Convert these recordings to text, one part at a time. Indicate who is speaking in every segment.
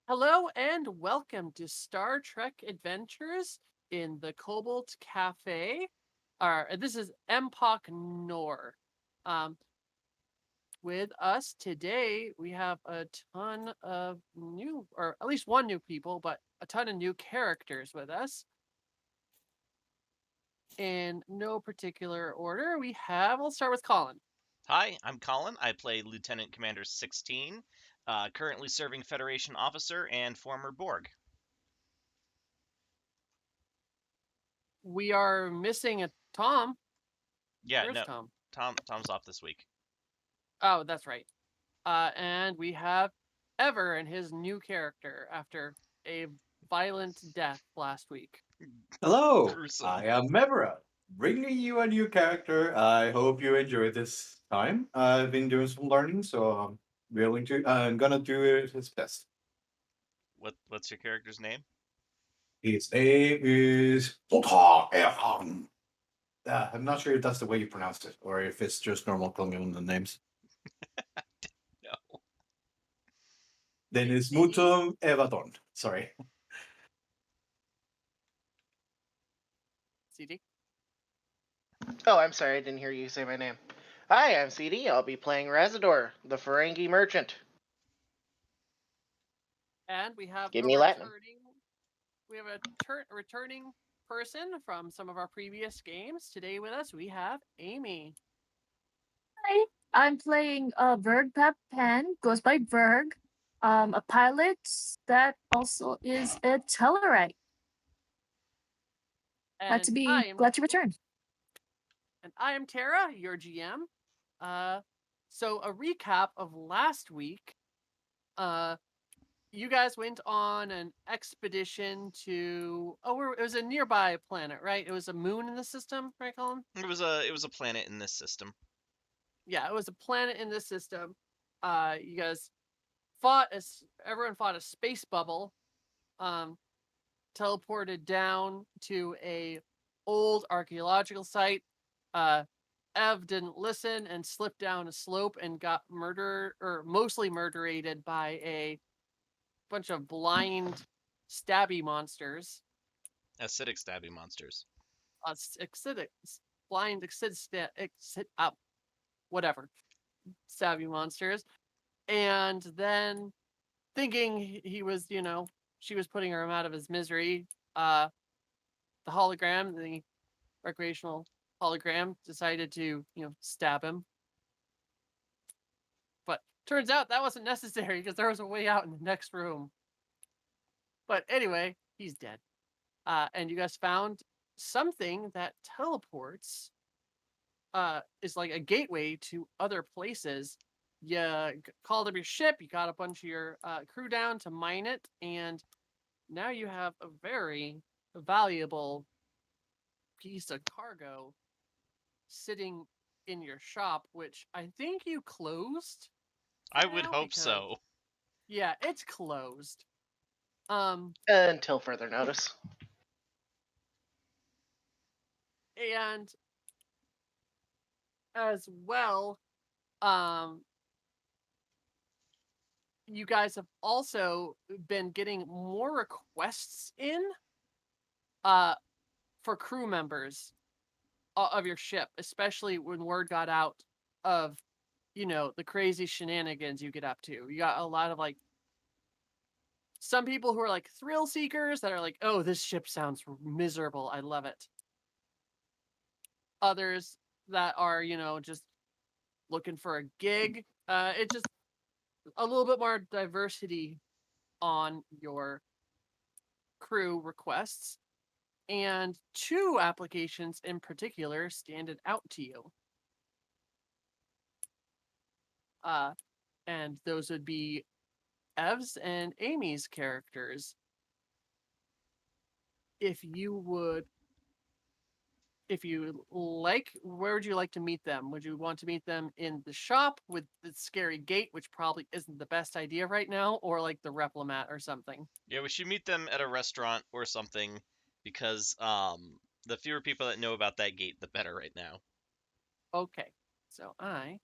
Speaker 1: Hello and welcome to Star Trek Adventures in the Cobalt Cafe. This is Empok Nor. Um, with us today, we have a ton of new, or at least one new people, but a ton of new characters with us. In no particular order, we'll start with Colin.
Speaker 2: Hi, I'm Colin. I play Lieutenant Commander 16, currently serving Federation officer and former Borg.
Speaker 1: We are missing a Tom.
Speaker 2: Yeah,
Speaker 1: Where's
Speaker 2: no,
Speaker 1: Tom?
Speaker 2: Tom's off this week.
Speaker 1: Oh, that's right. And we have Ever and his new character after a violent death last week.
Speaker 3: Hello,
Speaker 2: Gruesome.
Speaker 3: I am Mevra, bringing you a new character. I hope you enjoy this time. I've been doing some learning, so I'm gonna do it his best.
Speaker 2: What's your character's name?
Speaker 3: His name is Tota Erhan. I'm not sure if that's the way you pronounce it, or if it's just normal Klingon names.
Speaker 2: No.
Speaker 3: Then it's
Speaker 1: CD.
Speaker 3: Mutum Evadon. Sorry.
Speaker 1: CD.
Speaker 4: Oh, I'm sorry, I didn't hear you say my name. Hi, I'm CD. I'll be playing Razador, the Ferengi merchant.
Speaker 1: And we have
Speaker 4: Give
Speaker 1: a
Speaker 4: me Latin.
Speaker 1: returning person from some of our previous games. Today with us we have Amy.
Speaker 5: Hi, I'm playing Verg Pen, goes by Verg, a pilot that also is a Tellarite.
Speaker 1: And
Speaker 5: Glad to return.
Speaker 1: I am Tara, your GM. So a recap of last week. Uh you guys went on an expedition to it was a nearby planet, right? It was a moon in the system, right, Colin?
Speaker 2: It was a planet in this system.
Speaker 1: Yeah, it was a planet in the system. You guys everyone fought a space bubble, um, teleported down to a old archaeological site. Uh, Ev didn't listen and slipped down a slope and got murdered, or mostly murderated by a bunch of blind stabby monsters.
Speaker 2: Acidic stabby monsters.
Speaker 1: Excidic, blind whatever, stabby monsters. And then thinking he was, she was putting him out of his misery, uh, the recreational hologram decided to, stab him. But turns out that wasn't necessary because there was a way out in the next room. But anyway, he's dead. And you guys found something that teleports, is like a gateway to other places. You called up your ship, you got a bunch of your crew down to mine it, and now you have a very valuable piece of cargo sitting in your shop, which I think you closed
Speaker 2: I
Speaker 1: for
Speaker 2: would
Speaker 1: now
Speaker 2: hope
Speaker 1: because
Speaker 2: so.
Speaker 1: yeah, it's closed. Um,
Speaker 4: Until further notice.
Speaker 1: and as well, um, you guys have also been getting more requests in uh for crew members of your ship, especially when word got out of, the crazy shenanigans you get up to. You got a lot of like some people who are like thrill seekers that are like, "Oh, this ship sounds miserable. I love it." Others that are, just looking for a gig. It's just a little bit more diversity on your crew requests, and two applications in particular stand out to you. Uh, and those would be Ev's and Amy's characters. If you would, if you like, where would you like to meet them? Would you want to meet them in the shop with the scary gate, which probably isn't the best idea right now, or like the Replimat or something?
Speaker 2: Yeah, we should meet them at a restaurant or something because the fewer people that know about that gate, the better right now.
Speaker 1: Okay, so I'm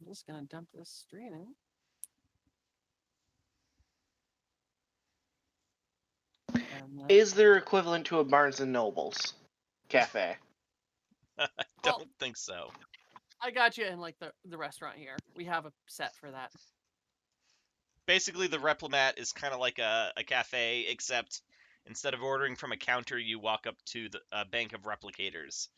Speaker 1: just gonna dump this straight in. And
Speaker 4: Is there equivalent to a Barnes and Nobles cafe?
Speaker 2: I
Speaker 1: Well-
Speaker 2: don't think so.
Speaker 1: I got you in like the restaurant here. We have a set for that.
Speaker 2: Basically, the Replimat is kind of like a cafe, except instead of ordering from a counter, you walk up to the bank of replicators.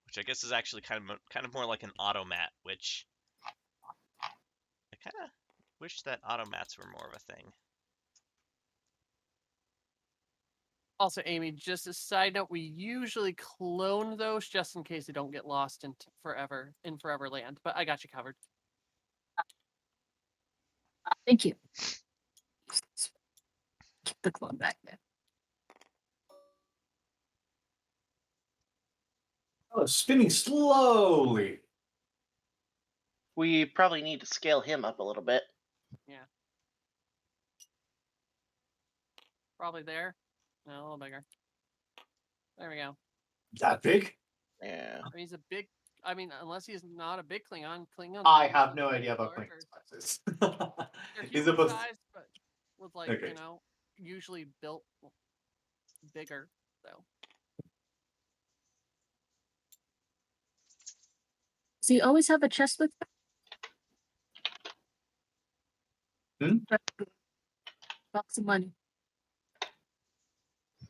Speaker 2: Which I guess is actually kind of more like an automat, which I kind of wish that automats were more of a thing.
Speaker 1: Also, Amy, just a side note, we usually clone those just in case they don't get lost in Foreverland. But I got you covered.
Speaker 5: Thank you. Keep the clone back there.
Speaker 3: Oh, spinning slowly.
Speaker 4: We probably need to scale him up a little bit.
Speaker 1: Probably there. No, a little bigger. There we go.
Speaker 3: That big?
Speaker 4: Yeah.
Speaker 1: I mean, he's a big. I mean, unless he's not a big Klingon. Klingons.
Speaker 3: I have no idea about
Speaker 1: larger.
Speaker 3: Klingon sizes.
Speaker 1: They're
Speaker 3: He's
Speaker 1: human
Speaker 3: supposed.
Speaker 1: size, but with like
Speaker 3: Okay.
Speaker 1: usually built bigger. So
Speaker 5: Does he always have a chest with
Speaker 3: Hmm?
Speaker 5: box of money?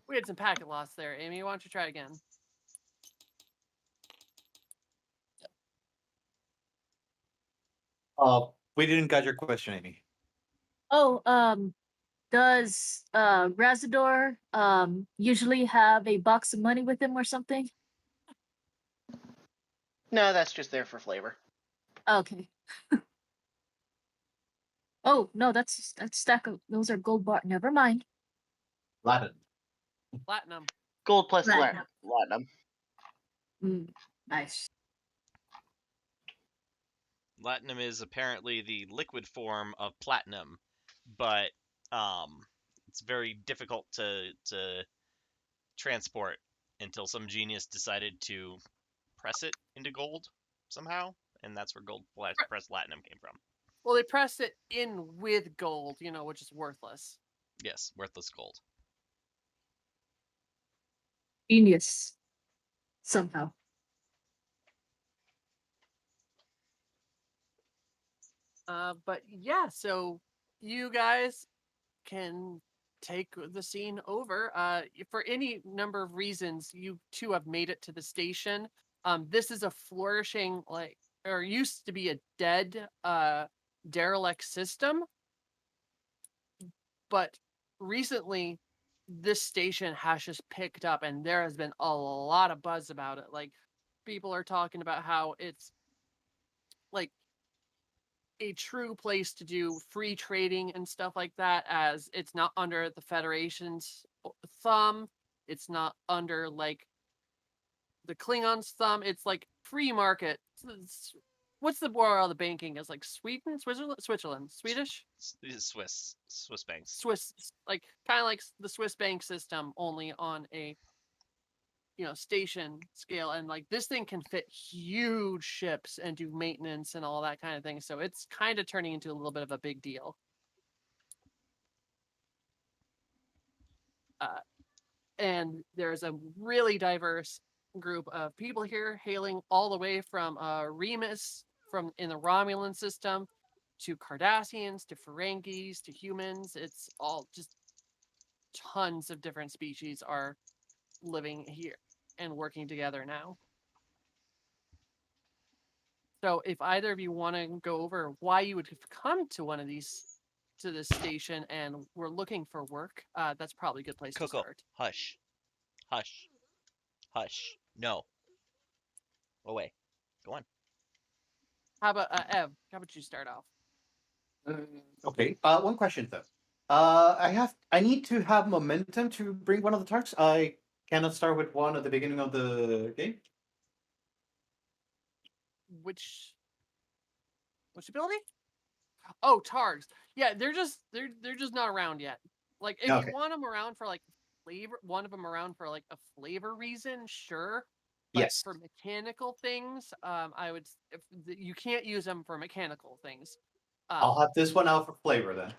Speaker 1: we had some packet loss there, Amy. Why don't you try again?
Speaker 3: We didn't get your question, Amy.
Speaker 5: Oh, does Razador usually have a box of money with him or something?
Speaker 4: No, that's just there for flavor.
Speaker 5: Okay. Oh no, that's stack of those are gold bar. Never mind.
Speaker 3: Latin.
Speaker 1: Platinum.
Speaker 4: Gold plus
Speaker 5: Platinum.
Speaker 4: platinum.
Speaker 5: Nice.
Speaker 2: Latinum is apparently the liquid form of platinum, but it's very difficult to transport until some genius decided to press it into gold somehow, and that's where gold pressed platinum came from.
Speaker 1: Well, they pressed it in with gold, which is worthless.
Speaker 2: Yes, worthless gold.
Speaker 5: Genius. Somehow.
Speaker 1: But yeah, so you guys can take the scene over. For any number of reasons, you two have made it to the station. This is a flourishing, or used to be a dead, derelict system. But recently, this station has just picked up, and there has been a lot of buzz about it. Like, people are talking about how it's like a true place to do free trading and stuff like that, as it's not under the Federation's thumb. It's not under like the Klingons' thumb. It's like free market. What's the word of the banking is like Sweden, Switzerland, Swedish,
Speaker 2: Swiss banks.
Speaker 1: Swiss, like kind of like the Swiss bank system, only on a station scale. And like this thing can fit huge ships and do maintenance and all that kind of thing, so it's kind of turning into a little bit of a big deal. And there's a really diverse group of people here, hailing all the way from Remus from in the Romulan system to Cardassians to Ferengis to humans. It's all just tons of different species are living here and working together now. So if either of you want to go over why you would have come to this station and we're looking for work, that's probably a good place to
Speaker 2: Coco,
Speaker 1: start.
Speaker 2: hush. Hush. Hush. No. Away. Go on.
Speaker 1: How about Ev? How about you start off?
Speaker 3: Okay. One question though. I need to have momentum to bring one of the targets. I cannot start with one at the beginning of the game.
Speaker 1: Which ability? Oh, Targs. Yeah, they're just not around yet. Like if
Speaker 3: Okay.
Speaker 1: you want them around for like flavor, one of them around for like a flavor reason, sure. But
Speaker 3: Yes.
Speaker 1: for mechanical things, I would you can't use them for mechanical things.
Speaker 3: I'll have this one out for flavor then.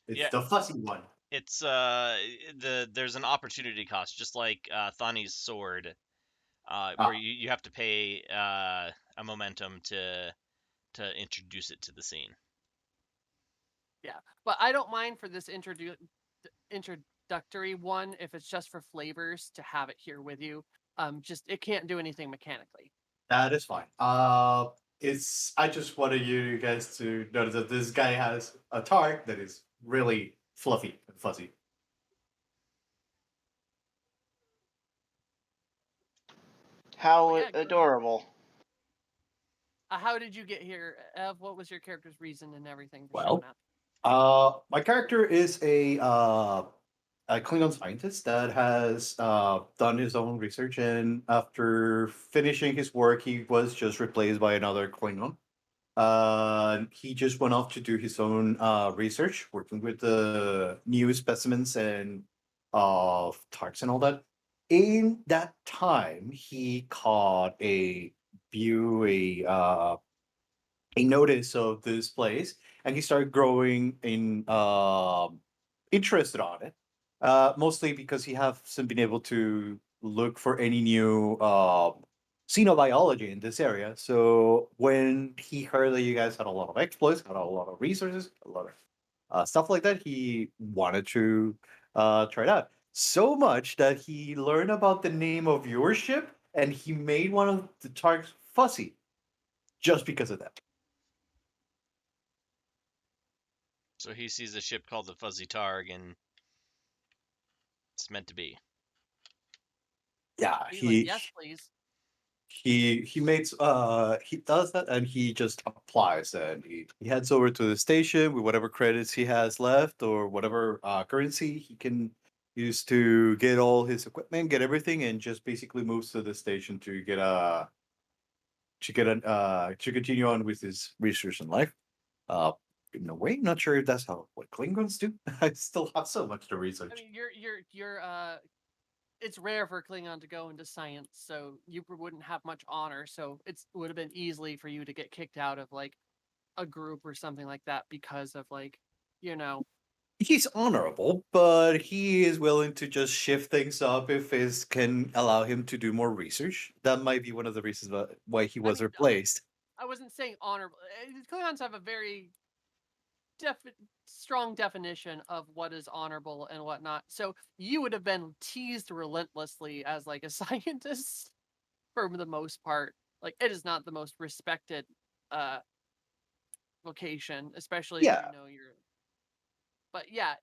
Speaker 3: It's
Speaker 2: Yeah.
Speaker 3: the fuzzy one.
Speaker 2: It's there's an opportunity cost, just like Thani's sword, where
Speaker 3: Ah,
Speaker 2: you have to pay a momentum to introduce it to the scene.
Speaker 1: Yeah, but I don't mind for this introductory one if it's just for flavors to have it here with you. Just it can't do anything mechanically.
Speaker 3: that is fine. It's I just wanted you guys to notice that this guy has a targ that is really fluffy and fuzzy.
Speaker 4: How
Speaker 1: But yeah, go ahead.
Speaker 4: adorable.
Speaker 1: How did you get here, Ev? What was your character's reason and everything for showing
Speaker 3: Well,
Speaker 1: up?
Speaker 3: my character is a Klingon scientist that has done his own research, and after finishing his work, he was just replaced by another Klingon. He just went off to do his own research, working with the new specimens and of tarts and all that. In that time, he caught a notice of this place, and he started growing in interested on it. Mostly because he hasn't been able to look for any new xenobiology in this area. So when he heard that you guys had a lot of exploits, had a lot of resources, a lot of stuff like that, he wanted to try it out. So much that he learned about the name of your ship, and he made one of the targets fussy just because of that.
Speaker 2: So he sees a ship called the Fuzzy Targ, and it's meant to be.
Speaker 3: Yeah,
Speaker 1: He's like, yes, please.
Speaker 3: he makes he does that, and he just applies, and he heads over to the station with whatever credits he has left or whatever currency he can use to get all his equipment, get everything, and just basically moves to the station to get to continue on with his research in life. Uh, in a way, not sure if that's how what Klingons do. I still have so much to
Speaker 1: I
Speaker 3: research.
Speaker 1: mean, you're it's rare for a Klingon to go into science, so you wouldn't have much honor. So it would have been easily for you to get kicked out of like a group or something like that because of like, you know.
Speaker 3: He's honorable, but he is willing to just shift things up if it can allow him to do more research. That might be one of the reasons why he
Speaker 1: I
Speaker 3: was
Speaker 1: mean,
Speaker 3: replaced.
Speaker 1: I wasn't saying honorable. Klingons have a very strong definition of what is honorable and whatnot. So you would have been teased relentlessly as like a scientist for the most part. Like it is not the most respected uh vocation, especially if you
Speaker 3: Yeah,
Speaker 1: know you're. But yeah,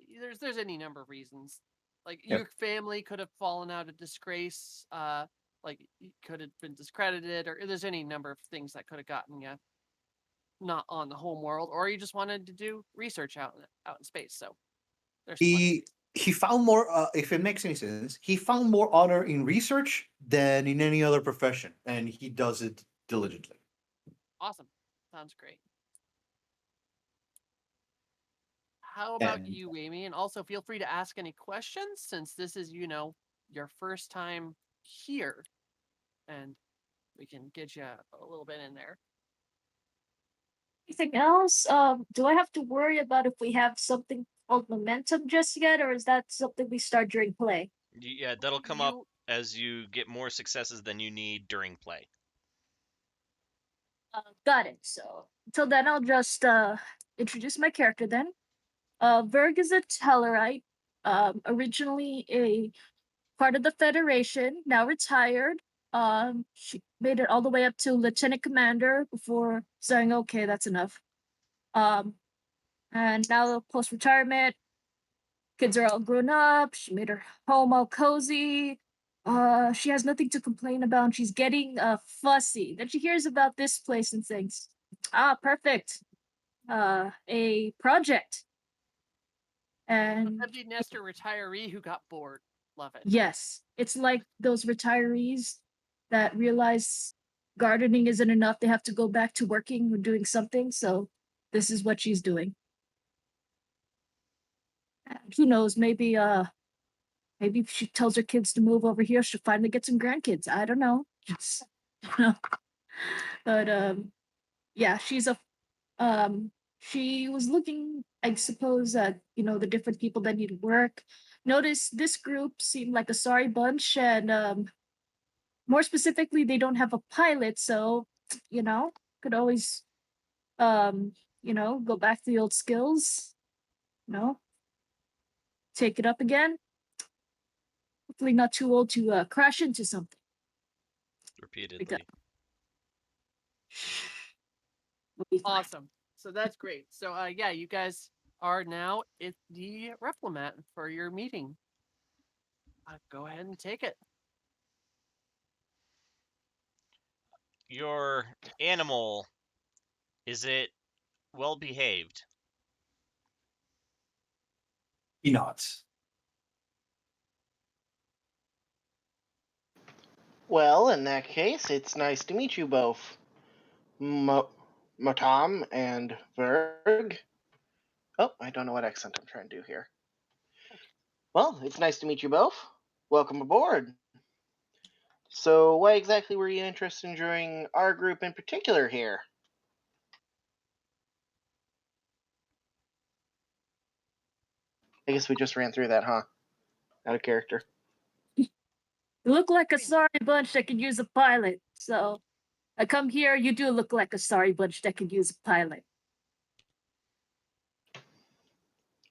Speaker 1: there's any number of reasons. Like
Speaker 3: yeah.
Speaker 1: your family could have fallen out of disgrace. Like you could have been discredited, or there's any number of things that could have gotten you not on the home world, or you just wanted to do research out in space. So there's plenty of
Speaker 3: He
Speaker 1: reasons.
Speaker 3: he found more. If it makes any sense, he found more honor in research than in any other profession, and he does it diligently.
Speaker 1: Awesome. Sounds great. How about
Speaker 3: And
Speaker 1: you, Amy? And also feel free to ask any questions since this is, your first time here and we can get you a little bit in there.
Speaker 5: Anything else? Do I have to worry about if we have something called momentum just yet, or is that something we start during play?
Speaker 2: Yeah, that'll come up
Speaker 1: You,
Speaker 2: as you get more successes than you need during play.
Speaker 5: Got it. So until then, I'll just introduce my character then. Verg is a Tellarite, originally a part of the Federation, now retired. She made it all the way up to lieutenant commander before saying, "Okay, that's enough." Um, and now post retirement, kids are all grown up. She made her home all cozy. She has nothing to complain about. And she's getting fussy. Then she hears about this place and thinks, "Ah, perfect. A project." And
Speaker 1: empty nester retiree who got bored. Love it.
Speaker 5: yes, it's like those retirees that realize gardening isn't enough. They have to go back to working or doing something. So this is what she's doing. And who knows? Maybe if she tells her kids to move over here, she'll finally get some grandkids. I don't know. Just you know. But yeah, she's a She was looking, I suppose, at the different people that need work. Noticed this group seemed like a sorry bunch, and more specifically, they don't have a pilot, so could always go back to the old skills, you know, take it up again. Hopefully, not too old to crash into something. Because
Speaker 2: Repeatedly.
Speaker 5: we'll be fine.
Speaker 1: Awesome. So that's great. So yeah, you guys are now at the Replomat for your meeting. Go ahead and take it.
Speaker 2: Your animal, is it well behaved?
Speaker 3: He nods.
Speaker 4: Well, in that case, it's nice to meet you both, Matam and Verg. Oh, I don't know what accent I'm trying to do here. Well, it's nice to meet you both. Welcome aboard. So, why exactly were you interested in joining our group in particular here? I guess we just ran through that, huh? Out of character.
Speaker 5: You look like a sorry bunch that could use a pilot. So I come here, you do look like a sorry bunch that could use a pilot.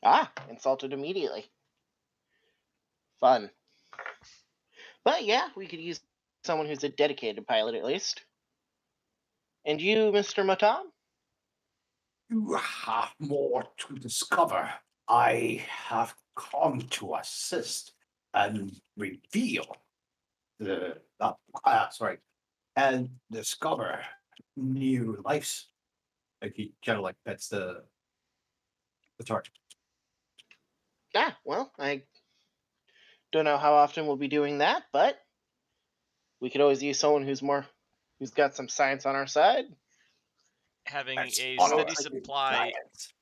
Speaker 4: Ah, insulted immediately. Fun. But yeah, we could use someone who's a dedicated pilot at least. And you, Mr. Matam?
Speaker 3: You have more to discover. I have come to assist and reveal sorry, and discover new lives. Like he kind of like pets the target.
Speaker 4: Ah, well, I don't know how often we'll be doing that, but we could always use someone who's got some science on our side.
Speaker 2: Having
Speaker 3: Let's
Speaker 2: a
Speaker 3: follow
Speaker 2: steady
Speaker 4: Looks
Speaker 3: us
Speaker 4: like
Speaker 3: to
Speaker 2: supply
Speaker 3: science.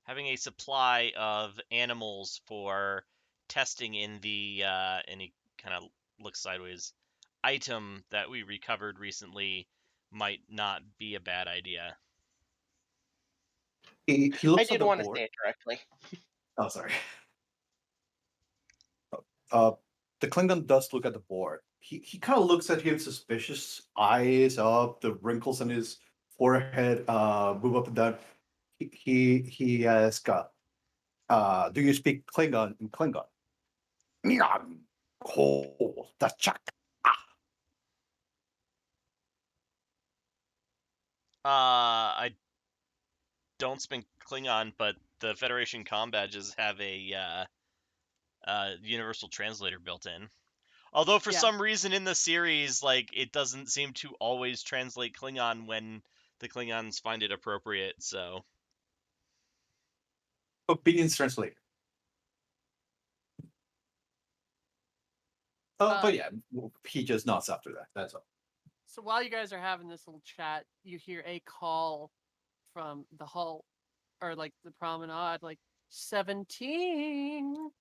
Speaker 2: having a supply of animals for testing in the and he kind of looks sideways item that we recovered recently might not be a bad idea.
Speaker 3: He
Speaker 4: I
Speaker 3: looks at
Speaker 4: didn't
Speaker 3: the
Speaker 4: want to
Speaker 3: board.
Speaker 4: say it directly.
Speaker 3: Oh, sorry. Uh, the Klingon does look at the board. He kind of looks at him suspicious, eyes up, the wrinkles on his forehead move up and down. He asks, "Do you speak Klingon in Klingon?" Mian, ko the chak.
Speaker 2: I don't speak Klingon, but the Federation comm badges have a universal translator built in. Although for
Speaker 1: Yeah.
Speaker 2: some reason in the series, like it doesn't seem to always translate Klingon when the Klingons find it appropriate. So
Speaker 3: Opinions translator. But yeah, he just nods after that. That's all.
Speaker 1: So while you guys are having this little chat, you hear a call from the hall or like the promenade, like 17.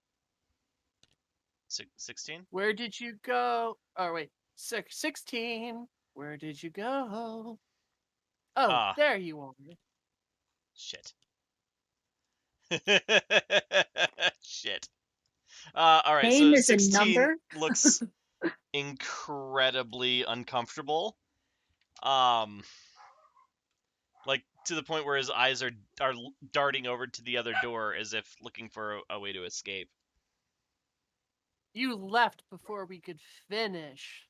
Speaker 2: 16.
Speaker 1: Where did you go? Oh wait, 16. Where did you go? Oh,
Speaker 2: Ah,
Speaker 1: there you are.
Speaker 2: shit. Shit. All right. So
Speaker 5: Name is a
Speaker 2: 16
Speaker 5: number.
Speaker 2: looks incredibly uncomfortable. Um, like to the point where his eyes are darting over to the other door as if looking for a way to escape.
Speaker 1: You left before we could finish.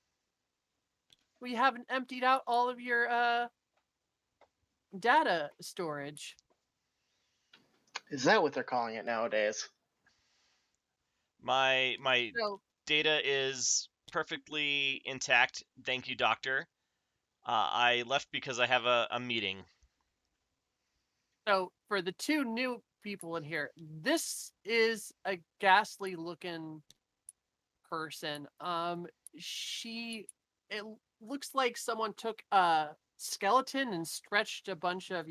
Speaker 1: We haven't emptied out all of your data storage.
Speaker 4: Is that what they're calling it nowadays?
Speaker 2: My
Speaker 1: So
Speaker 2: data is perfectly intact. Thank you, doctor. I left because I have a meeting.
Speaker 1: So for the two new people in here, this is a ghastly looking person. She it looks like someone took a skeleton and stretched a bunch of,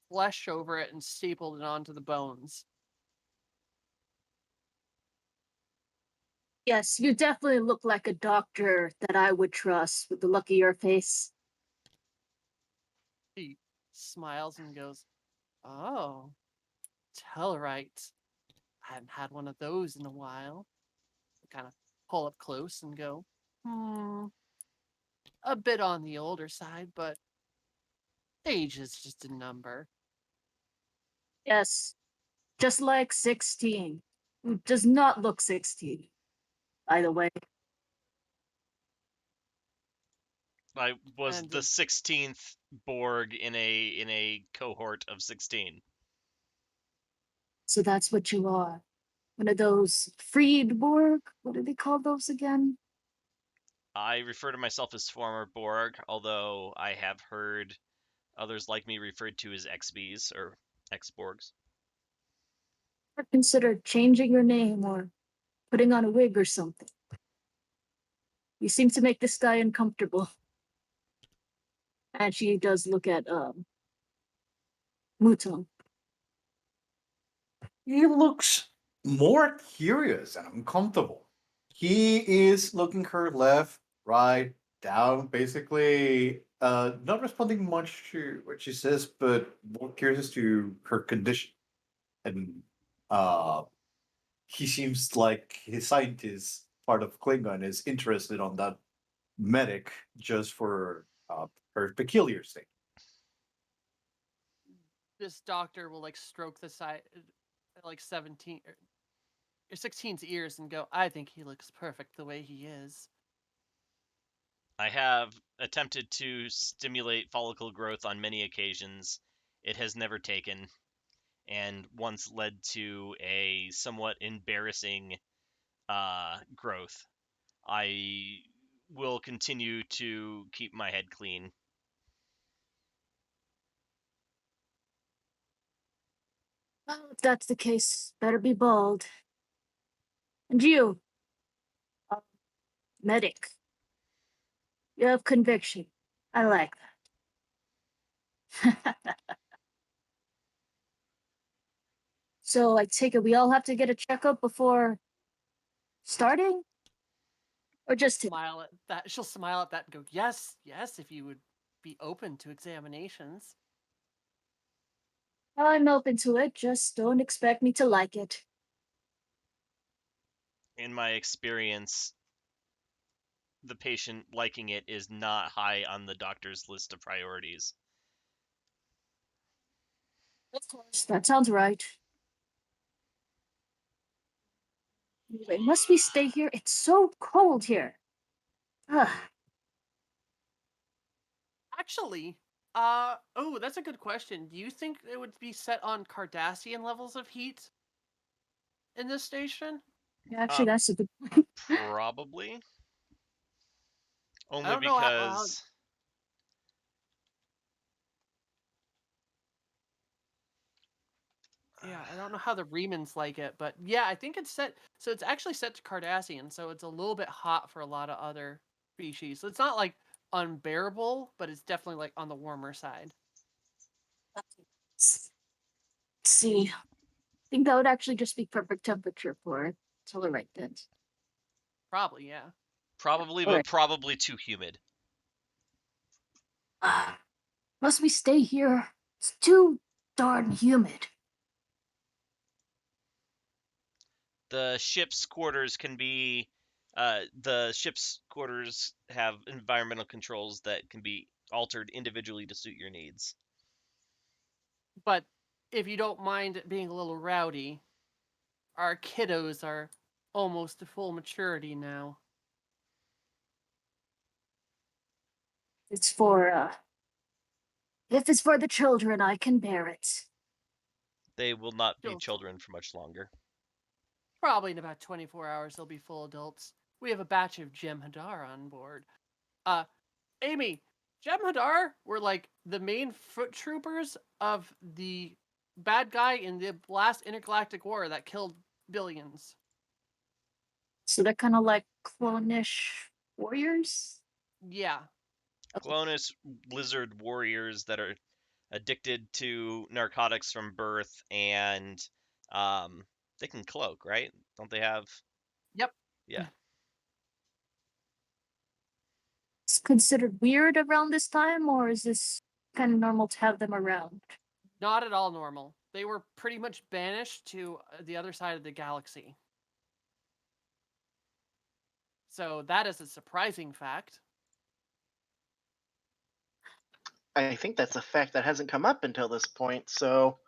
Speaker 1: flesh over it and stapled it onto the bones.
Speaker 5: Yes, you definitely look like a doctor that I would trust with the look of your face.
Speaker 1: smiles and goes, "Oh, Tellurite. I haven't had one of those in a while." Kind of pull up close and go, "Hmm, a bit on the older side, but age is just a number."
Speaker 5: Yes, just like 16. Who does not look 16, by the way.
Speaker 2: I was
Speaker 1: And
Speaker 2: the 16th Borg in a cohort of 16.
Speaker 5: So that's what you are. One of those Friedborg. What do they call those again?
Speaker 2: I refer to myself as former Borg, although I have heard others like me referred to as XBs or X-Borgs.
Speaker 5: Or consider changing your name or putting on a wig or something. You seem to make this guy uncomfortable. And she does look at Mouton.
Speaker 3: He looks more curious and uncomfortable. He is looking her left, right, down, basically not responding much to what she says, but more curious to her condition. And uh, he seems like his scientist part of Klingon is interested on that medic just for her peculiar state.
Speaker 1: this doctor will like stroke the side, like 17 or 16's ears and go, "I think he looks perfect the way he is."
Speaker 2: I have attempted to stimulate follicle growth on many occasions. It has never taken, and once led to a somewhat embarrassing growth. I will continue to keep my head clean.
Speaker 5: Well, if that's the case, better be bald. And you, uh, medic, you have conviction. I like that. So I take it we all have to get a checkup before starting? Or
Speaker 1: She'll
Speaker 5: just to
Speaker 1: smile at that. She'll smile at that and go, "Yes, yes, if you would be open to examinations."
Speaker 5: I'm open to it, just don't expect me to like it.
Speaker 2: In my experience, the patient liking it is not high on the doctor's list of priorities.
Speaker 5: Of course, that sounds right. Anyway, must we stay here? It's so cold here. Ugh.
Speaker 1: Actually, oh, that's a good question. Do you think it would be set on Cardassian levels of heat in this station?
Speaker 5: Actually,
Speaker 2: Uh,
Speaker 5: that's a good.
Speaker 2: Probably.
Speaker 1: I
Speaker 2: Only
Speaker 1: don't know how.
Speaker 2: because
Speaker 1: Yeah, I don't know how the Remans like it, but yeah, I think it's set. So it's actually set to Cardassian, so it's a little bit hot for a lot of other species. So it's not like unbearable, but it's definitely like on the warmer side.
Speaker 5: Let's see. I think that would actually just be perfect temperature for it. Tell her right then.
Speaker 1: Probably, yeah.
Speaker 2: probably, but
Speaker 5: Alright.
Speaker 2: probably too humid.
Speaker 5: Must we stay here? It's too darn humid.
Speaker 2: The ship's quarters can be the ship's quarters have environmental controls that can be altered individually to suit your needs.
Speaker 1: But if you don't mind it being a little rowdy, our kiddos are almost to full maturity now.
Speaker 5: It's for if it's for the children, I can bear it.
Speaker 2: They will not be
Speaker 1: Still,
Speaker 2: children for much longer.
Speaker 1: probably in about 24 hours, they'll be full adults. We have a batch of Jem'Hadar on board. Uh, Amy, Jem'Hadar were like the main foot troopers of the bad guy in the last intergalactic war that killed billions.
Speaker 5: So they're kind of like clone-ish warriors.
Speaker 1: Yeah,
Speaker 2: Clonus lizard warriors that are addicted to narcotics from birth, and they can cloak, right? Don't they have?
Speaker 1: yep.
Speaker 2: Yeah.
Speaker 5: It's considered weird around this time, or is this kind of normal to have them around.
Speaker 1: Not at all normal. They were pretty much banished to the other side of the galaxy. So that is a surprising fact.
Speaker 4: I think that's a fact that hasn't come up until this point. So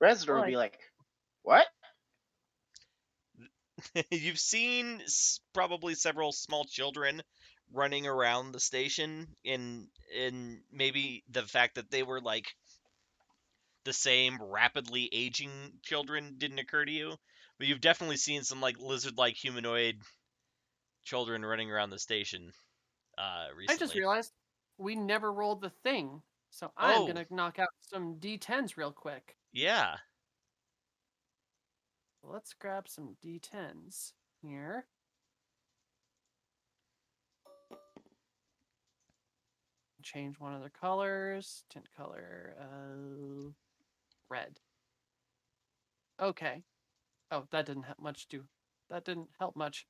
Speaker 4: Residor would
Speaker 5: Boy.
Speaker 4: be like, "What?
Speaker 2: You've seen probably several small children running around the station, in maybe the fact that they were like the same rapidly aging children didn't occur to you, but you've definitely seen some like lizard-like humanoid children running around the station
Speaker 1: I just
Speaker 2: recently.
Speaker 1: realized we never rolled the thing. So I'm
Speaker 2: Oh,
Speaker 1: going to knock out some D10s real quick.
Speaker 2: yeah.
Speaker 1: Let's grab some D10s here. Change one of their colors. Tint color, red. Okay. Oh, that didn't help much. That didn't help much.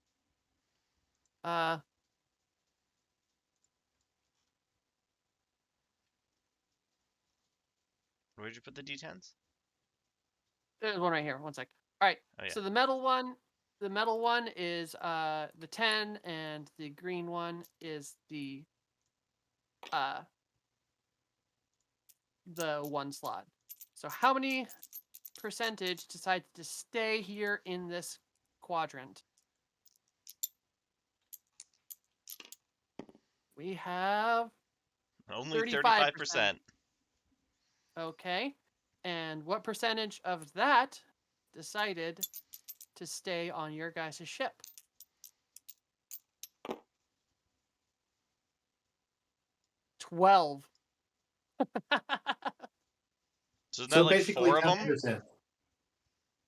Speaker 2: Where'd you put the D10s?
Speaker 1: There's one right here. One sec. All right.
Speaker 2: Oh, yeah.
Speaker 1: So the metal one is the 10, and the green one is the 1 slot. So how many percentage decides to stay here in this quadrant? We have
Speaker 2: Only
Speaker 1: 35%.
Speaker 2: 35%.
Speaker 1: Okay. And what percentage of that decided to stay on your guys' ship? $12.
Speaker 2: So isn't that
Speaker 3: So
Speaker 2: like
Speaker 3: basically
Speaker 2: 4 of them?
Speaker 3: 10%.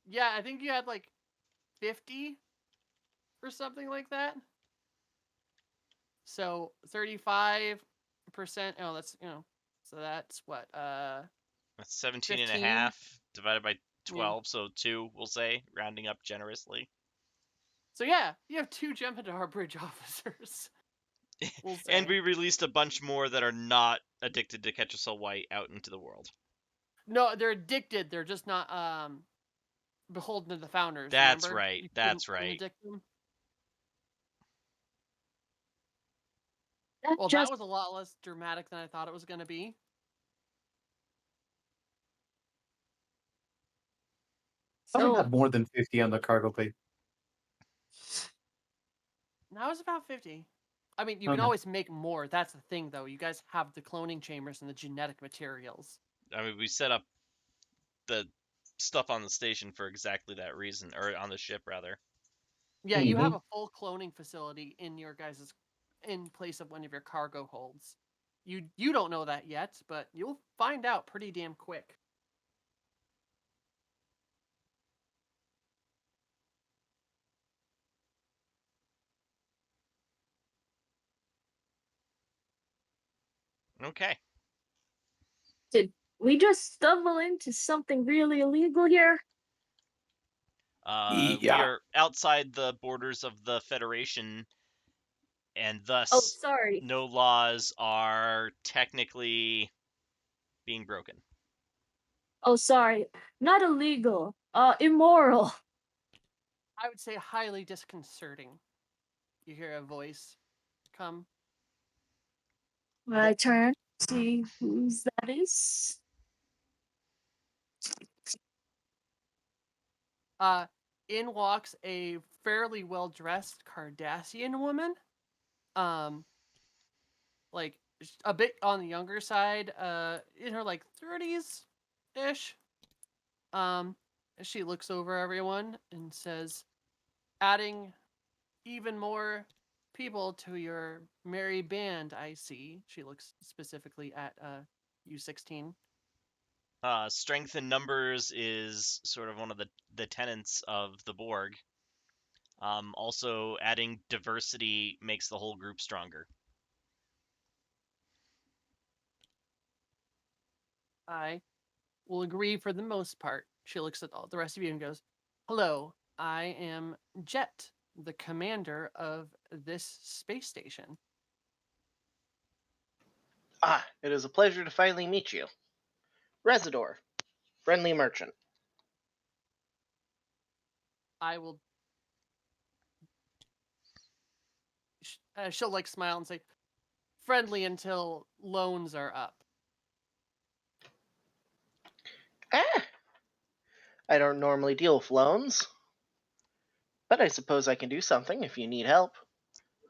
Speaker 1: Yeah, I think you had like 50 or something like that. So 35%. Oh, that's, so that's what?
Speaker 2: That's 17 and a
Speaker 1: 15?
Speaker 2: half divided by
Speaker 1: Yeah.
Speaker 2: 12, so 2, we'll say, rounding up generously.
Speaker 1: So yeah, you have 2 Jem'Hadar bridge officers. We'll say.
Speaker 2: And we released a bunch more that are not addicted to Catch a Soul White out into the world.
Speaker 1: No, they're addicted. They're just not beholden to the founders.
Speaker 2: That's
Speaker 1: remember?
Speaker 2: right.
Speaker 1: You
Speaker 2: That's
Speaker 1: couldn't
Speaker 2: right.
Speaker 1: addict them.
Speaker 5: That
Speaker 1: Well, that
Speaker 5: just
Speaker 1: was a lot less dramatic than I thought it was going to be.
Speaker 3: Someone
Speaker 5: so
Speaker 3: had more than 50 on the cargo plate.
Speaker 1: Now it's about 50. I mean, you can
Speaker 3: Okay.
Speaker 1: always make more. That's the thing, though. You guys have the cloning chambers and the genetic materials.
Speaker 2: I mean, we set up the stuff on the station for exactly that reason, or on the ship, rather.
Speaker 1: Yeah, you have
Speaker 3: Mhm.
Speaker 1: a full cloning facility in your guys' in place of one of your cargo holds. You don't know that yet, but you'll find out pretty damn quick.
Speaker 2: Okay.
Speaker 5: did we just stumble into something really illegal here?
Speaker 2: We
Speaker 3: Yeah.
Speaker 2: are outside the borders of the Federation, and
Speaker 5: Oh,
Speaker 2: thus
Speaker 5: sorry.
Speaker 2: no laws are technically being broken.
Speaker 5: Oh, sorry. Not illegal. Immoral.
Speaker 1: I would say highly disconcerting. You hear a voice come.
Speaker 5: I turn, see whose that is.
Speaker 1: In walks a fairly well-dressed Cardassian woman. Like a bit on the younger side, in her like 30s ish. She looks over everyone and says, adding even more people to your merry band, I see. She looks specifically at U16.
Speaker 2: Strength in numbers is sort of one of the tenets of the Borg. Also, adding diversity makes the whole group stronger.
Speaker 1: I will agree for the most part. She looks at all the rest of you and goes, hello, I am Jet, the commander of this space station.
Speaker 4: Ah, it is a pleasure to finally meet you. Residor, friendly merchant.
Speaker 1: I will. She'll like smile and say, "Friendly until loans are up."
Speaker 4: Ah, I don't normally deal with loans, but I suppose I can do something if you need help.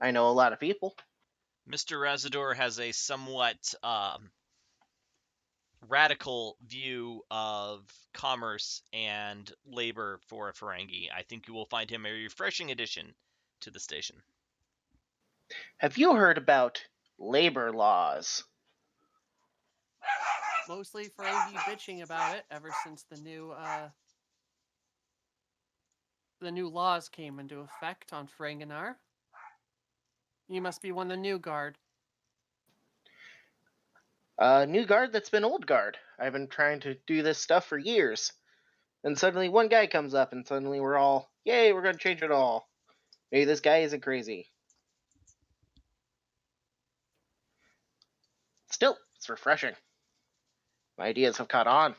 Speaker 4: I know a lot of people.
Speaker 2: Mr. Razador has a somewhat radical view of commerce and labor for a Ferengi. I think you will find him a refreshing addition to the station.
Speaker 4: Have you heard about labor laws?
Speaker 1: Mostly Ferengi bitching about it ever since the new laws came into effect on Ferenginar. You must be one of the new guard.
Speaker 4: New guard that's been old guard. I've been trying to do this stuff for years. And suddenly one guy comes up, and suddenly we're all, yay, we're going to change it all. Maybe this guy isn't crazy. Still, it's refreshing. My ideas have caught on.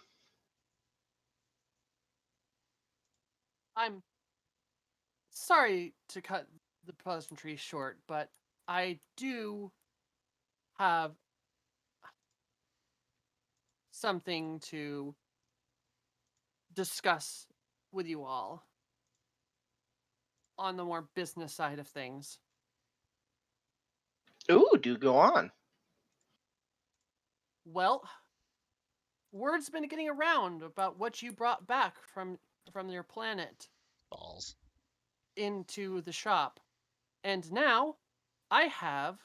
Speaker 1: I'm sorry to cut the pleasantries short, but I do have something to discuss with you all on the more business side of things.
Speaker 4: Ooh, do go on.
Speaker 1: Well, word's been getting around about what you brought back from your planet
Speaker 2: Balls.
Speaker 1: into the shop. And now I have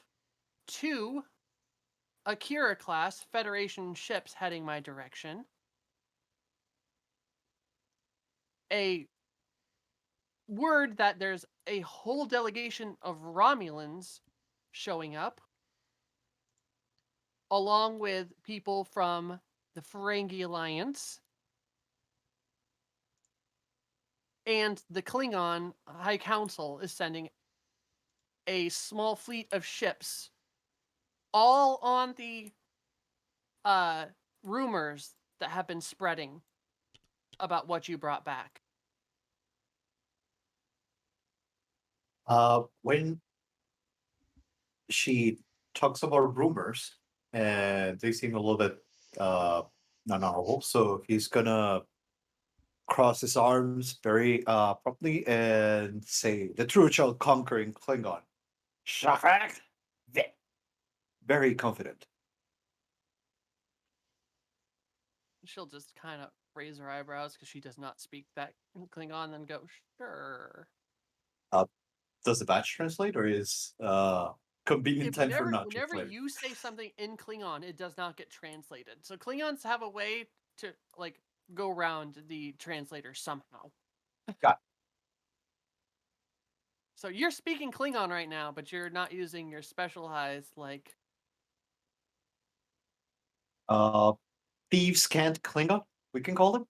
Speaker 1: 2 Akira class Federation ships heading my direction. A word that there's a whole delegation of Romulans showing up, along with people from the Ferengi Alliance and the Klingon High Council is sending a small fleet of ships, all on the uh, rumors that have been spreading about what you brought back.
Speaker 3: When she talks about rumors, and they seem a little bit not normal, so he's gonna cross his arms very promptly and say, "The truth shall conquer in Klingon." Shakrak! Very confident.
Speaker 1: She'll just kind of raise her eyebrows because she does not speak that Klingon, then go, "Sure."
Speaker 3: Uh, does the batch translate, or is convenient time for not
Speaker 1: Whenever
Speaker 3: translating?
Speaker 1: you say something in Klingon, it does not get translated. So Klingons have a way to like go around the translator somehow.
Speaker 3: Got
Speaker 1: So you're speaking Klingon right now, but you're not using your specialized like.
Speaker 3: uh, thieves can't Klingon. We can call them.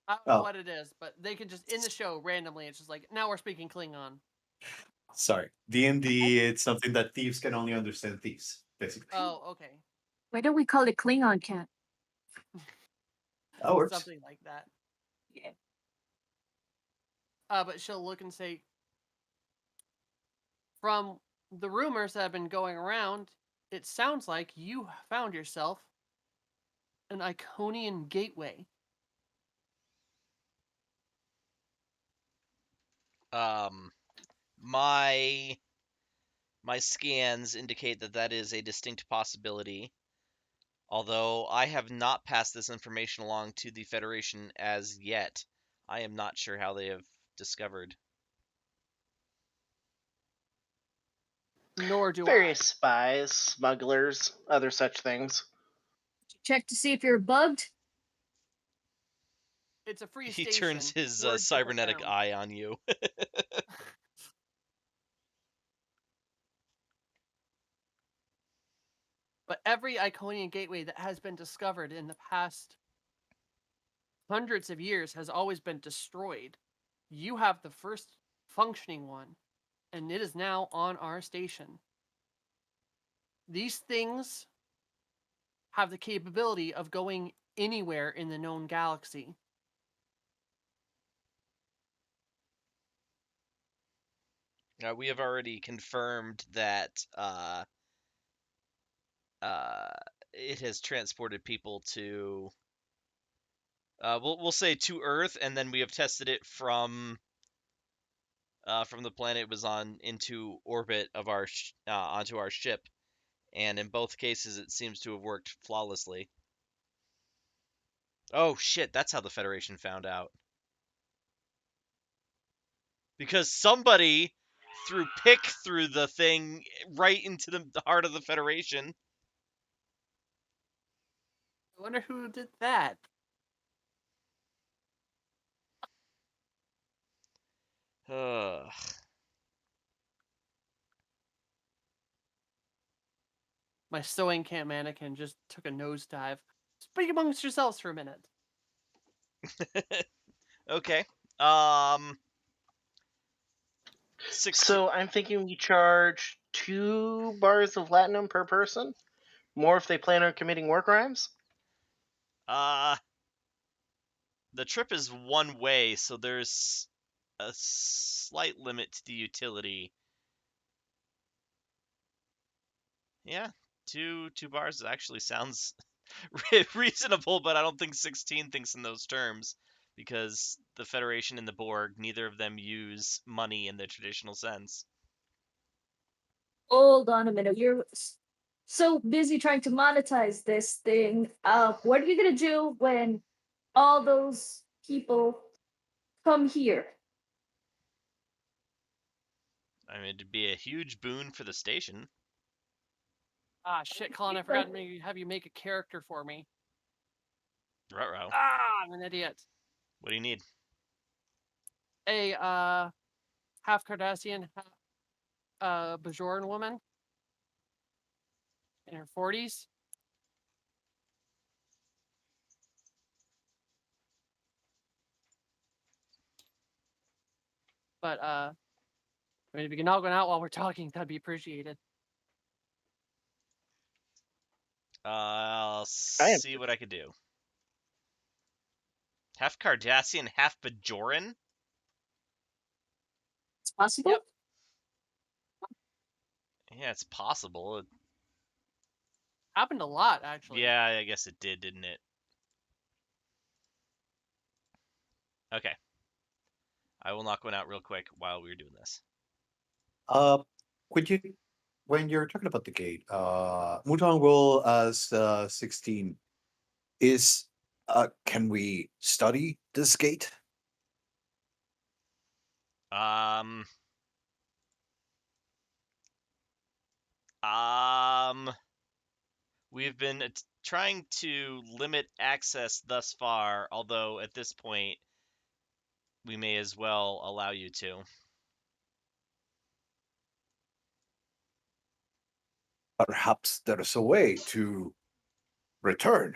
Speaker 1: I don't know
Speaker 3: Oh,
Speaker 1: what it is, but they can just in the show randomly. It's just like now we're speaking Klingon.
Speaker 3: sorry. D&D. It's something that thieves can only understand thieves, basically.
Speaker 1: Oh, okay,
Speaker 5: Why don't we call it Klingon cat?
Speaker 3: That works.
Speaker 1: something like that.
Speaker 5: Yeah.
Speaker 1: But she'll look and say, from the rumors that have been going around, it sounds like you found yourself an Iconian gateway.
Speaker 2: Um, my my scans indicate that that is a distinct possibility. Although I have not passed this information along to the Federation as yet, I am not sure how they have discovered.
Speaker 1: Nor do
Speaker 4: Various
Speaker 1: I.
Speaker 4: spies, smugglers, other such things.
Speaker 5: Check to see if you're bugged.
Speaker 1: It's a free
Speaker 2: He
Speaker 1: station.
Speaker 2: turns his
Speaker 1: Word gets
Speaker 2: cybernetic
Speaker 1: around.
Speaker 2: eye on you.
Speaker 1: But every Iconian gateway that has been discovered in the past hundreds of years has always been destroyed. You have the first functioning one. and it is now on our station. These things have the capability of going anywhere in the known galaxy.
Speaker 2: We have already confirmed that it has transported people to we'll say to Earth, and then we have tested it from the planet it was on into orbit of our onto our ship, and in both cases it seems to have worked flawlessly. Oh shit, that's how the Federation found out. Because somebody threw pick through the thing right into the heart of the Federation.
Speaker 1: I wonder who did that.
Speaker 2: Ugh.
Speaker 1: My sewing camp mannequin just took a nosedive. Speak amongst yourselves for a minute.
Speaker 2: Okay. 16.
Speaker 4: So I'm thinking we charge 2 bars of platinum per person. More if they plan on committing war crimes.
Speaker 2: The trip is one way, so there's a slight limit to the utility. Yeah, two bars actually sounds reasonable, but I don't think 16 thinks in those terms because the Federation and the Borg, neither of them use money in the traditional sense.
Speaker 5: Hold on a minute. You're so busy trying to monetize this thing. What are you gonna do when all those people come here?
Speaker 2: I mean, it'd be a huge boon for the station.
Speaker 1: Ah, shit, Colin, I forgot to have you make a character for me.
Speaker 2: Ruh-roh.
Speaker 1: Ah, I'm an idiot.
Speaker 2: What do you need?
Speaker 1: A, half Cardassian, half, Bajoran woman in her 40s. But, I mean, if you can all go out while we're talking, that'd be appreciated.
Speaker 2: I'll
Speaker 4: I am.
Speaker 2: see what I could do. Half Cardassian, half Bajoran?
Speaker 5: It's possible.
Speaker 1: Yep.
Speaker 2: Yeah, it's possible.
Speaker 1: Happened a lot, actually.
Speaker 2: Yeah, I guess it did, didn't it? Okay. I will knock one out real quick while we're doing this.
Speaker 3: Could you, when you're talking about the gate, Mutong roll as 16. Can we study this gate?
Speaker 2: Um, um, we've been trying to limit access thus far, although at this point, we may as well allow you to.
Speaker 3: Perhaps there's a way to return.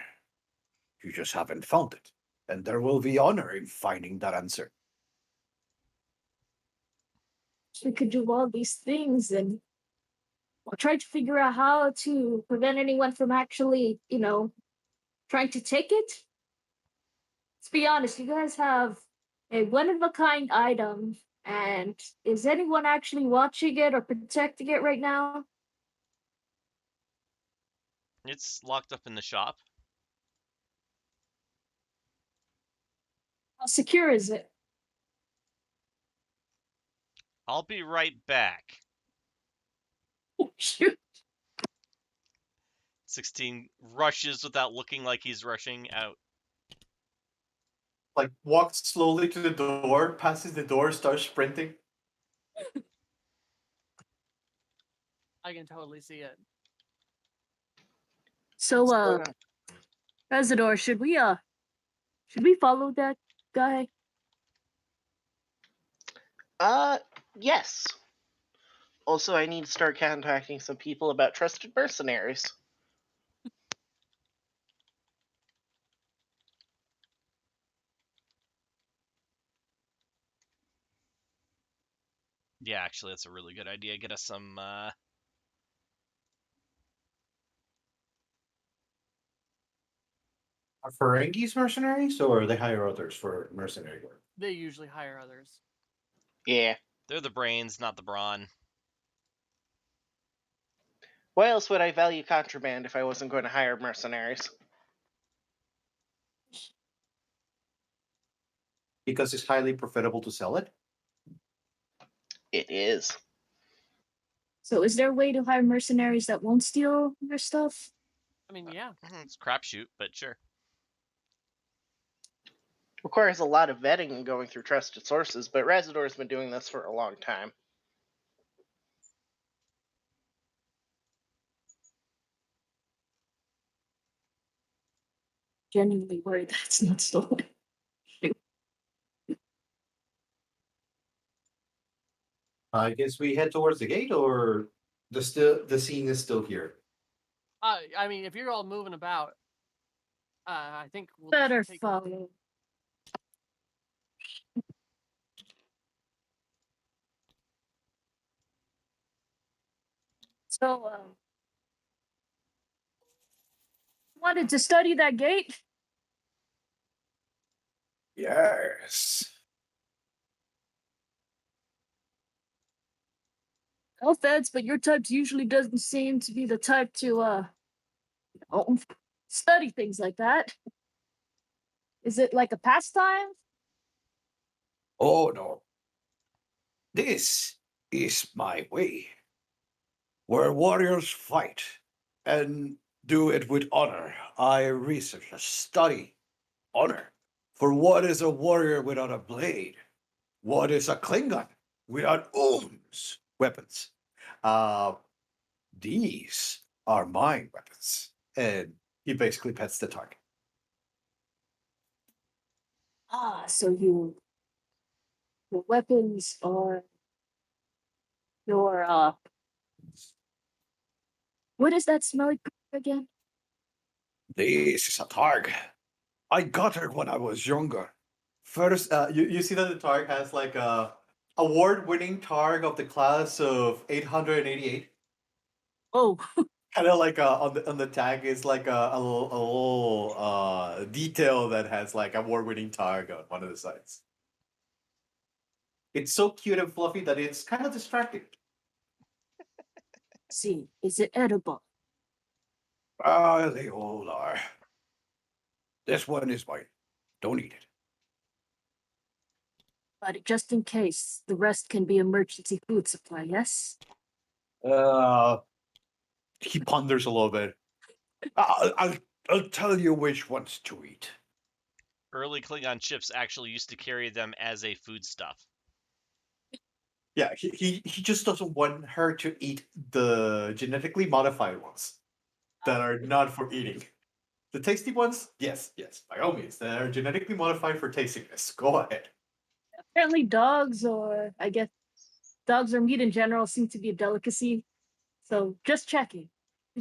Speaker 3: You just haven't found it. And there will be honor in finding that answer.
Speaker 5: We could do all these things and we'll try to figure out how to prevent anyone from actually, trying to take it. Let's be honest, you guys have a one of a kind item, and is anyone actually watching it or protecting it right now?
Speaker 2: It's locked up in the shop.
Speaker 5: How secure is it?
Speaker 2: I'll be right back.
Speaker 5: Oh, shoot.
Speaker 2: 16 rushes without looking like he's rushing out.
Speaker 3: Like walks slowly to the door, passes the door, starts sprinting.
Speaker 1: I can totally see it.
Speaker 5: So, Residor, should we follow that guy?
Speaker 4: Yes. Also, I need to start contacting some people about trusted mercenaries.
Speaker 2: Yeah, actually, that's a really good idea. Get us some.
Speaker 3: Are Ferengis mercenaries, or they hire others for mercenary work?
Speaker 1: They usually hire others.
Speaker 4: Yeah.
Speaker 2: They're the brains, not the brawn.
Speaker 4: Why else would I value contraband if I wasn't going to hire mercenaries?
Speaker 3: Because it's highly profitable to sell it.
Speaker 4: It is.
Speaker 5: So, is there a way to hire mercenaries that won't steal your stuff?
Speaker 1: I mean, yeah.
Speaker 2: It's crapshoot, but sure.
Speaker 4: Requires a lot of vetting and going through trusted sources, but Razador's been doing this for a long time.
Speaker 5: Genuinely worried that's not stolen.
Speaker 3: I guess we head towards the gate, or the scene is still here.
Speaker 1: I mean, if you're all moving about, I think we'll
Speaker 5: Better
Speaker 1: just take.
Speaker 5: follow. So, wanted to study that gate?
Speaker 3: Yes.
Speaker 5: No offense, but your type usually doesn't seem to be the type to, know, study things like that. Is it like a pastime?
Speaker 3: Oh no. This is my way, where warriors fight and do it with honor. I research, study honor. For what is a warrior without a blade? What is a Klingon without ooms? Weapons. Uh, these are my weapons. And he basically pets the target.
Speaker 5: Ah, so your weapons are your what is that smelly again?
Speaker 3: This is a targ. I got her when I was younger. First, you see that the targ has like a award-winning targ of the class of 888.
Speaker 5: Oh,
Speaker 3: Kind of like on the tag is like a little detail that has like award-winning targ on one of the sides. It's so cute and fluffy that it's kind of distracting.
Speaker 5: see, is it edible?
Speaker 3: Ah, they all are. This one is mine. Don't eat it.
Speaker 5: But just in case, the rest can be emergency food supply, yes?
Speaker 3: Uh, he ponders a little bit. I'll tell you which ones to eat.
Speaker 2: Early Klingon ships actually used to carry them as a foodstuff.
Speaker 3: Yeah, he just doesn't want her to eat the genetically modified ones that are not for eating. The tasty ones, yes, by all means, that are genetically modified for tastiness. Go ahead.
Speaker 5: Apparently, dogs, or I guess dogs or meat in general, seem to be a delicacy. So just checking.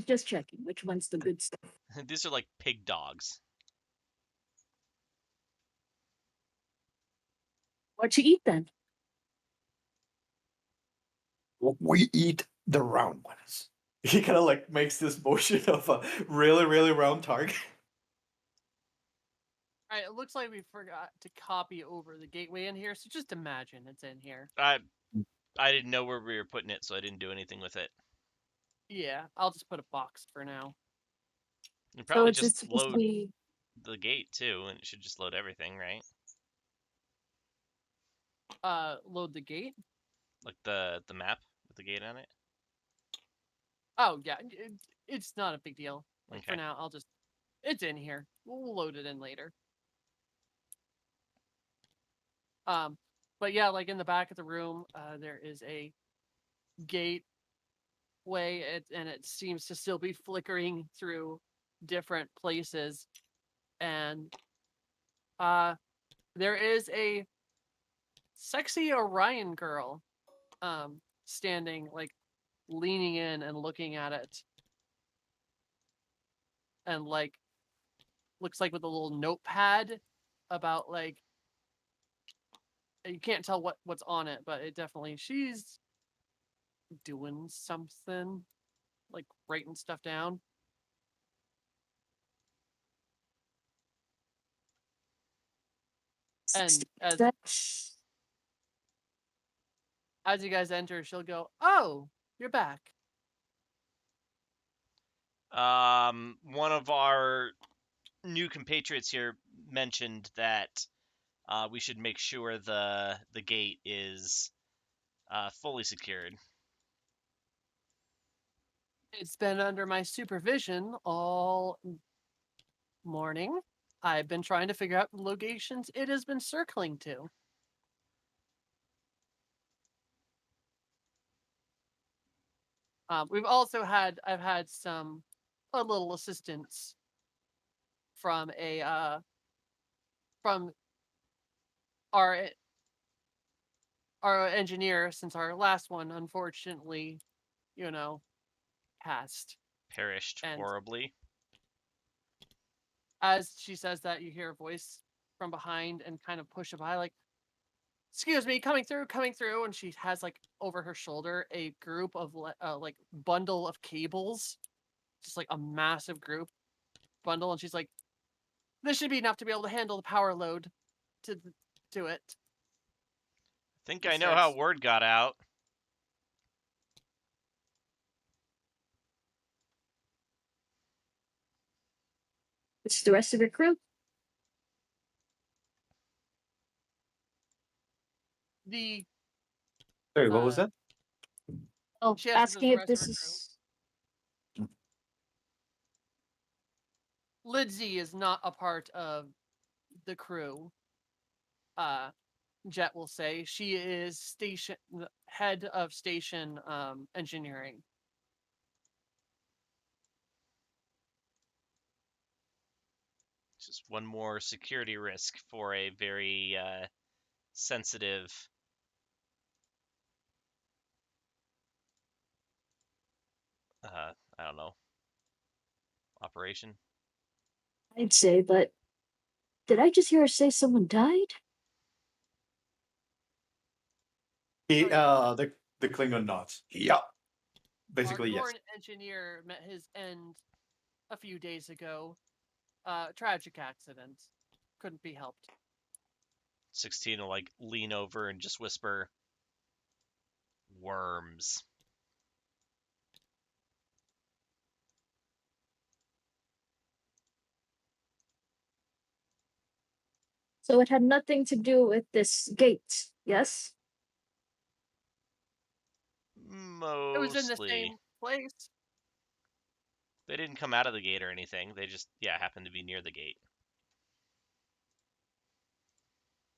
Speaker 5: Just checking which one's the good stuff.
Speaker 2: These are like pig dogs.
Speaker 5: What you eat then?
Speaker 3: We eat the round ones. He kind of like makes this motion of a really, really round target.
Speaker 1: All right, it looks like we forgot to copy over the gateway in here, so just imagine it's in here.
Speaker 2: I didn't know where we were putting it, so I didn't do anything with it.
Speaker 1: Yeah, I'll just put a box for now.
Speaker 2: You
Speaker 5: So
Speaker 2: probably
Speaker 5: it's
Speaker 2: just
Speaker 5: supposed to
Speaker 2: load
Speaker 5: be
Speaker 2: the gate too, and it should just load everything, right?
Speaker 1: Load the gate.
Speaker 2: Like the map with the gate on it.
Speaker 1: Oh yeah, it's not a big deal. Like for
Speaker 2: Okay.
Speaker 1: now, it's in here. We'll load it in later. But yeah, like in the back of the room, there is a gateway, and it seems to still be flickering through different places, and there is a sexy Orion girl, standing like leaning in and looking at it, and like looks like with a little notepad about like You can't tell what's on it, but it definitely she's doing something, like writing stuff down. And as you guys enter, she'll go, "Oh, you're back."
Speaker 2: One of our new compatriots here mentioned that we should make sure the gate is fully secured.
Speaker 1: It's been under my supervision all morning. I've been trying to figure out the locations it has been circling to. We've also I've had a little assistance from from our our engineer, since our last one unfortunately, you know, passed.
Speaker 2: Perished
Speaker 1: And
Speaker 2: horribly.
Speaker 1: as she says that, you hear a voice from behind and kind of push it by, like, "Excuse me, coming through, coming through." And she has like over her shoulder a group of like bundle of cables, just like a massive group bundle, and she's like, "This should be enough to be able to handle the power load to to it."
Speaker 2: Think
Speaker 1: And
Speaker 2: I know how
Speaker 1: starts,
Speaker 2: word got out.
Speaker 5: It's the rest of your crew.
Speaker 1: the
Speaker 3: Sorry, what was
Speaker 1: uh
Speaker 3: that?
Speaker 5: Oh,
Speaker 1: she asks if there's
Speaker 5: asking
Speaker 1: the
Speaker 5: if
Speaker 1: rest of
Speaker 5: this
Speaker 1: her crew.
Speaker 5: is.
Speaker 1: Lidsey is not a part of the crew. Uh, Jet will say she is station head of station engineering.
Speaker 2: Just one more security risk for a very sensitive I don't know, operation.
Speaker 5: I'd say, but did I just hear her say someone died?
Speaker 3: He,
Speaker 1: Oh yeah,
Speaker 3: the Klingon nods. Yeah.
Speaker 1: our
Speaker 3: Basically, yes.
Speaker 1: current engineer met his end a few days ago. Tragic accident. Couldn't be helped.
Speaker 2: 16 will like lean over and just whisper, "Worms."
Speaker 5: So it had nothing to do with this gate, yes?
Speaker 1: It was in the
Speaker 2: Mostly.
Speaker 1: same place.
Speaker 2: They didn't come out of the gate or anything. They just, yeah, happened to be near the gate.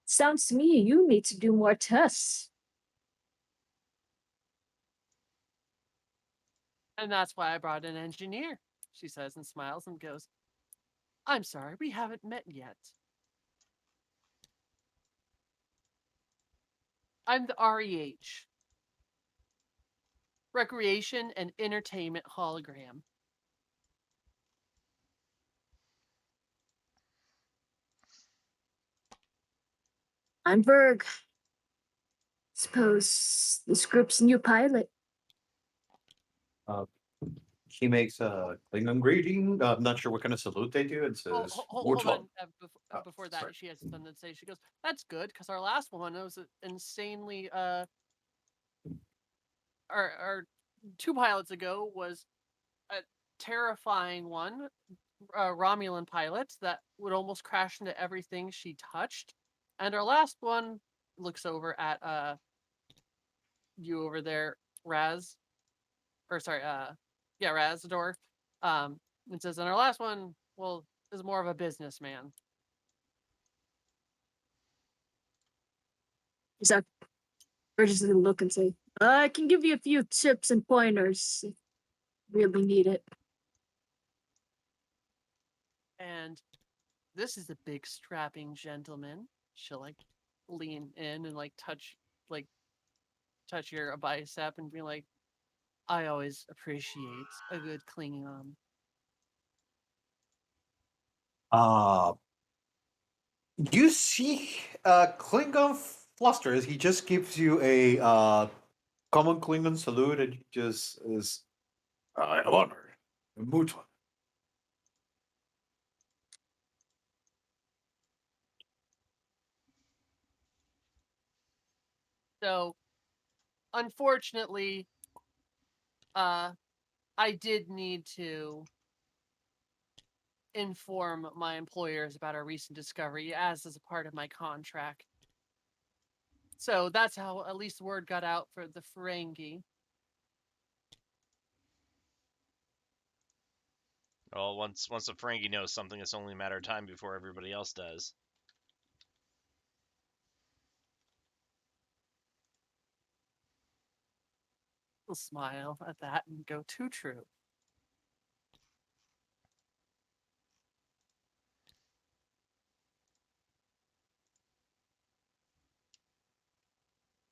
Speaker 5: Sounds to me you need to do more tests.
Speaker 1: And that's why I brought an engineer, she says and smiles and goes, "I'm sorry, we haven't met yet. I'm the REH, Recreation and Entertainment Hologram."
Speaker 5: I'm Berg. Suppose this group's new pilot.
Speaker 3: Uh, he makes a Klingon greeting. I'm not sure what kind of salute they do. It
Speaker 1: Oh,
Speaker 3: says
Speaker 1: hold
Speaker 3: Warthog.
Speaker 1: on. Before that,
Speaker 3: Sorry.
Speaker 1: she has something to say. She goes, "That's good, because our last one, it was insanely our 2 pilots ago was a terrifying one, Romulan pilot that would almost crash into everything she touched. And our last one," looks over at you over there, Raz, or sorry, yeah, Razador, and says, "And our last one, well, is more of a businessman."
Speaker 5: He's like, we're just gonna look and say, I can give you a few tips and pointers if you really need it.
Speaker 1: And this is a big strapping gentleman. She'll like lean in and like touch your bicep and be like, "I always appreciate a good Klingon."
Speaker 3: Uh, you see Klingon flusters. He just gives you a common Klingon salute, and he just is I honor Muton.
Speaker 1: So unfortunately, uh, I did need to inform my employers about our recent discovery as a part of my contract. So that's how at least word got out for the Ferengi.
Speaker 2: Well, once a Ferengi knows something, it's only a matter of time before everybody else does.
Speaker 1: We'll smile at that and go, too true.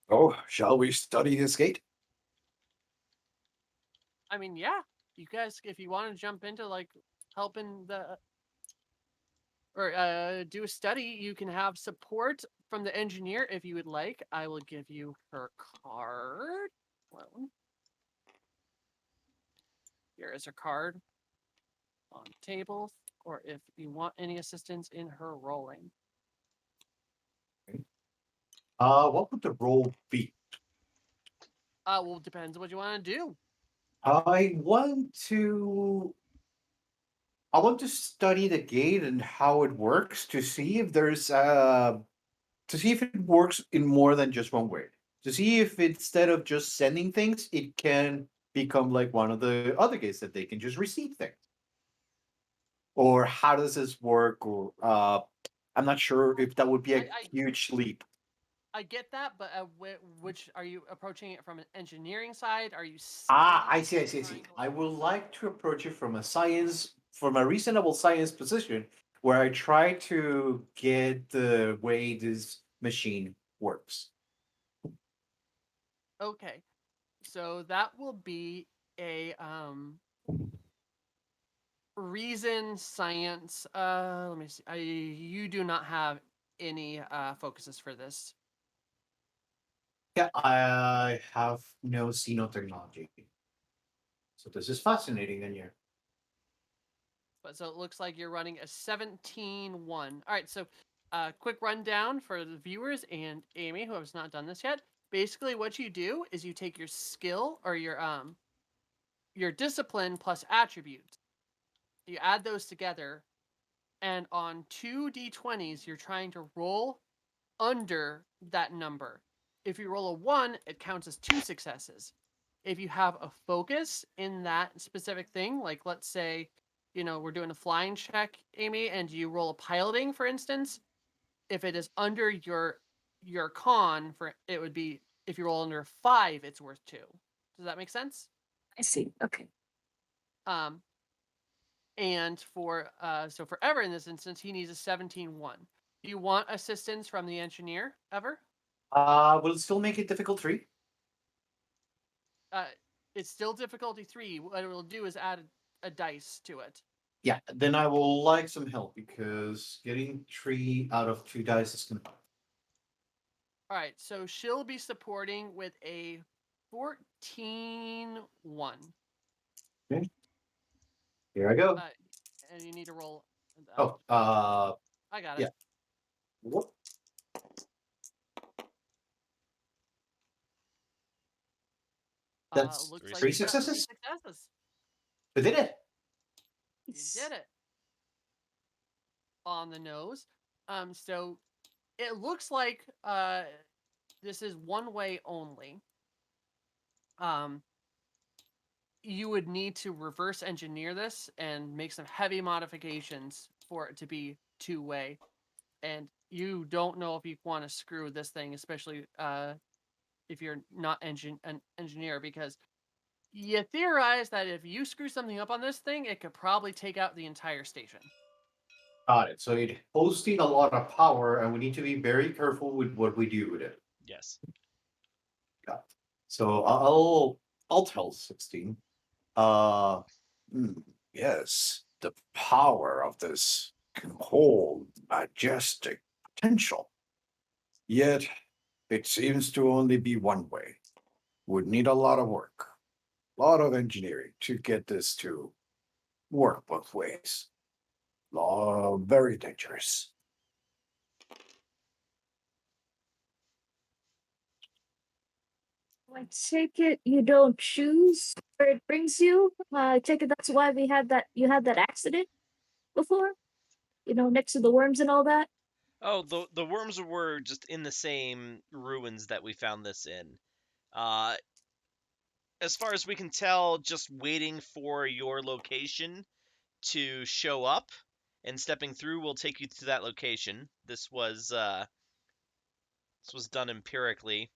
Speaker 3: Oh, shall we study his gate?
Speaker 1: I mean, yeah, you guys, if you want to jump into like helping the or do a study, you can have support from the engineer if you would like. I will give you her card. Well, here is her card on the table, or if you want any assistance in her rolling.
Speaker 3: What would the role be?
Speaker 1: Well, depends what you want to do.
Speaker 3: I want to I want to study the gate and how it works to see if there's to see if it works in more than just one way. To see if instead of just sending things, it can become like one of the other gates that they can just receive things. Or how does this work? Or I'm not sure if that would be
Speaker 1: I
Speaker 3: a
Speaker 1: I,
Speaker 3: huge leap.
Speaker 1: I get that, but which are you approaching it from an engineering side? Are you
Speaker 3: Ah,
Speaker 1: studying?
Speaker 3: I see.
Speaker 1: Trying to
Speaker 3: I
Speaker 1: like,
Speaker 3: would like to approach it from a reasonable science position where I try to get the way this machine works.
Speaker 1: okay, so that will be a reason science. Let me see. You do not have any focuses for this.
Speaker 3: Yeah, I have no xenotechnology. So this is fascinating in here.
Speaker 1: But so it looks like you're running a 17-1. All right, so quick rundown for the viewers and Amy, who has not done this yet. Basically, what you do is you take your skill or your discipline plus attributes. You add those together, and on two d20s, you're trying to roll under that number. If you roll a 1, it counts as 2 successes. If you have a focus in that specific thing, like let's say, we're doing a flying check, Amy, and you roll a piloting, for instance, if it is under your con, for it would be if you roll under 5, it's worth 2. Does that make sense?
Speaker 5: I see. Okay.
Speaker 1: Um, and for Ever in this instance, he needs a 17-1. Do you want assistance from the engineer, Ever?
Speaker 3: Will it still make it difficult 3?
Speaker 1: Uh, it's still difficulty 3. What it will do is add a dice to it.
Speaker 3: Yeah, then I will like some help because getting 3 out of 2 dice is gonna.
Speaker 1: All right, so she'll be supporting with a 14-1.
Speaker 3: Okay, here I go.
Speaker 1: Uh, and you need to roll.
Speaker 3: Oh,
Speaker 1: I got it.
Speaker 3: yeah. Whoop. That's
Speaker 1: Looks
Speaker 2: Three
Speaker 1: like
Speaker 3: 3
Speaker 1: you got 3
Speaker 3: successes.
Speaker 1: successes.
Speaker 3: I did it.
Speaker 1: You did it on the nose. So it looks like this is one way only. Um, you would need to reverse engineer this and make some heavy modifications for it to be two-way. And you don't know if you want to screw this thing, especially if you're not an engineer, because you theorize that if you screw something up on this thing, it could probably take out the entire station.
Speaker 3: Got it. So it hosting a lot of power, and we need to be very careful with what we do with it.
Speaker 2: Yes.
Speaker 3: Got it. So I'll tell 16. Uh, hmm, yes, the power of this can hold majestic potential. Yet It seems to only be one way. Would need a lot of work, a lot of engineering to get this to work both ways. Very dangerous.
Speaker 5: I take it you don't choose where it brings you. I take it that's why we had that. You had that accident before. You know, next to the worms and all that.
Speaker 2: Oh, the worms were just in the same ruins that we found this in. Uh, as far as we can tell, just waiting for your location to show up and stepping through will take you to that location. This was done empirically,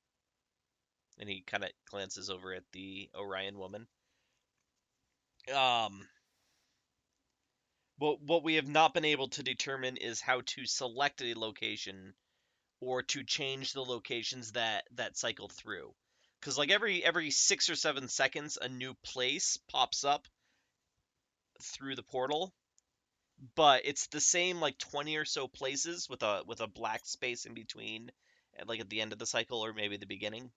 Speaker 2: and he kind of glances over at the Orion woman. Um, what we have not been able to determine is how to select a location or to change the locations that cycle through. Because like every 6 or 7 seconds, a new place pops up through the portal, but it's the same like 20 or so places with a black space in between, like at the end of the cycle or maybe the beginning.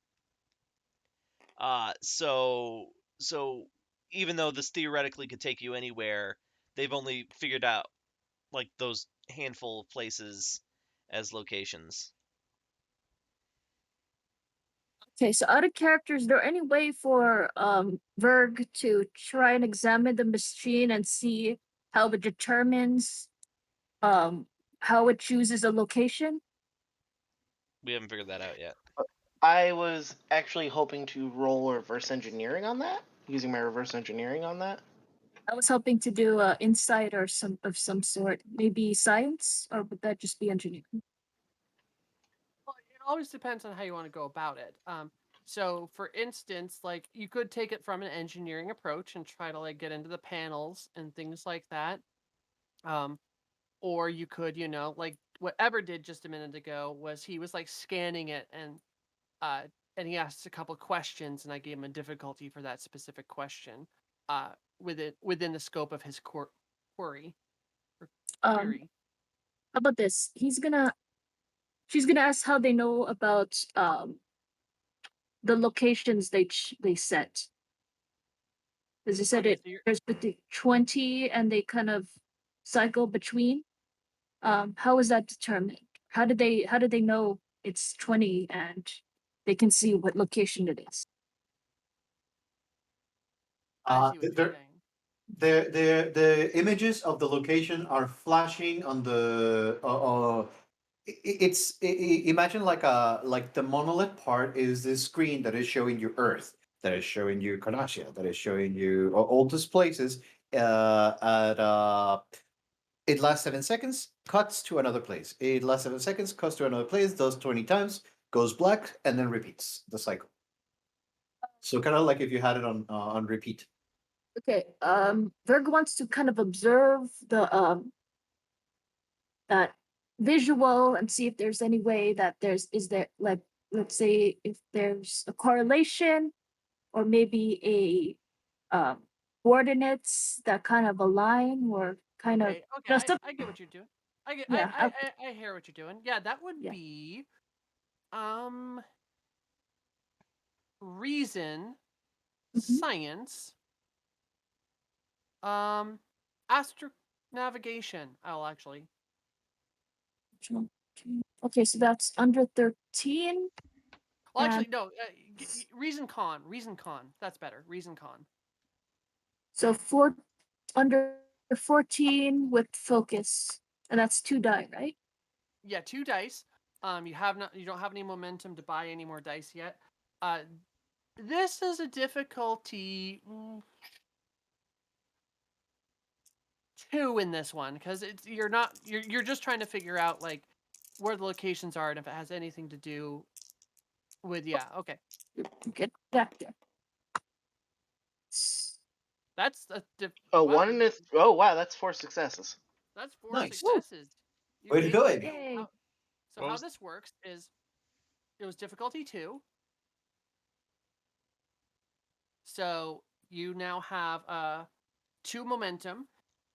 Speaker 2: So even though this theoretically could take you anywhere, they've only figured out like those handful of places as locations.
Speaker 5: Okay, so out of character, is there any way for Verg to try and examine the machine and see how it determines um how it chooses a location?
Speaker 2: We haven't figured that out yet.
Speaker 4: I was actually hoping to roll reverse engineering on that, using my reverse engineering on that.
Speaker 5: I was hoping to do insight or some sort, maybe science, or would that just be engineering?
Speaker 1: Well, it always depends on how you want to go about it. So for instance, like you could take it from an engineering approach and try to like get into the panels and things like that. Um, or you could, like what Ever did just a minute ago was he was like scanning it uh and he asked a couple questions and I gave him a difficulty for that specific question uh within the scope of his query or
Speaker 5: Um,
Speaker 1: query.
Speaker 5: how about this? She's gonna ask how they know about the locations they set. As I said,
Speaker 1: Okay,
Speaker 5: it
Speaker 1: so you're
Speaker 5: there's the 20 and they kind of cycle between. How is that determined? How did they know it's 20 and they can see what location it is?
Speaker 1: I see what you're
Speaker 3: There,
Speaker 1: saying.
Speaker 3: the images of the location are flashing on the imagine like the monolith part is this screen that is showing you Earth, that is showing you Carnassia, that is showing you all these places. At It lasts 7 seconds, cuts to another place. It lasts 7 seconds, cuts to another place, does 20 times, goes black, and then repeats the cycle. So kind of like if you had it on repeat.
Speaker 5: Okay. Virgo wants to kind of observe the that visual and see if there's any way that is there, like, let's say if there's a correlation or maybe a coordinates that kind of align or kind of,
Speaker 1: Okay,
Speaker 5: you know,
Speaker 1: I get what you're doing. I get
Speaker 5: yeah.
Speaker 1: I hear what you're doing. Yeah, that would
Speaker 5: Yeah.
Speaker 1: be um reason,
Speaker 5: Mhm.
Speaker 1: science, um astro navigation. I'll actually.
Speaker 5: Okay, so that's under 13.
Speaker 1: Well,
Speaker 5: And
Speaker 1: actually no, reason con. That's better. Reason con.
Speaker 5: so under 14 with focus. And that's 2 die, right?
Speaker 1: Yeah, 2 dice. You don't have any momentum to buy any more dice yet. Uh this is a difficulty 2 in this one because you're just trying to figure out like where the locations are and if it has anything to do with okay.
Speaker 5: Get back there.
Speaker 1: That's a
Speaker 4: Oh,
Speaker 1: wow,
Speaker 4: one and a oh wow, that's 4 successes.
Speaker 1: that's 4
Speaker 3: Nice.
Speaker 5: Woo.
Speaker 1: successes. You
Speaker 3: Way to
Speaker 1: made
Speaker 3: go,
Speaker 1: it.
Speaker 3: Amy.
Speaker 5: Yay.
Speaker 1: So
Speaker 2: What
Speaker 1: how
Speaker 2: was
Speaker 1: this works is it was difficulty 2. So you now have 2 momentum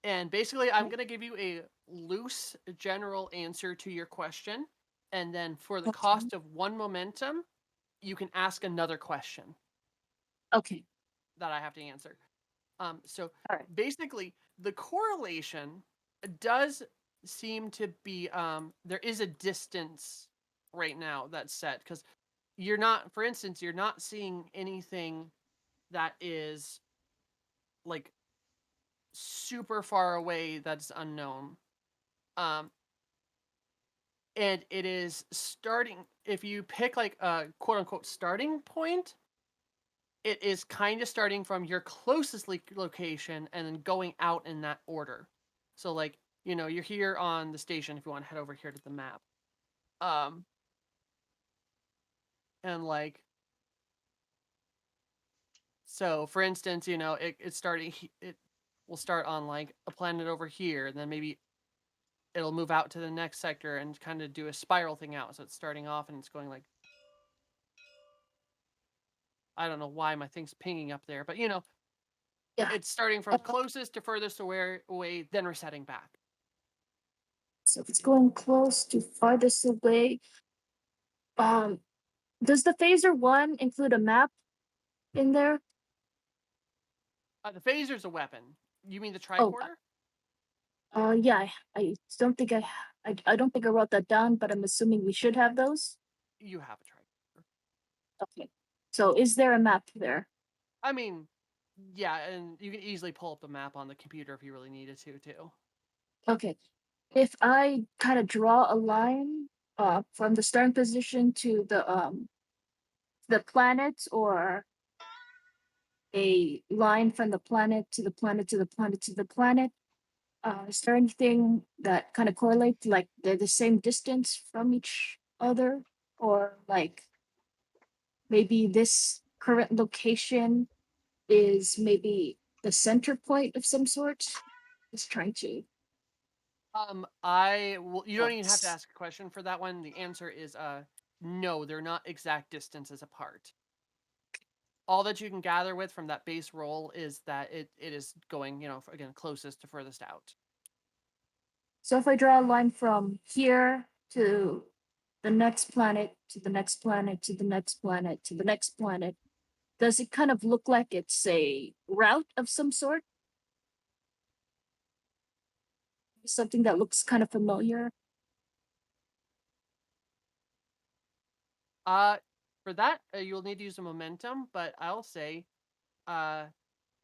Speaker 1: and basically I'm going to give you a loose general answer to your question and then for the
Speaker 5: Okay.
Speaker 1: cost of 1 momentum, you can ask another question
Speaker 5: Okay.
Speaker 1: that I have to answer. So
Speaker 5: All right.
Speaker 1: basically, the correlation does seem to be there is a distance right now that's set because you're not, for instance, you're not seeing anything that is like super far away that's unknown. Um, and it is starting. If you pick like a quote unquote starting point, it is kind of starting from your closest location and then going out in that order. So like, you're here on the station if you want to head over here to the map. Um and like so for instance, it's starting it will start on like a planet over here and then maybe it'll move out to the next sector and kind of do a spiral thing out. So it's starting off and it's going like I don't know why my thing's pinging up there, but
Speaker 5: Yeah.
Speaker 1: it's starting from
Speaker 5: Uh,
Speaker 1: closest to furthest away, then resetting back.
Speaker 5: so if it's going close to farthest away, um, does the phaser one include a map in there?
Speaker 1: The phaser's a weapon. You mean the
Speaker 5: Oh,
Speaker 1: tricorder?
Speaker 5: yeah. I don't think I don't think I wrote that down, but I'm assuming we should have those.
Speaker 1: You have a tricorder.
Speaker 5: Okay. So is there a map there?
Speaker 1: I mean, yeah, and you can easily pull up the map on the computer if you really needed to, too.
Speaker 5: Okay. If I kind of draw a line from the starting position to the planet, or a line from the planet to the planet to the planet to the planet, is there anything that kind of correlates, like they're the same distance from each other, or like maybe this current location is maybe the center point of some sort? Just trying to.
Speaker 1: You don't even have to ask a question for that one. The answer is no, they're not exact distances apart. All that you can gather with from that base roll is that it is going, again, closest to furthest out.
Speaker 5: So if I draw a line from here to the next planet to the next planet to the next planet to the next planet, does it kind of look like it's a route of some sort? Something that looks kind of familiar?
Speaker 1: Uh, for that, you'll need to use a momentum, but I'll say, uh,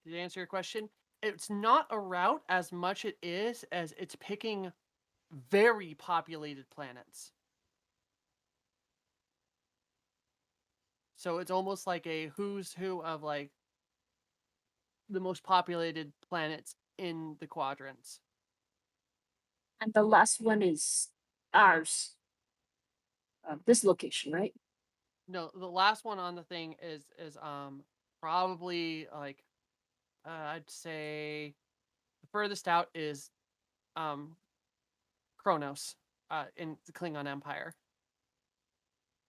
Speaker 1: to answer your question, it's not a route as much it is as it's picking very populated planets. So it's almost like a who's who of like the most populated planets in the quadrants.
Speaker 5: And the last one is ours, this location, right?
Speaker 1: No, the last one on the thing is probably like I'd say the furthest out is um Kronos in the Klingon Empire.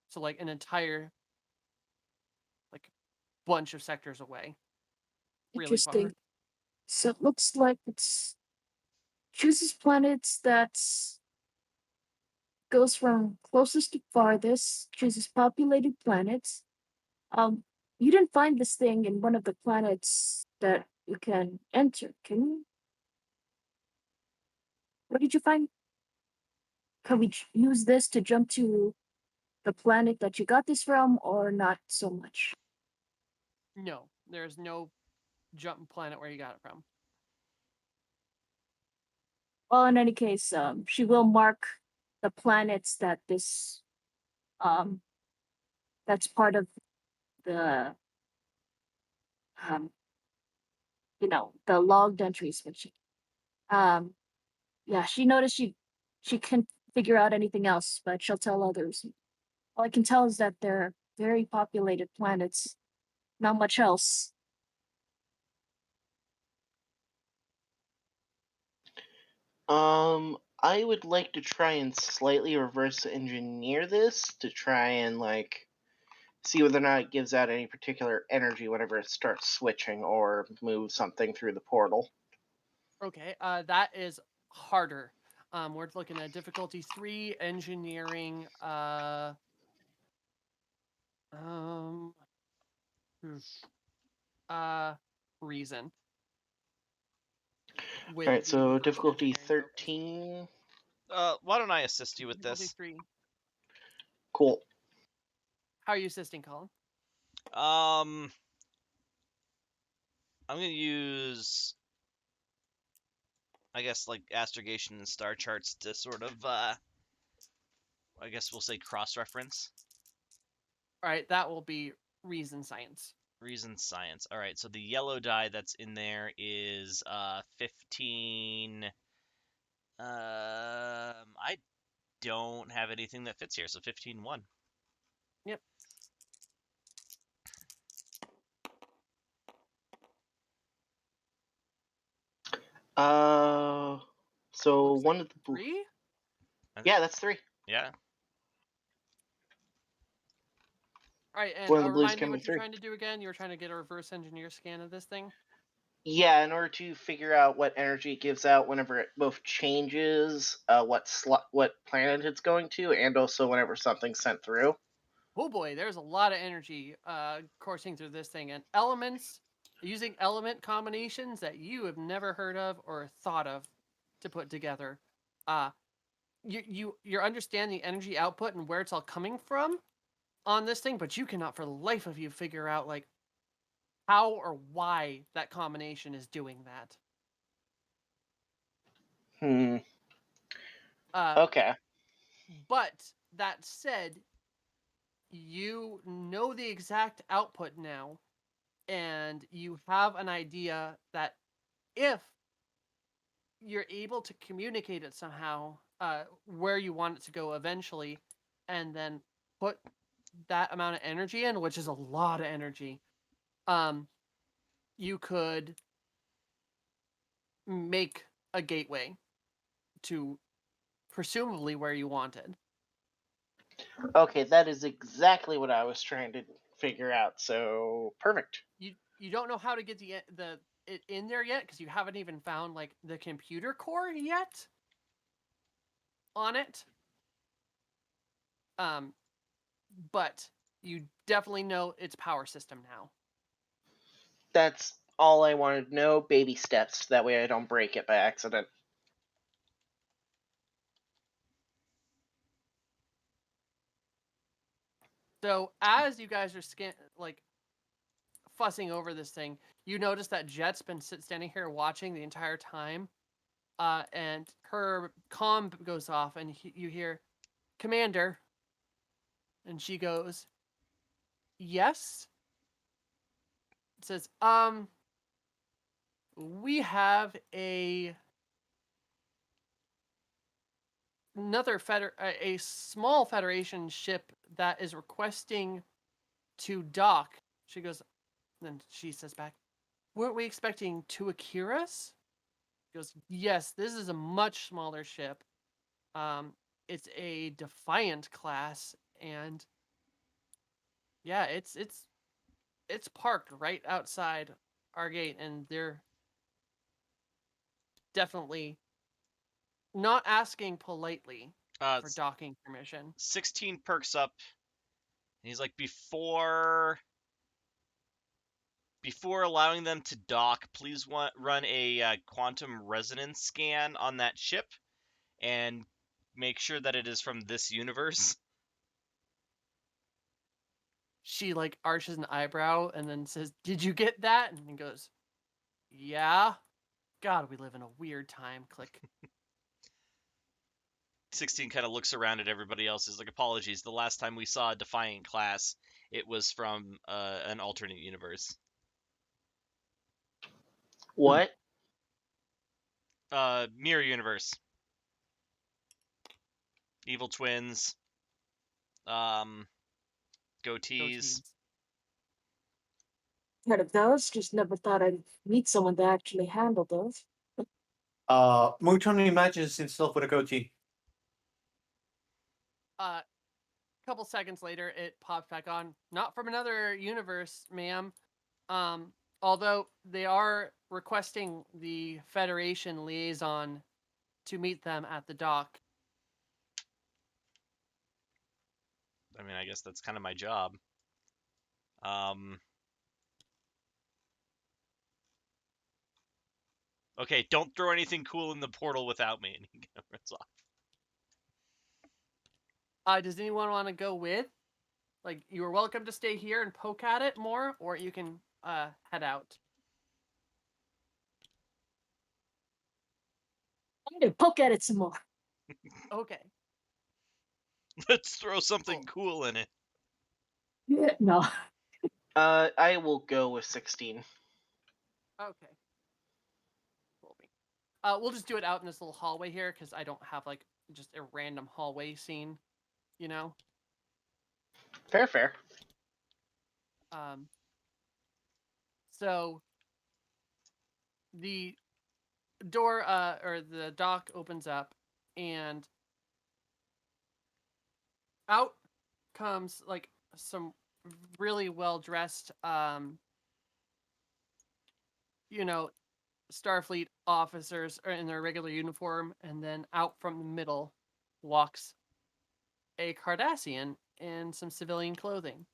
Speaker 1: So like an entire like bunch of sectors away. Really
Speaker 5: Interesting.
Speaker 1: far.
Speaker 5: So it looks like it's chooses planets that goes from closest to farthest, chooses populated planets. Um, you didn't find this thing in one of the planets that you can enter, can you? What did you find? Can we use this to jump to the planet that you got this from, or not so much?
Speaker 1: No, there's no jump planet where you got it from.
Speaker 5: Well, in any case, she will mark the planets that um, that's part of the, um, the logged entries. When um, yeah, she noticed she can't figure out anything else, but she'll tell others. All I can tell is that they're very populated planets. Not much else.
Speaker 4: I would like to try and slightly reverse engineer this to try and see whether or not it gives out any particular energy whenever it starts switching or moves something through the portal.
Speaker 1: Okay, that is harder. We're looking at difficulty 3, engineering. Um, hmm, uh, reason. With
Speaker 4: All right,
Speaker 1: the
Speaker 4: so
Speaker 1: first
Speaker 4: difficulty
Speaker 1: engineering focus.
Speaker 4: 13.
Speaker 2: Why don't I assist you with
Speaker 1: Difficulty
Speaker 2: this?
Speaker 1: 3.
Speaker 4: Cool.
Speaker 1: How are you assisting, Colin?
Speaker 2: I'm gonna use, I guess, like astrogation and star charts to sort of, I guess we'll say cross-reference.
Speaker 1: All right, that will be reason science.
Speaker 2: Reason science. All right, so the yellow die that's in there is 15. I don't have anything that fits here, so 15-1.
Speaker 1: Yep.
Speaker 4: So
Speaker 1: Looks
Speaker 4: one
Speaker 1: like
Speaker 4: of the
Speaker 1: 3?
Speaker 4: Yeah, that's 3.
Speaker 2: Yeah.
Speaker 1: All right, and
Speaker 4: One of the blues
Speaker 1: remind me
Speaker 4: came
Speaker 1: what
Speaker 4: with
Speaker 1: you're
Speaker 4: 3.
Speaker 1: trying to do again. You were trying to get a reverse engineer scan of this thing.
Speaker 4: Yeah, in order to figure out what energy it gives out whenever it both changes what planet it's going to, and also whenever something's sent through.
Speaker 1: Oh boy, there's a lot of energy coursing through this thing, and elements, using element combinations that you have never heard of or thought of to put together. You understand the energy output and where it's all coming from on this thing, but you cannot for the life of you figure out like how or why that combination is doing that.
Speaker 4: Okay.
Speaker 1: But that said, you know the exact output now, and you have an idea that if you're able to communicate it somehow, where you want it to go eventually, and then put that amount of energy in, which is a lot of energy, you could make a gateway to presumably where you wanted.
Speaker 4: Okay, that is exactly what I was trying to figure out. So perfect.
Speaker 1: You don't know how to get the it in there yet because you haven't even found like the computer core yet on it. But you definitely know its power system now.
Speaker 4: That's all I wanted to know. Baby steps. That way I don't break it by accident.
Speaker 1: So as you guys are fussing over this thing, you notice that Jet's been standing here watching the entire time, and her comm goes off, and you hear, "Commander," and she goes, "Yes." It says, "We have a small Federation ship that is requesting to dock." She goes, then she says back, "Weren't we expecting two Akiras?" He goes, "Yes, this is a much smaller ship. It's a Defiant class, and yeah, it's parked right outside our gate, and they're definitely not asking politely for docking permission."
Speaker 2: 16 perks up. And he's like, before allowing them to dock, please run a quantum resonance scan on that ship and make sure that it is from this universe.
Speaker 1: She like arches an eyebrow and then says, "Did you get that?" And he goes, "Yeah. God, we live in a weird time." Click.
Speaker 2: 16 kind of looks around at everybody else. Is like, apologies. The last time we saw a Defiant class, it was from an alternate universe.
Speaker 4: What?
Speaker 2: Mirror universe. Evil twins. Goatees.
Speaker 5: Heard of those? Just never thought I'd meet someone that actually handled those.
Speaker 3: Mouton imagines himself with a goatee.
Speaker 1: A couple seconds later, it pops back on. "Not from another universe, ma'am. Although they are requesting the Federation liaison to meet them at the dock.
Speaker 2: I mean, I guess that's kind of my job. Okay, don't throw anything cool in the portal without me. And he runs off.
Speaker 1: Does anyone want to go with? Like, you are welcome to stay here and poke at it more, or you can head out.
Speaker 5: I'm gonna poke at it some more.
Speaker 1: Okay.
Speaker 2: Let's throw something cool in it.
Speaker 5: Yeah, no.
Speaker 4: I will go with 16.
Speaker 1: Okay. We'll just do it out in this little hallway here because I don't have like just a random hallway scene, you know.
Speaker 4: Fair.
Speaker 1: So the door or the dock opens up and out comes like some really well dressed you know, Starfleet officers are in their regular uniform, and then out from the middle walks a Cardassian in some civilian clothing.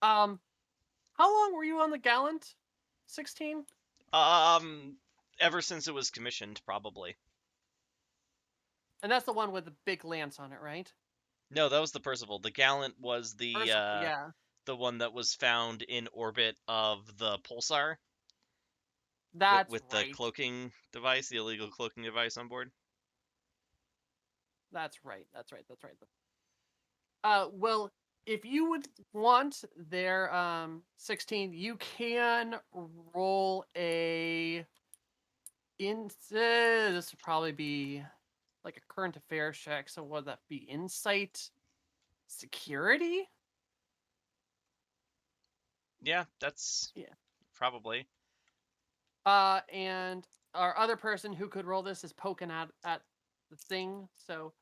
Speaker 1: How long were you on the Gallant? 16?
Speaker 2: Ever since it was commissioned, probably.
Speaker 1: And that's the one with the big lance on it, right?
Speaker 2: No, that was the Percival. The Gallant was the
Speaker 1: Yeah.
Speaker 2: the one that was found in orbit of the Pulsar.
Speaker 1: That's
Speaker 2: with the
Speaker 1: right.
Speaker 2: cloaking device, the illegal cloaking device on board.
Speaker 1: That's right. Well, if you would want their 16, you can roll a this would probably be like a current affairs check. So would that be insight, security?
Speaker 2: Yeah, that's probably.
Speaker 1: And our other person who could roll this is poking at the thing. So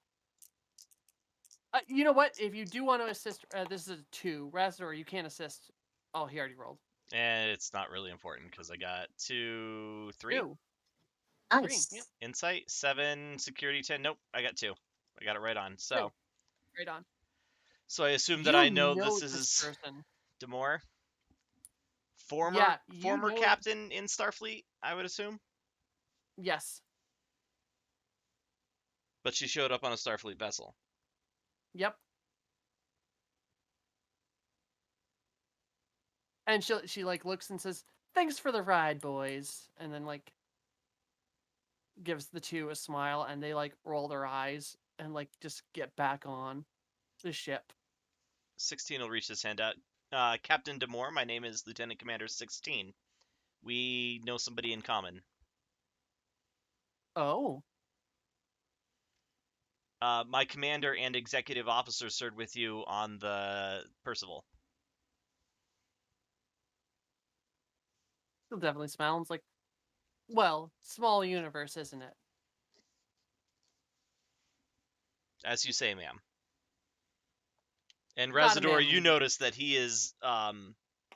Speaker 1: you know what? If you do want to assist, this is a 2. Razor, you can't assist. Oh, he already rolled.
Speaker 2: And it's not really important because I got 2, 3.
Speaker 1: 2.
Speaker 5: Nice.
Speaker 1: 3. Yep.
Speaker 2: Insight 7, security 10. Nope, I got 2. I got it right on. So.
Speaker 1: 2. Right on.
Speaker 2: So I assume that
Speaker 1: You
Speaker 2: I know
Speaker 1: know
Speaker 2: this is
Speaker 1: person.
Speaker 2: Demore. Former
Speaker 1: Yeah, you
Speaker 2: former
Speaker 1: know
Speaker 2: captain in Starfleet, I would assume.
Speaker 1: Yes.
Speaker 2: But she showed up on a Starfleet vessel.
Speaker 1: Yep. And she like looks and says, "Thanks for the ride, boys," and then like gives the 2 a smile, and they like roll their eyes and like just get back on the ship.
Speaker 2: 16 will reach his hand out. Captain Demore, my name is Lieutenant Commander 16. We know somebody in common.
Speaker 1: Oh.
Speaker 2: My commander and executive officer served with you on the Percival.
Speaker 1: He'll definitely smile and it's like, well, small universe, isn't it?
Speaker 2: As you say, ma'am. And
Speaker 1: Not a
Speaker 2: Razador,
Speaker 1: man
Speaker 2: you
Speaker 1: leader.
Speaker 2: notice that he is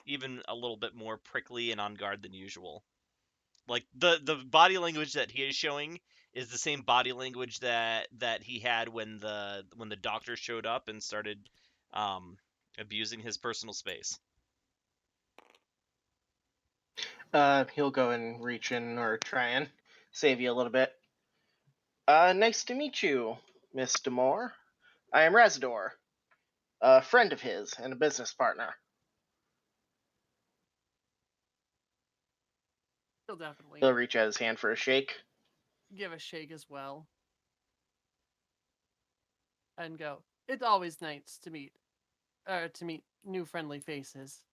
Speaker 2: even a little bit more prickly and on guard than usual. Like the body language that he is showing is the same body language that he had when the doctor showed up and started abusing his personal space.
Speaker 4: He'll go and reach in or try and save you a little bit. Nice to meet you, Miss Demore. I am Razador, a friend of his and a business partner.
Speaker 1: He'll definitely
Speaker 4: He'll reach out his hand for a shake.
Speaker 1: give a shake as well. And go, "It's always nice to meet new friendly faces."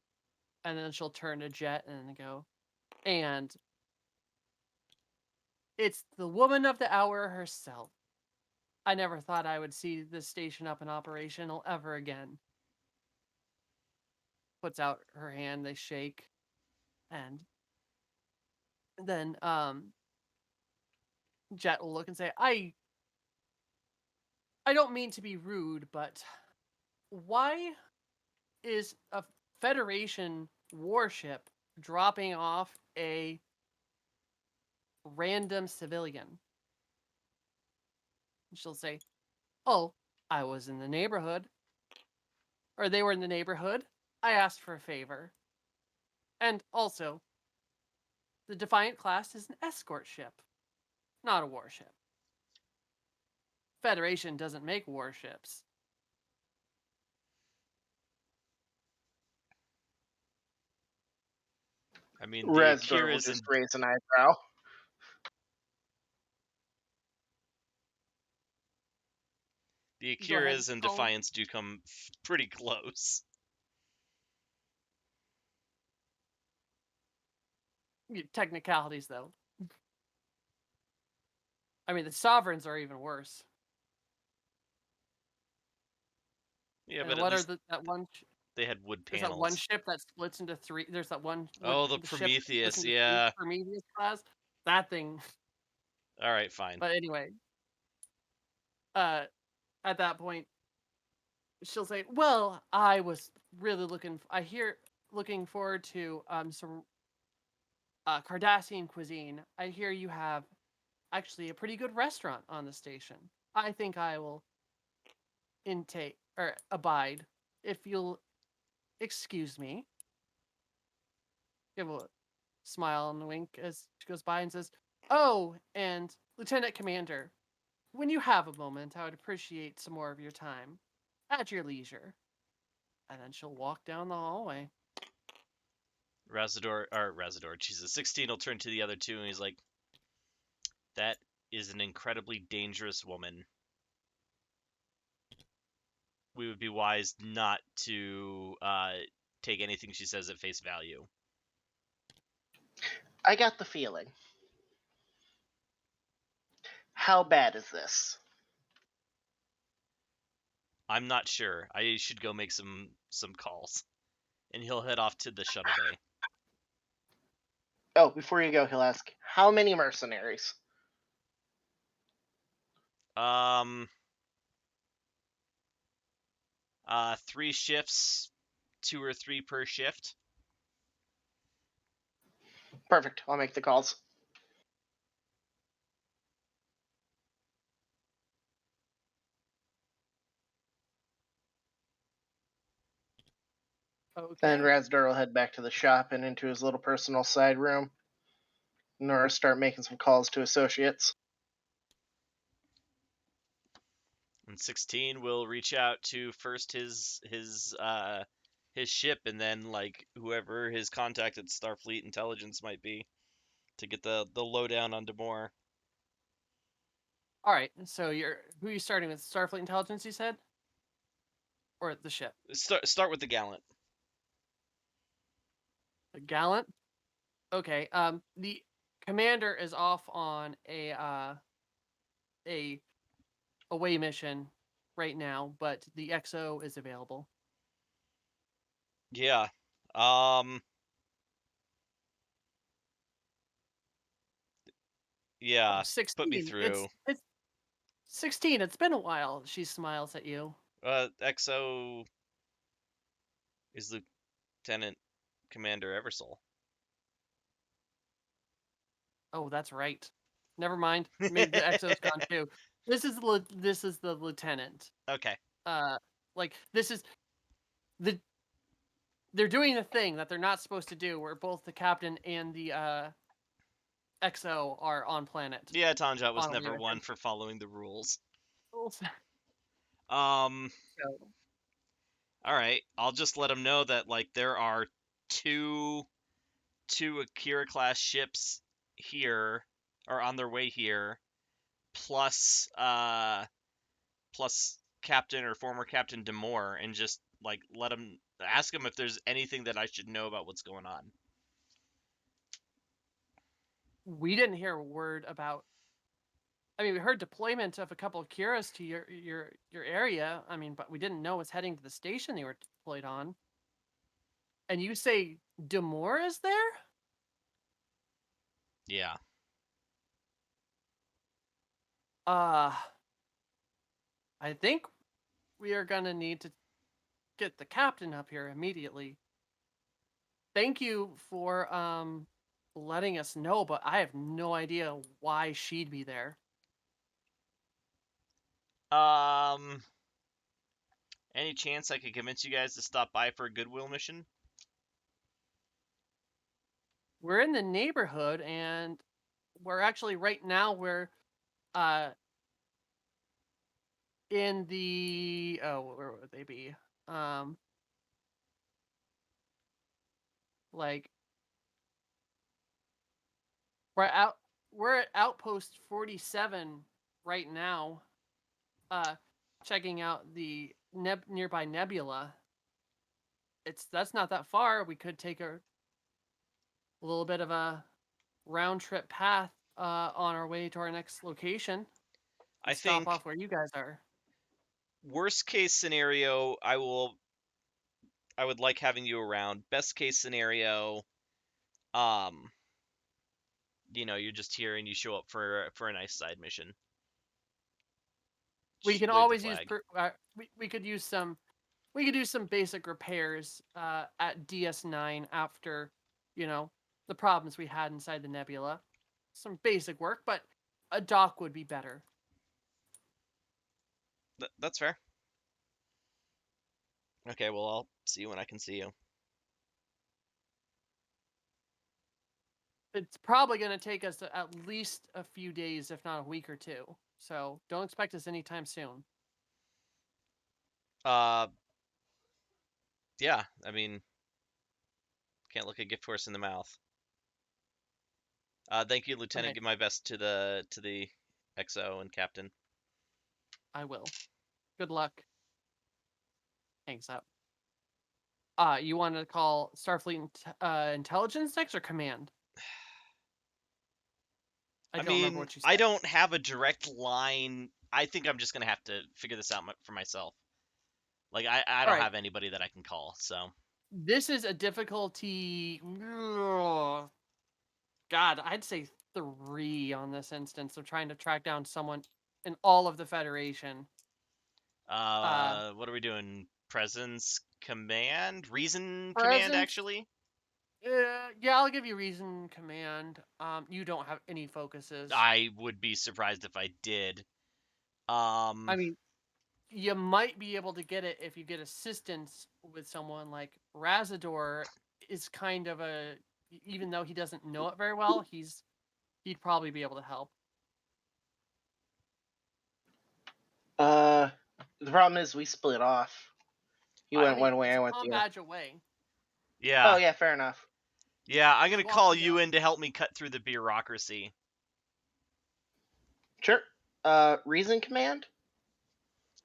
Speaker 1: And then she'll turn to Jet and go, "And it's the woman of the hour herself. I never thought I would see this station up and operational ever again." Puts out her hand, they shake, and then Jet will look and say, I don't mean to be rude, but why is a Federation warship dropping off a random civilian. And she'll say, "Oh, I was in the neighborhood." Or they were in the neighborhood. I asked for a favor. And also, the Defiant class is an escort ship, not a warship. Federation doesn't make warships.
Speaker 2: I mean, the
Speaker 4: Resdor will
Speaker 2: Akira's
Speaker 4: just
Speaker 2: and
Speaker 4: raise an eyebrow.
Speaker 1: Go ahead, Colin.
Speaker 2: Defiance do come pretty close.
Speaker 1: Technicalities, though. I mean, the Sovereigns are even worse.
Speaker 2: Yeah,
Speaker 1: And
Speaker 2: but at
Speaker 1: what are
Speaker 2: least
Speaker 1: that one?
Speaker 2: they had wood
Speaker 1: There's that one
Speaker 2: panels.
Speaker 1: ship that splits into three. There's that one.
Speaker 2: Oh, the
Speaker 1: The ship that splits
Speaker 2: Prometheus,
Speaker 1: into three.
Speaker 2: yeah.
Speaker 1: Prometheus class. That thing.
Speaker 2: All right, fine.
Speaker 1: But anyway, uh, at that point, she'll say, "Well, I was really looking forward to some Cardassian cuisine. I hear you have actually a pretty good restaurant on the station. I think I will intake or abide if you'll excuse me." Give a smile and a wink as she goes by and says, "Oh, and Lieutenant Commander, when you have a moment, I would appreciate some more of your time at your leisure." And then she'll walk down the hallway.
Speaker 2: Razador, Jesus. 16 will turn to the other two and he's like, that is an incredibly dangerous woman. We would be wise not to take anything she says at face value.
Speaker 4: I got the feeling. How bad is this?
Speaker 2: I'm not sure. I should go make some calls. And he'll head off to the shuttle bay.
Speaker 4: Oh, before you go, he'll ask, how many mercenaries?
Speaker 2: 3 shifts, 2 or 3 per shift.
Speaker 4: Perfect. I'll make the calls. Then
Speaker 1: Okay.
Speaker 4: Razdor will head back to the shop and into his little personal side room. Nora start making some calls to associates.
Speaker 2: And 16 will reach out to first his ship and then like whoever his contact at Starfleet Intelligence might be to get the lowdown on Demore.
Speaker 1: All right. So who are you starting with? Starfleet Intelligence, you said, or the ship?
Speaker 2: Start with the Gallant.
Speaker 1: The Gallant. Okay. The commander is off on a away mission right now, but the XO is available.
Speaker 2: Yeah. Yeah.
Speaker 1: 16.
Speaker 2: Put me through.
Speaker 1: It's 16. It's been a while. She smiles at you.
Speaker 2: XO is Lieutenant Commander Eversole.
Speaker 1: Oh, that's right. Never mind. Maybe the XO's gone too. This is the lieutenant.
Speaker 2: Okay.
Speaker 1: Like this is the they're doing a thing that they're not supposed to do, where both the captain and the XO are on planet.
Speaker 2: Yeah, Tanjat was
Speaker 1: On
Speaker 2: never
Speaker 1: Leo.
Speaker 2: one for following the rules.
Speaker 1: So,
Speaker 2: All right. I'll just let him know that like there are two Akira class ships here or on their way here, plus Captain or former Captain Demore, and just like ask him if there's anything that I should know about what's going on.
Speaker 1: we didn't hear a word about. I mean, we heard deployment of a couple of Kiras to your area. I mean, but we didn't know it's heading to the station they were deployed on. And you say Demore is there?
Speaker 2: Yeah.
Speaker 1: I think we are gonna need to get the captain up here immediately. Thank you for letting us know, but I have no idea why she'd be there.
Speaker 2: Any chance I could convince you guys to stop by for a goodwill mission?
Speaker 1: We're in the neighborhood, and we're actually right now uh in the where would they be? Um like we're out we're at outpost 47 right now, uh checking out the nearby nebula. That's not that far. We could take a little bit of a round trip path on our way to our next location
Speaker 2: I
Speaker 1: and stop
Speaker 2: think
Speaker 1: off where you guys are.
Speaker 2: worst case scenario, I would like having you around. Best case scenario, um, you're just here and you show up for a nice side mission.
Speaker 1: We
Speaker 2: Just
Speaker 1: can
Speaker 2: wave the
Speaker 1: always use
Speaker 2: flag.
Speaker 1: we could use some we could do some basic repairs at DS9 after, you know, the problems we had inside the nebula. Some basic work, but a dock would be better.
Speaker 2: That's fair. Okay, well, I'll see you when I can see you.
Speaker 1: It's probably going to take us at least a few days, if not a week or two. So don't expect us anytime soon.
Speaker 2: Yeah, I mean, can't look a gift horse in the mouth. Thank you, Lieutenant.
Speaker 1: Okay,
Speaker 2: Give my best to the XO and Captain.
Speaker 1: I will. Good luck. Hangs up. You want to call Starfleet Intelligence next or Command? I don't remember what you
Speaker 2: I
Speaker 1: said.
Speaker 2: don't have a direct line. I think I'm just gonna have to figure this out for myself. Like, I
Speaker 1: All
Speaker 2: don't
Speaker 1: right.
Speaker 2: have anybody that I can call, so.
Speaker 1: This is a difficulty. God, I'd say 3 on this instance of trying to track down someone in all of the Federation.
Speaker 2: What are we doing? Presence Command? Reason Command,
Speaker 1: Presence.
Speaker 2: actually?
Speaker 1: Yeah, I'll give you reason command. You don't have any focuses.
Speaker 2: I would be surprised if I did.
Speaker 1: I mean, you might be able to get it if you get assistance with someone like Razador is kind of even though he doesn't know it very well, he'd probably be able to help.
Speaker 4: The problem is we split off. You
Speaker 1: I
Speaker 4: went
Speaker 1: mean,
Speaker 4: one way,
Speaker 1: it's
Speaker 4: I
Speaker 1: a
Speaker 4: went
Speaker 1: calm
Speaker 4: the other.
Speaker 1: badge away.
Speaker 2: Yeah.
Speaker 4: Oh yeah, fair enough.
Speaker 2: Yeah, I'm gonna
Speaker 1: Swap
Speaker 2: call
Speaker 1: them
Speaker 2: you
Speaker 1: out.
Speaker 2: in to help me cut through the bureaucracy.
Speaker 4: Sure. Reason command?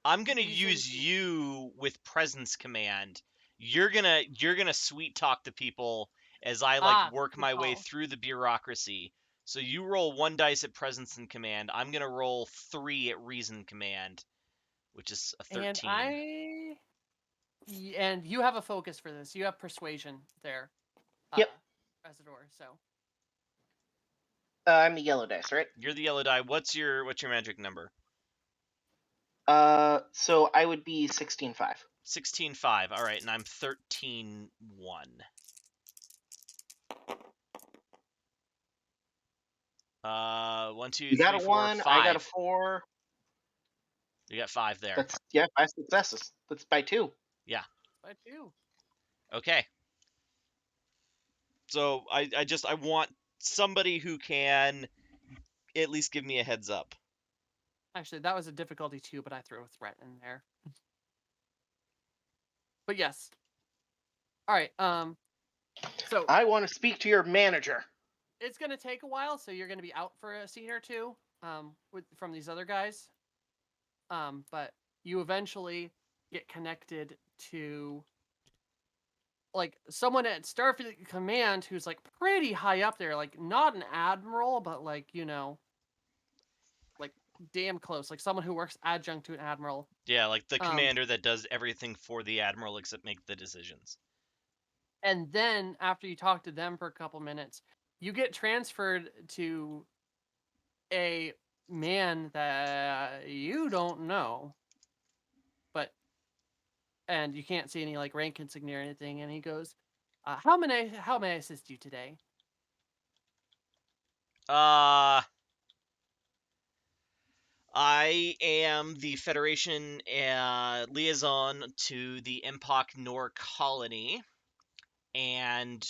Speaker 2: I'm gonna
Speaker 1: Reason
Speaker 2: use you with Presence Command. You're gonna sweet talk to people as I work
Speaker 1: Good
Speaker 2: my way
Speaker 1: call.
Speaker 2: through the bureaucracy. So you roll 1 dice at Presence and Command. I'm gonna roll 3 at Reason Command, which is a
Speaker 1: And
Speaker 2: 13.
Speaker 1: and you have a focus for this. You have persuasion there.
Speaker 4: Yep.
Speaker 1: Razador, so.
Speaker 4: I'm the yellow dice, right?
Speaker 2: You're the yellow die. What's your magic number?
Speaker 4: So I would be 16-5.
Speaker 2: 16-5. All right, and I'm 13-1. One, two,
Speaker 4: You got
Speaker 2: three,
Speaker 4: a
Speaker 2: four,
Speaker 4: 1, I got a
Speaker 2: 5.
Speaker 4: 4.
Speaker 2: You got 5 there.
Speaker 4: That's 5 successes. That's by 2.
Speaker 2: Yeah.
Speaker 1: By 2.
Speaker 2: Okay. So I want somebody who can at least give me a heads up.
Speaker 1: Actually, that was a difficulty 2, but I threw a threat in there. But yes. All right. So
Speaker 4: I want to speak to your manager.
Speaker 1: it's gonna take a while, so you're gonna be out for a scene or two. From these other guys. But you eventually get connected to like someone at Starfleet Command who's like pretty high up there, like not an admiral, but like like damn close, like someone who works adjunct to an admiral.
Speaker 2: Yeah, like the
Speaker 1: Um,
Speaker 2: commander that does everything for the admiral except make the decisions.
Speaker 1: and then after you talk to them for a couple minutes, you get transferred to a man that you don't know, but and you can't see any like rank insignia or anything. And he goes, how may I assist you today?"
Speaker 2: I am the Federation liaison to the Empok Nor colony, and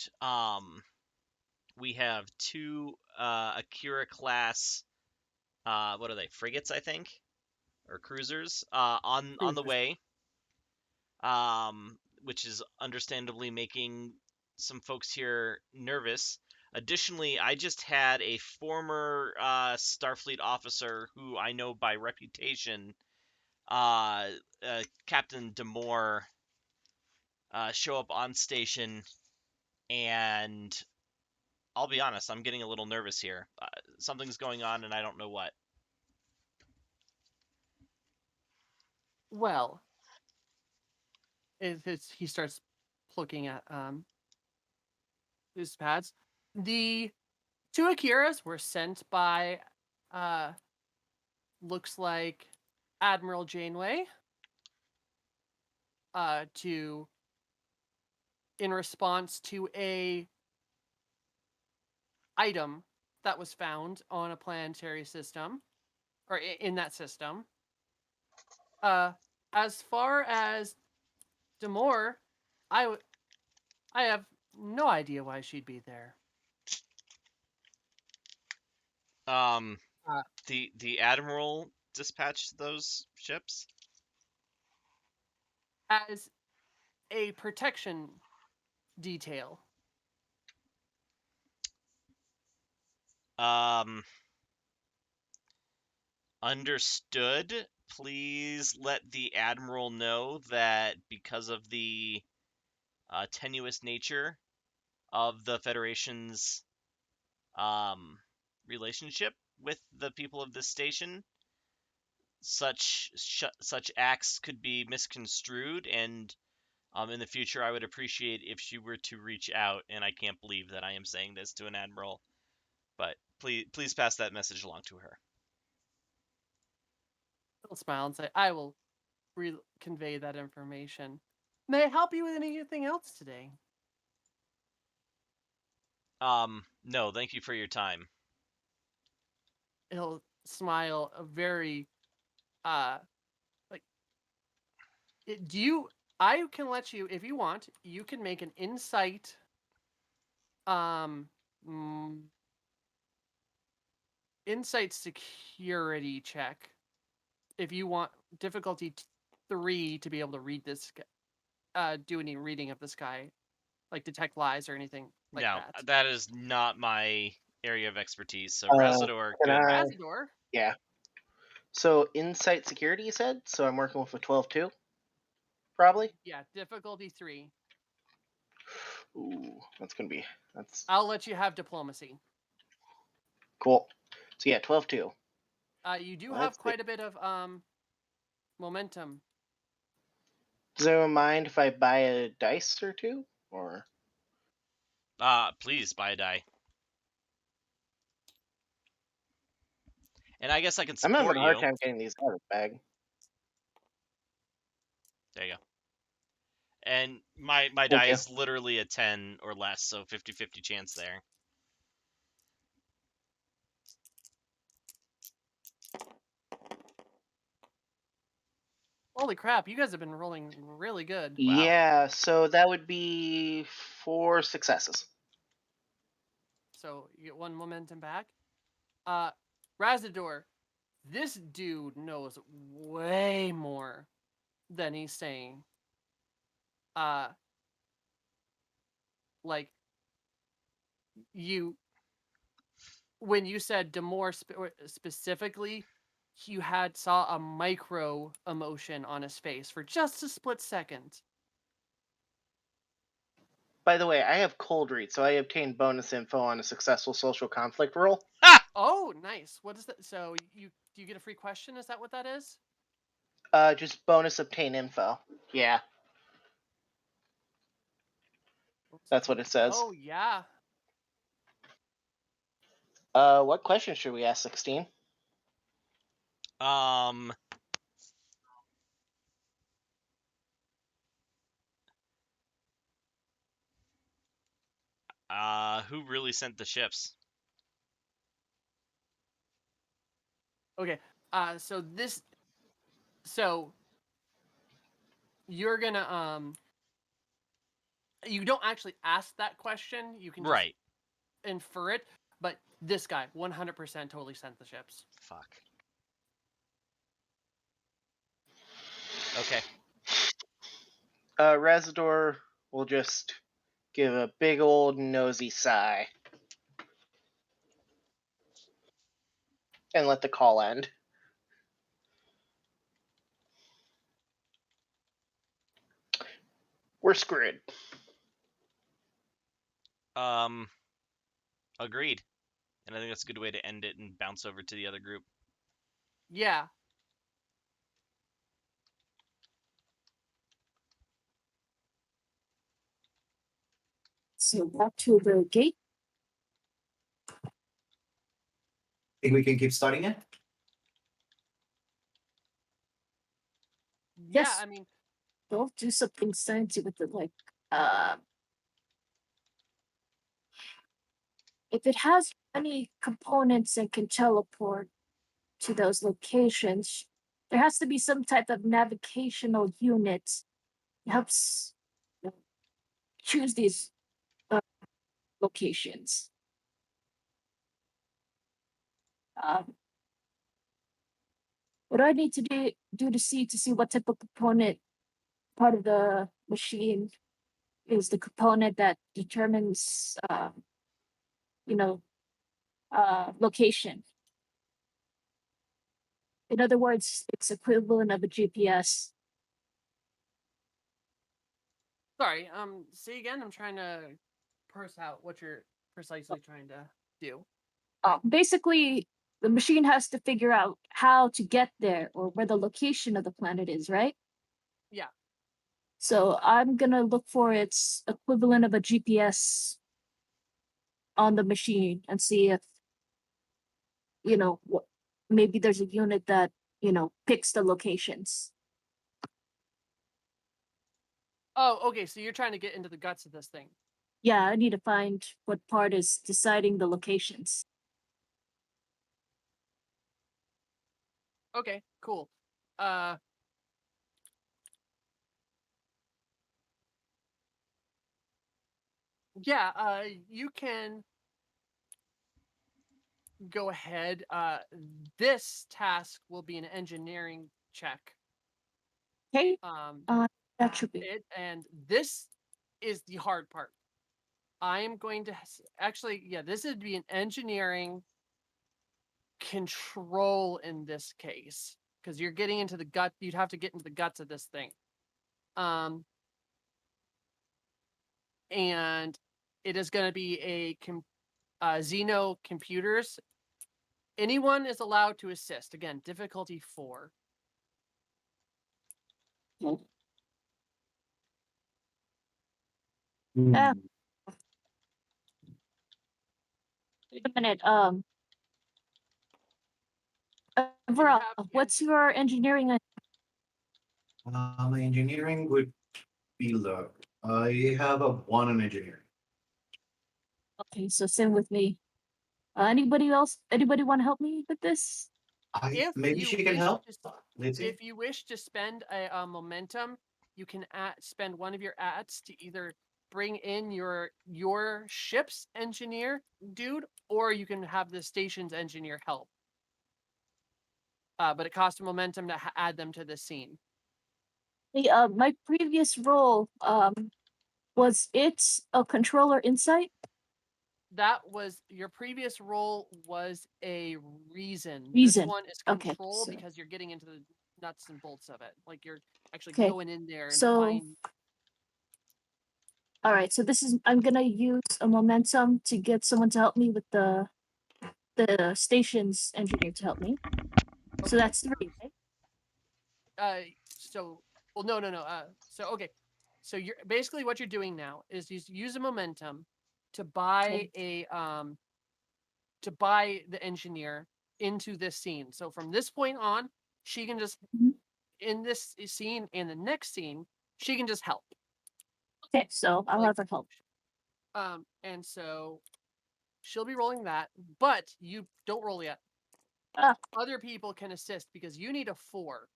Speaker 2: we have two Akira class, what are they, frigates, I think, or cruisers, on the
Speaker 1: Cruisers.
Speaker 2: way, which is understandably making some folks here nervous. Additionally, I just had a former Starfleet officer who I know by reputation, Captain Demore, show up on station, and I'll be honest, I'm getting a little nervous here. Something's going on, and I don't know what.
Speaker 1: Well, he starts looking at his pads. The two Akiras were sent by uh looks like Admiral Janeway to in response to a item that was found on a planetary system or in that system. As far as Demore, I I have no idea why she'd be there.
Speaker 2: Um,
Speaker 1: Uh,
Speaker 2: the admiral dispatched those ships.
Speaker 1: as a protection detail.
Speaker 2: Um, understood. Please let the admiral know that because of the tenuous nature of the Federation's um, relationship with the people of this station, such acts could be misconstrued, and in the future, I would appreciate if she were to reach out. And I can't believe that I am saying this to an admiral, but please pass that message along to her.
Speaker 1: He'll smile and say, "I will convey that information. May I help you with anything else today?"
Speaker 2: No, thank you for your time.
Speaker 1: He'll smile a very like do you I can let you if you want, you can make an insight um mm, insight security check if you want difficulty 3 to be able to read this do any reading of this guy, like detect lies or anything like
Speaker 2: No,
Speaker 1: that.
Speaker 2: that is not my area of expertise. So
Speaker 4: Uh,
Speaker 2: Razador,
Speaker 4: can
Speaker 2: good.
Speaker 4: I?
Speaker 1: Razador,
Speaker 4: Yeah. So insight security, you said. So I'm working with a 12-2, probably.
Speaker 1: yeah, difficulty 3.
Speaker 4: Ooh, that's
Speaker 1: I'll let you have diplomacy.
Speaker 4: cool. So yeah, 12-2.
Speaker 1: You do have
Speaker 4: Let's see.
Speaker 1: quite a bit of momentum.
Speaker 4: Does anyone mind if I buy a dice or two? Or
Speaker 2: Please buy a die. And I guess I can
Speaker 4: I'm having
Speaker 2: support
Speaker 4: a hard
Speaker 2: you.
Speaker 4: time getting these out of the bag.
Speaker 2: There you go. And my
Speaker 4: Thank
Speaker 2: die
Speaker 4: you.
Speaker 2: is literally a 10 or less, so 50-50 chance there.
Speaker 1: Holy crap, you guys have been rolling really good.
Speaker 2: Wow.
Speaker 4: Yeah, so that would be 4 successes.
Speaker 1: So you get 1 momentum back. Razador, this dude knows way more than he's saying. Uh, like you, when you said Demore specifically, you saw a micro emotion on his face for just a split second.
Speaker 4: By the way, I have cold read, so I obtained bonus info on a successful social conflict roll.
Speaker 1: Oh, nice. What is that? So do you get a free question? Is that what that is?
Speaker 4: Just bonus obtain info. Yeah, that's what it says.
Speaker 1: Oh yeah.
Speaker 4: What question should we ask, 16?
Speaker 2: Um, who really sent the ships?
Speaker 1: Okay. So this. So you're gonna You don't actually ask that question. You can just
Speaker 2: Right.
Speaker 1: infer it. But this guy, 100% totally sent the ships.
Speaker 2: Fuck. Okay.
Speaker 4: Razador will just give a big old nosy sigh and let the call end. We're screwed.
Speaker 2: Agreed. And I think that's a good way to end it and bounce over to the other group.
Speaker 1: Yeah.
Speaker 5: So back to the gate.
Speaker 3: Think we can keep studying it?
Speaker 1: Yeah.
Speaker 5: Yes.
Speaker 1: I mean,
Speaker 5: Don't do something fancy with it, like uh, if it has any components and can teleport to those locations, there has to be some type of navigational unit that helps you know, choose these uh, locations. Um, what do I need to do to see what type of component part of the machine is the component that determines you know location. In other words, it's equivalent of a GPS.
Speaker 1: sorry. Say again. I'm trying to parse out what you're precisely trying to do.
Speaker 5: Basically, the machine has to figure out how to get there or where the location of the planet is, right?
Speaker 1: Yeah.
Speaker 5: So I'm gonna look for its equivalent of a GPS on the machine and see if what maybe there's a unit that picks the locations.
Speaker 1: Oh, okay. So you're trying to get into the guts of this thing.
Speaker 5: Yeah, I need to find what part is deciding the locations.
Speaker 1: Okay. Cool. Uh. Yeah. You can go ahead. This task will be an engineering check.
Speaker 5: Okay,
Speaker 1: Um.
Speaker 5: that should be.
Speaker 1: And this is the hard part. I am going to actually, yeah, this would be an engineering control in this case because you're getting into the gut. You'd have to get into the guts of this thing. Um, and it is going to be Xeno computers. Anyone is allowed to assist. Again, difficulty 4.
Speaker 5: Yeah,
Speaker 3: Hmm.
Speaker 5: wait a minute.
Speaker 1: Do you
Speaker 5: Overall,
Speaker 1: have
Speaker 5: what's your engineering?
Speaker 3: My engineering would be low. I have a 1 in engineering.
Speaker 5: Okay, so same with me. Anybody else? Anybody want to help me with this?
Speaker 1: if
Speaker 3: Maybe
Speaker 1: you
Speaker 3: she can
Speaker 1: wish
Speaker 3: help.
Speaker 1: to
Speaker 3: Let's see.
Speaker 1: if you wish to spend a momentum, you can spend one of your ats to either bring in your ship's engineer dude, or you can have the station's engineer help. But it costs a momentum to add them to the scene.
Speaker 5: The my previous role was it a controller insight?
Speaker 1: That was your previous role was a reason. This
Speaker 5: Reason.
Speaker 1: one is
Speaker 5: Okay,
Speaker 1: control
Speaker 5: so
Speaker 1: because you're getting into the nuts and bolts of it. Like you're actually
Speaker 5: okay,
Speaker 1: going in there and
Speaker 5: so
Speaker 1: find.
Speaker 5: all right, so this is I'm gonna use a momentum to get someone to help me with the station's engineer to help me. So
Speaker 1: Okay,
Speaker 5: that's 3, right?
Speaker 1: so well, no. So okay, so you're basically what you're doing now is you use a momentum to buy
Speaker 5: Okay.
Speaker 1: the engineer into this scene. So from this point on, she can just
Speaker 5: Mhm.
Speaker 1: in this scene and the next scene, she can just help.
Speaker 5: Okay, so I'll
Speaker 1: Like
Speaker 5: have her help.
Speaker 1: and so she'll be rolling that, but you don't roll yet. other people can assist because you need a 4,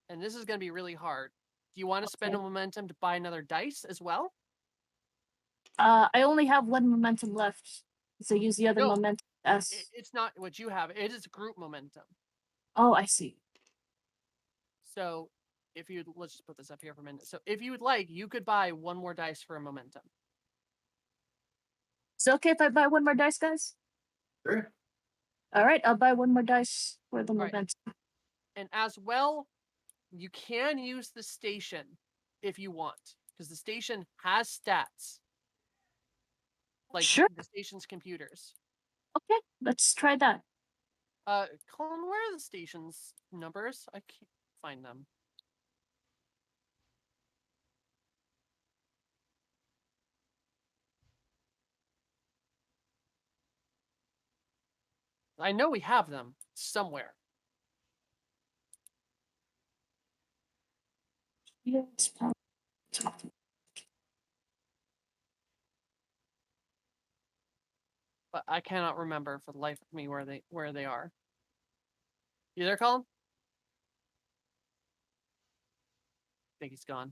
Speaker 1: and this is going to be really hard. Do you want to spend a
Speaker 5: Okay.
Speaker 1: momentum to buy another dice as well?
Speaker 5: I only have one momentum left, so use the other
Speaker 1: No,
Speaker 5: momentum as.
Speaker 1: it's not what you have. It is group momentum.
Speaker 5: Oh, I see.
Speaker 1: So if you let's just put this up here for a minute. So if you would like, you could buy one more dice for a momentum.
Speaker 5: Is it okay if I buy one more dice, guys?
Speaker 3: Sure.
Speaker 5: All right, I'll buy one more dice for the
Speaker 1: All right.
Speaker 5: momentum.
Speaker 1: And as well, you can use the station if you want, because the station has stats, like
Speaker 5: Sure.
Speaker 1: the station's computers.
Speaker 5: Okay, let's try that.
Speaker 1: Colin, where are the station's numbers? I can't find them. I know we have them somewhere.
Speaker 5: Yes.
Speaker 1: But I cannot remember for the life of me where they are. You there, Colin? I think he's gone.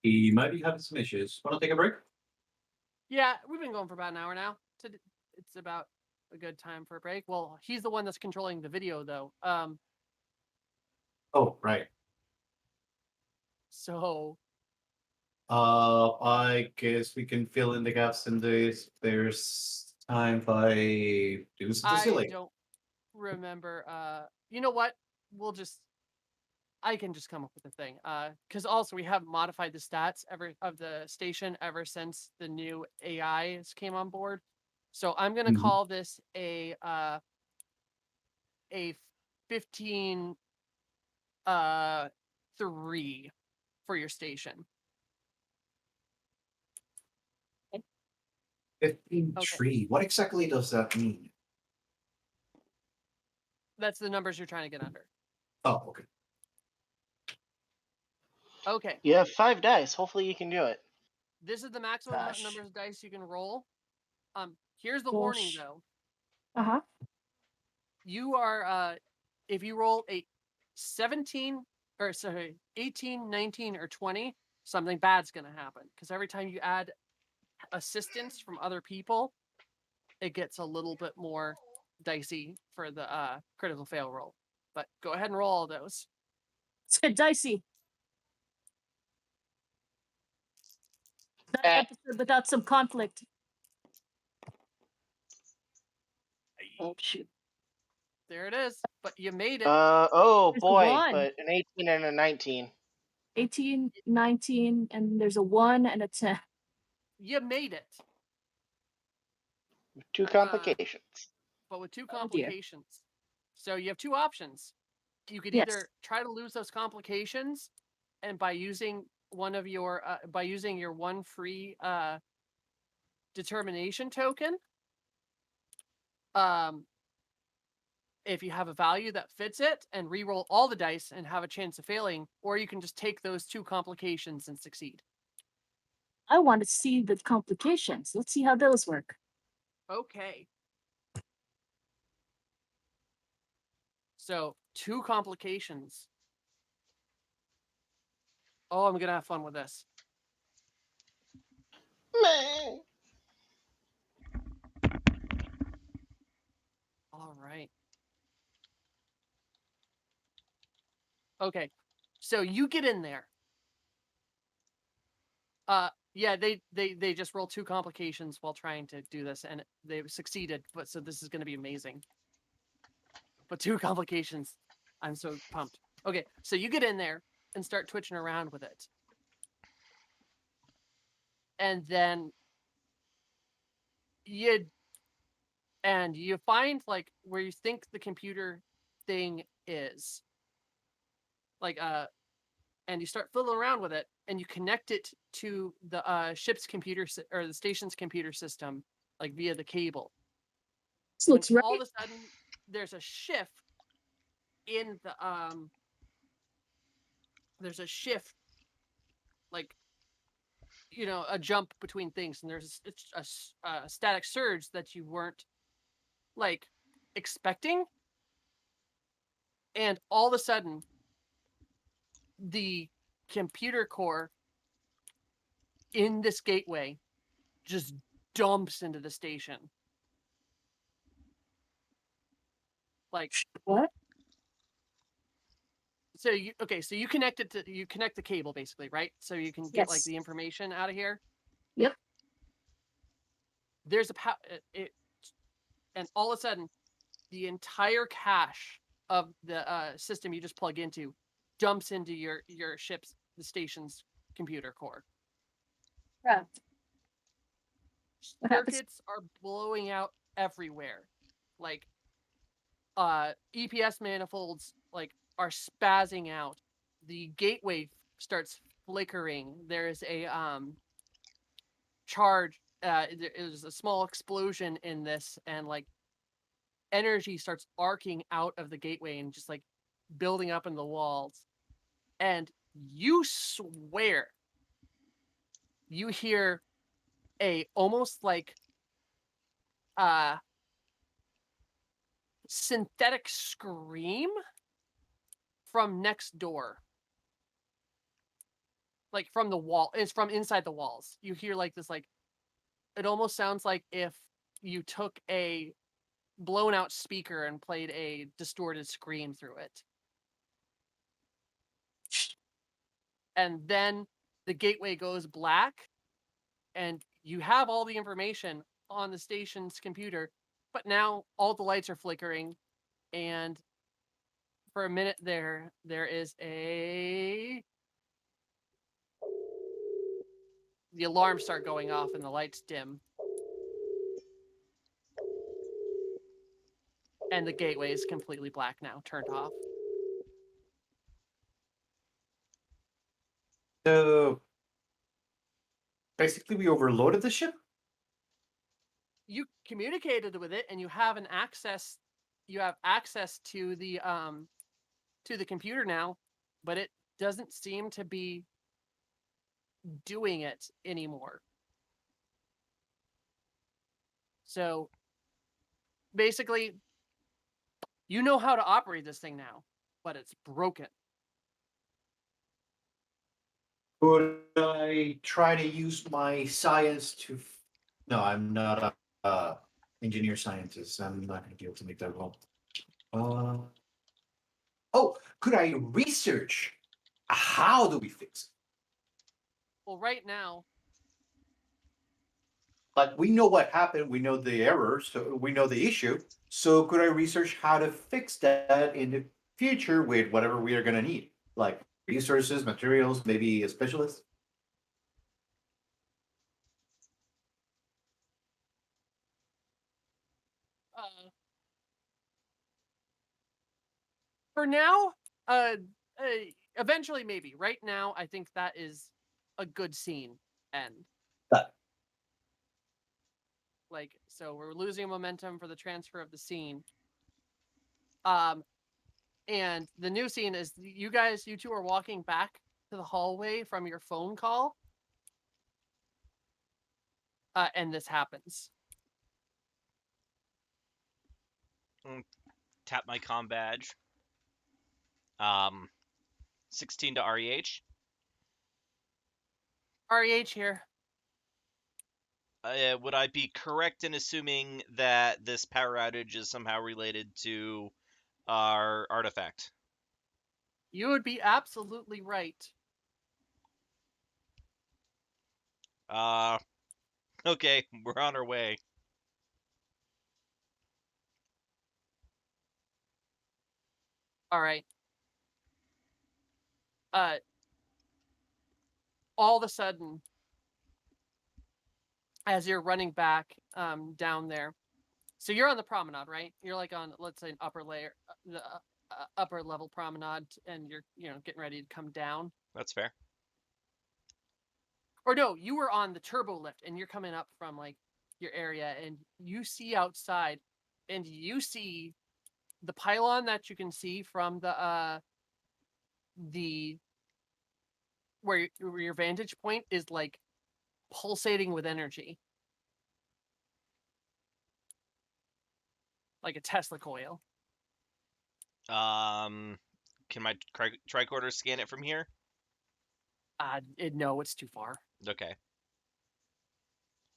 Speaker 3: He might be having some issues. Want to take a break?
Speaker 1: Yeah, we've been going for about an hour now. It's about a good time for a break. Well, he's the one that's controlling the video, though.
Speaker 3: Oh, right.
Speaker 1: So
Speaker 3: I guess we can fill in the gaps in this. There's time by do something
Speaker 1: I
Speaker 3: silly.
Speaker 1: don't remember. You know what? We'll just. I can just come up with a thing. Because also we haven't modified the stats of the station ever since the new AIs came on board. So I'm gonna
Speaker 3: Mhm.
Speaker 1: call this a 15 3 for your station.
Speaker 3: 15
Speaker 1: Okay.
Speaker 3: tree. What exactly does that mean?
Speaker 1: That's the numbers you're trying to get under.
Speaker 3: Oh, okay.
Speaker 1: Okay.
Speaker 4: You have 5 dice. Hopefully you can do it.
Speaker 1: This is the maximum
Speaker 3: Gosh.
Speaker 1: numbers of dice you can roll. Here's the warning
Speaker 5: Gosh.
Speaker 1: though.
Speaker 5: Uh-huh.
Speaker 1: You are if you roll a 17 or sorry, 18, 19, or 20, something bad's gonna happen. Because every time you add assistance from other people, it gets a little bit more dicey for the critical fail roll. But go ahead and roll all those.
Speaker 5: Let's get dicey. Not an
Speaker 4: Eh.
Speaker 5: episode without some conflict. Oh shoot.
Speaker 1: There it is. But you made it.
Speaker 4: Oh
Speaker 5: There's a
Speaker 4: boy,
Speaker 5: 1.
Speaker 4: but an 18 and a 19.
Speaker 5: 18, 19, and there's a 1 and a 10.
Speaker 1: You made it.
Speaker 4: 2 complications.
Speaker 1: But with 2
Speaker 5: Oh dear.
Speaker 1: complications. So you have 2 options. You could
Speaker 5: Yes.
Speaker 1: either try to lose those complications, and by using one of your by using your 1 free determination token, um, if you have a value that fits it, and re-roll all the dice and have a chance of failing, or you can just take those 2 complications and succeed.
Speaker 5: I want to see the complications. Let's see how those work.
Speaker 1: Okay. So 2 complications. Oh, I'm gonna have fun with this.
Speaker 4: Meh.
Speaker 1: All right. Okay. So you get in there. Yeah, they just roll 2 complications while trying to do this, and they've succeeded. But so this is going to be amazing. But 2 complications, I'm so pumped. Okay, so you get in there and start twitching around with it, and then you you find like where you think the computer thing is, like and you start fiddling around with it, and you connect it to the ship's computer or the station's computer system, like via the cable.
Speaker 5: This
Speaker 1: When
Speaker 5: looks right.
Speaker 1: all of a sudden there's a shift in the there's a shift, like a jump between things, and there's a static surge that you weren't like expecting, And all of a sudden, the computer core in this gateway just dumps into the station. Like,
Speaker 5: What?
Speaker 1: so you connect the cable basically, right? So you can get like
Speaker 5: Yes.
Speaker 1: the information out of here.
Speaker 5: Yep.
Speaker 1: There's a and all of a sudden, the entire cache of the system you just plug into dumps into your ship's the station's computer core.
Speaker 5: Right. What happens?
Speaker 1: Circuits are blowing out everywhere. Like EPS manifolds like are spazzing out. The gateway starts flickering. There's a charge there's a small explosion in this, and like energy starts arcing out of the gateway and just like building up in the walls. And you swear you hear a almost like uh synthetic scream from next door, like from the wall. It's from inside the walls. You hear like this, like it almost sounds like if you took a blown out speaker and played a distorted scream through it. And then the gateway goes black, and you have all the information on the station's computer, but now all the lights are flickering, and for a minute there is the alarms start going off and the lights dim. And the gateway is completely black now, turned off.
Speaker 3: So basically, we overloaded the ship.
Speaker 1: You communicated with it and you have access to the computer now, but it doesn't seem to be doing it anymore. So basically, you know how to operate this thing now, but it's broken.
Speaker 3: Could I try to use my science to? No, I'm not a engineer scientist. I'm not going to be able to make that roll. Oh, could I research? How do we fix it?
Speaker 1: Well, right now,
Speaker 3: Like we know what happened, we know the error, so we know the issue. So could I research how to fix that in the future with whatever we are going to need, like resources, materials, maybe a specialist?
Speaker 1: uh, for now, uh, uh, eventually maybe. Right now, I think that is a good scene end.
Speaker 3: That
Speaker 1: Like, so we're losing momentum for the transfer of the scene. Um, and the new scene is you two are walking back to the hallway from your phone call. And this happens.
Speaker 2: Tap my comm badge. 16 to REH.
Speaker 1: REH here.
Speaker 2: Would I be correct in assuming that this power outage is somehow related to our artifact?
Speaker 1: You would be absolutely right.
Speaker 2: Okay, we're on our way.
Speaker 1: All right. All of a sudden, as you're running back down there, so you're on the promenade, right? You're like on, let's say, an upper layer, the upper level promenade, and you're getting ready to come down.
Speaker 2: That's fair.
Speaker 1: Or no, you were on the turbo lift, and you're coming up from like your area, and you see outside, and you see the pylon that you can see from the where your vantage point is like pulsating with energy, like a Tesla coil.
Speaker 2: Can my tricorder scan it from here?
Speaker 1: No, it's too far.
Speaker 2: Okay.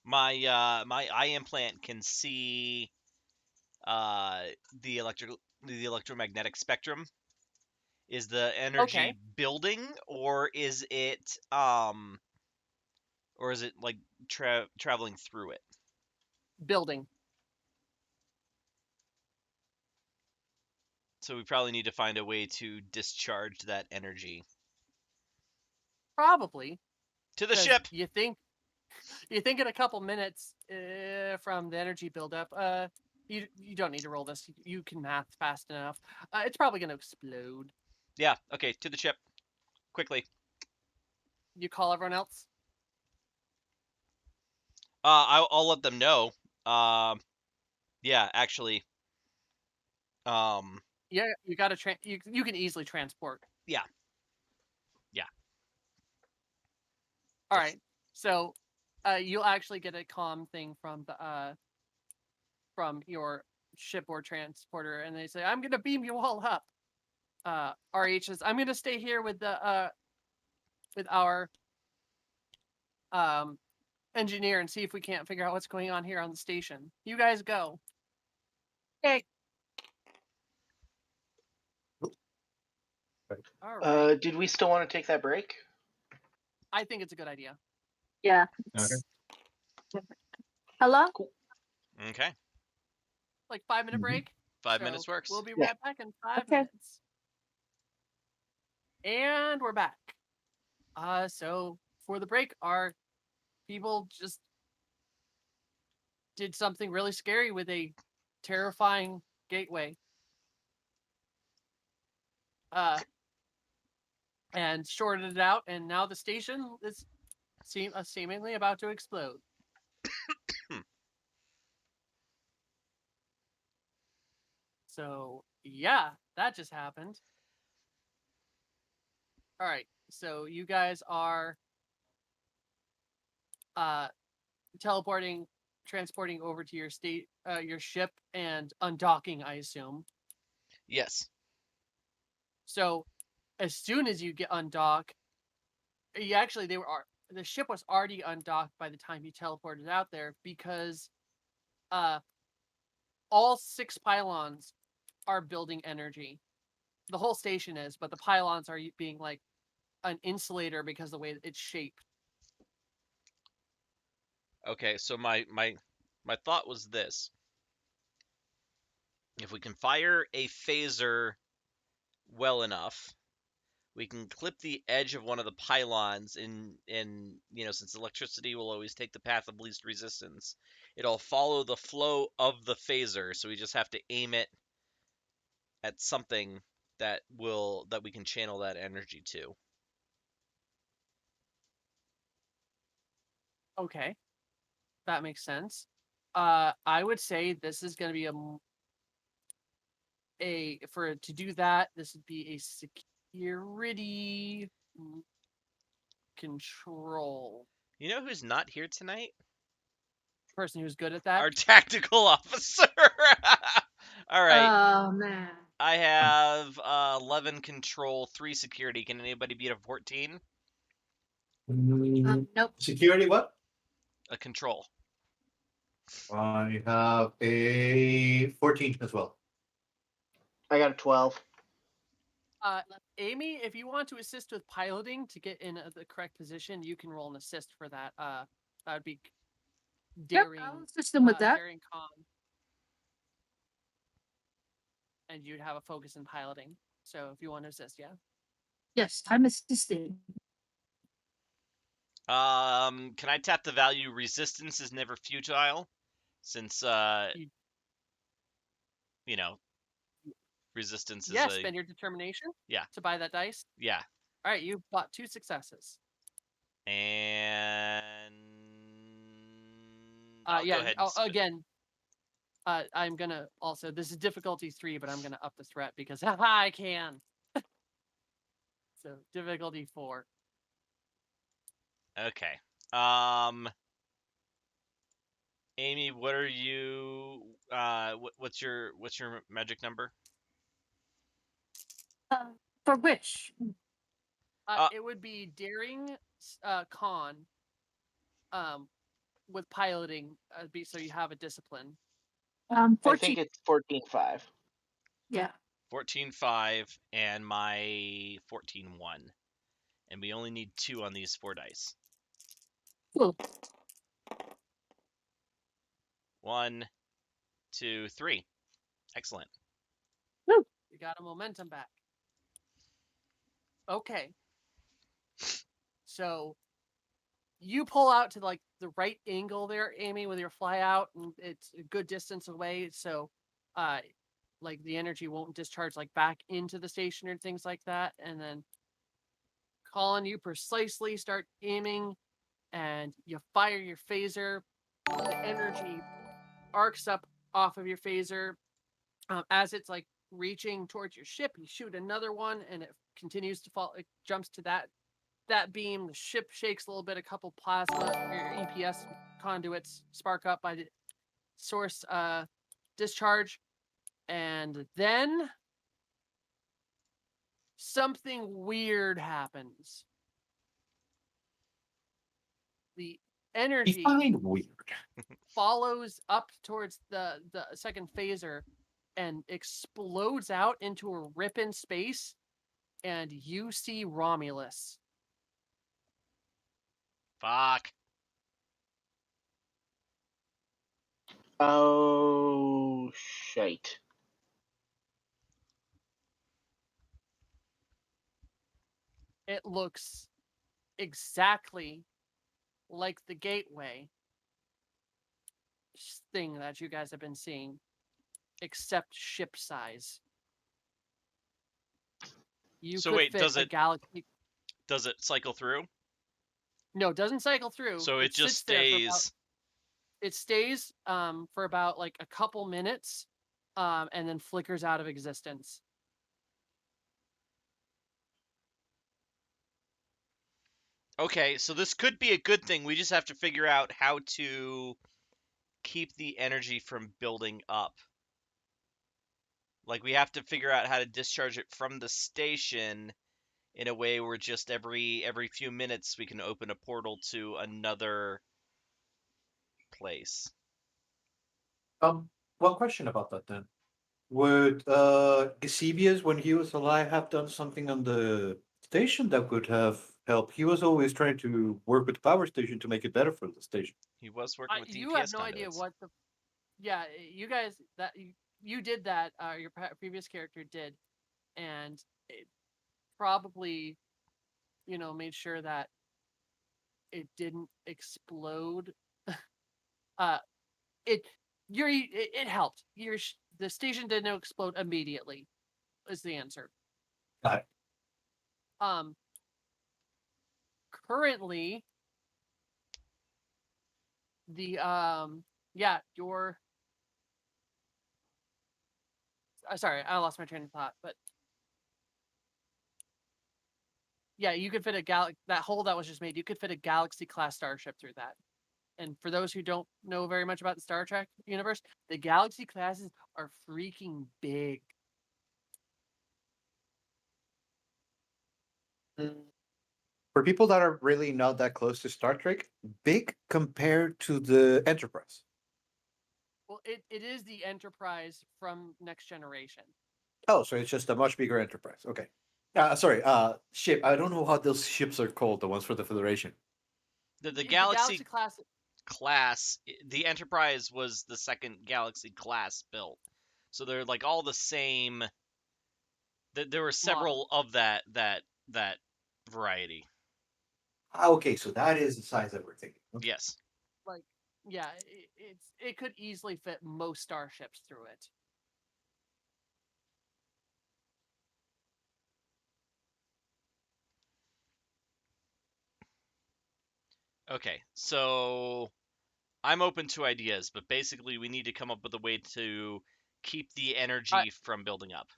Speaker 2: My my eye implant can see the electromagnetic spectrum. Is the energy
Speaker 1: Okay.
Speaker 2: building, or is it like traveling through it?
Speaker 1: Building.
Speaker 2: So we probably need to find a way to discharge that energy
Speaker 1: Probably.
Speaker 2: to the
Speaker 1: Because
Speaker 2: ship.
Speaker 1: you think in a couple minutes from the energy buildup, you don't need to roll this. You can math fast enough. It's probably going to explode.
Speaker 2: Yeah. Okay. To the ship, quickly.
Speaker 1: You call everyone else.
Speaker 2: I'll let them know. Yeah. Actually. Um.
Speaker 1: Yeah, you got to you can easily transport.
Speaker 2: Yeah. Yeah.
Speaker 1: All
Speaker 2: That's
Speaker 1: right. So, you'll actually get a comm thing from your shipboard transporter, and they say, "I'm gonna beam you all up." RH says, "I'm gonna stay here with our um engineer and see if we can't figure out what's going on here on the station. You guys go."
Speaker 5: Okay.
Speaker 1: All right.
Speaker 4: Did we still want to take that break?
Speaker 1: I think it's a good idea.
Speaker 5: Yeah.
Speaker 3: Okay.
Speaker 5: How long?
Speaker 2: okay.
Speaker 1: Like 5 minute
Speaker 3: Mhm.
Speaker 1: break.
Speaker 2: 5 minutes
Speaker 1: So
Speaker 2: works.
Speaker 1: we'll be
Speaker 4: Yeah.
Speaker 1: right back in 5
Speaker 5: Okay.
Speaker 1: minutes. And we're back. So for the break, our people just did something really scary with a terrifying gateway. And shorted it out, and now the station is seemingly about to explode. So yeah, that just happened. All right, so you guys are uh transporting over to your ship and undocking, I assume.
Speaker 2: Yes.
Speaker 1: So as soon as you get undock, you actually the ship was already undocked by the time you teleported out there because uh all 6 pylons are building energy. The whole station is, but the pylons are being like an insulator because of the way that it's shaped.
Speaker 2: Okay. So my thought was this: if we can fire a phaser well enough, we can clip the edge of one of the pylons in since electricity will always take the path of least resistance, it'll follow the flow of the phaser, so we just have to aim it at something that we can channel that energy to.
Speaker 1: Okay, that makes sense. I would say this is going to be for to do that. This would be a security control
Speaker 2: You know who's not here tonight?
Speaker 1: person who's good at that.
Speaker 2: Our tactical officer. All right.
Speaker 5: Oh man.
Speaker 2: I have 11 control, 3 security. Can anybody beat a 14?
Speaker 5: Nope.
Speaker 3: Security, what?
Speaker 2: A control.
Speaker 3: I have a 14 as well.
Speaker 4: I got a 12.
Speaker 1: Amy, if you want to assist with piloting to get in the correct position, you can roll an assist for that. That would be daring.
Speaker 5: Yep, I'll assist them with that.
Speaker 1: Daring con. And you'd have a focus in piloting. So if you want to assist, yeah.
Speaker 5: Yes, I'm assisting.
Speaker 2: Can I tap the value resistance is never futile? Since
Speaker 1: You-
Speaker 2: you know, resistance is
Speaker 1: Yeah,
Speaker 2: a
Speaker 1: spend your determination.
Speaker 2: Yeah.
Speaker 1: To buy that dice.
Speaker 2: yeah.
Speaker 1: All right, you bought 2 successes.
Speaker 2: And I'll
Speaker 1: Yeah.
Speaker 2: go ahead and
Speaker 1: Again, I'm gonna also. This is difficulty 3, but I'm gonna up the threat because I can. So difficulty 4.
Speaker 2: Okay. Amy, what are you what's your magic number?
Speaker 5: For which?
Speaker 1: It would be daring con with piloting, so you have a discipline.
Speaker 4: I
Speaker 5: 14.
Speaker 4: think it's 14-5.
Speaker 5: Yeah.
Speaker 2: 14-5 and my 14-1. And we only need 2 on these 4 dice.
Speaker 5: Cool.
Speaker 2: 1, 2, 3. Excellent.
Speaker 5: Woo.
Speaker 1: You got a momentum back. Okay. So you pull out to like the right angle there, Amy, with your fly out, and it's a good distance away. So, like the energy won't discharge like back into the station or things like that. And then, Colin, you precisely start aiming, and you fire your phaser. The energy arcs up off of your phaser. As it's like reaching towards your ship, you shoot another one, and it continues to fall. It jumps to that beam. The ship shakes a little bit. A couple plasma or EPS conduits spark up by the source discharge, and then something weird happens. The energy
Speaker 3: Define weird.
Speaker 1: follows up towards the second phaser and explodes out into a rip in space, and you see Romulus.
Speaker 2: Fuck.
Speaker 4: Oh, shite.
Speaker 1: It looks exactly like the gateway thing that you guys have been seeing, except ship size. You
Speaker 2: So
Speaker 1: could
Speaker 2: wait,
Speaker 1: fit a galaxy.
Speaker 2: does it cycle through?
Speaker 1: No, it doesn't cycle through.
Speaker 2: So it just
Speaker 1: sits there for about,
Speaker 2: stays.
Speaker 1: it stays for about like a couple minutes, and then flickers out of existence.
Speaker 2: Okay, so this could be a good thing. We just have to figure out how to keep the energy from building up. Like we have to figure out how to discharge it from the station in a way where just every few minutes we can open a portal to another place.
Speaker 3: One question about that then. Would Gasibius, when he was alive, have done something on the station that could have helped? He was always trying to work with the power station to make it better for the station.
Speaker 2: He was working with
Speaker 1: You have
Speaker 2: DPS
Speaker 1: no idea
Speaker 2: conduits.
Speaker 1: what the. Yeah, you guys you did that. Your previous character did, and it probably, made sure that it didn't explode. uh, it it helped. The station didn't explode immediately. Is the answer.
Speaker 3: Got it.
Speaker 1: Um, Currently, the yeah, your sorry, I lost my train of thought, but yeah, you could fit that hole that was just made. You could fit a Galaxy class starship through that. And for those who don't know very much about the Star Trek universe, the Galaxy classes are freaking big.
Speaker 3: For people that are really not that close to Star Trek, big compared to the Enterprise.
Speaker 1: Well, it is the Enterprise from Next Generation.
Speaker 3: Oh, so it's just a much bigger Enterprise. Okay. Sorry, ship. I don't know how those ships are called, the ones for the Federation.
Speaker 2: The
Speaker 1: Galaxy
Speaker 2: class, the Enterprise was the second Galaxy class built. So they're like all the same. There were several of that variety.
Speaker 3: Okay, so that is the size that we're thinking. Okay.
Speaker 2: Yes.
Speaker 1: like yeah, it could easily fit most starships through it.
Speaker 2: Okay, so I'm open to ideas, but basically we need to come up with a way to keep the energy from building up.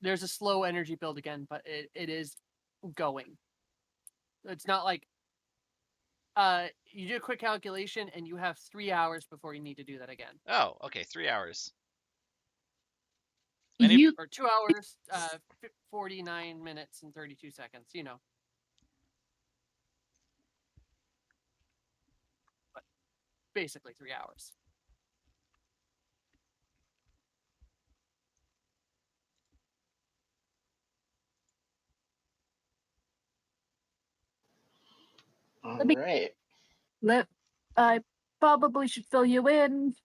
Speaker 1: There's a slow energy build again, but it is going. It's not like you do a quick calculation and you have 3 hours before you need to do that again.
Speaker 2: Oh, okay, 3 hours.
Speaker 5: You
Speaker 1: or 2 hours, 49 minutes and 32 seconds. You know, but basically 3 hours.
Speaker 4: All
Speaker 5: Let me-
Speaker 4: right.
Speaker 5: let I probably should fill you in.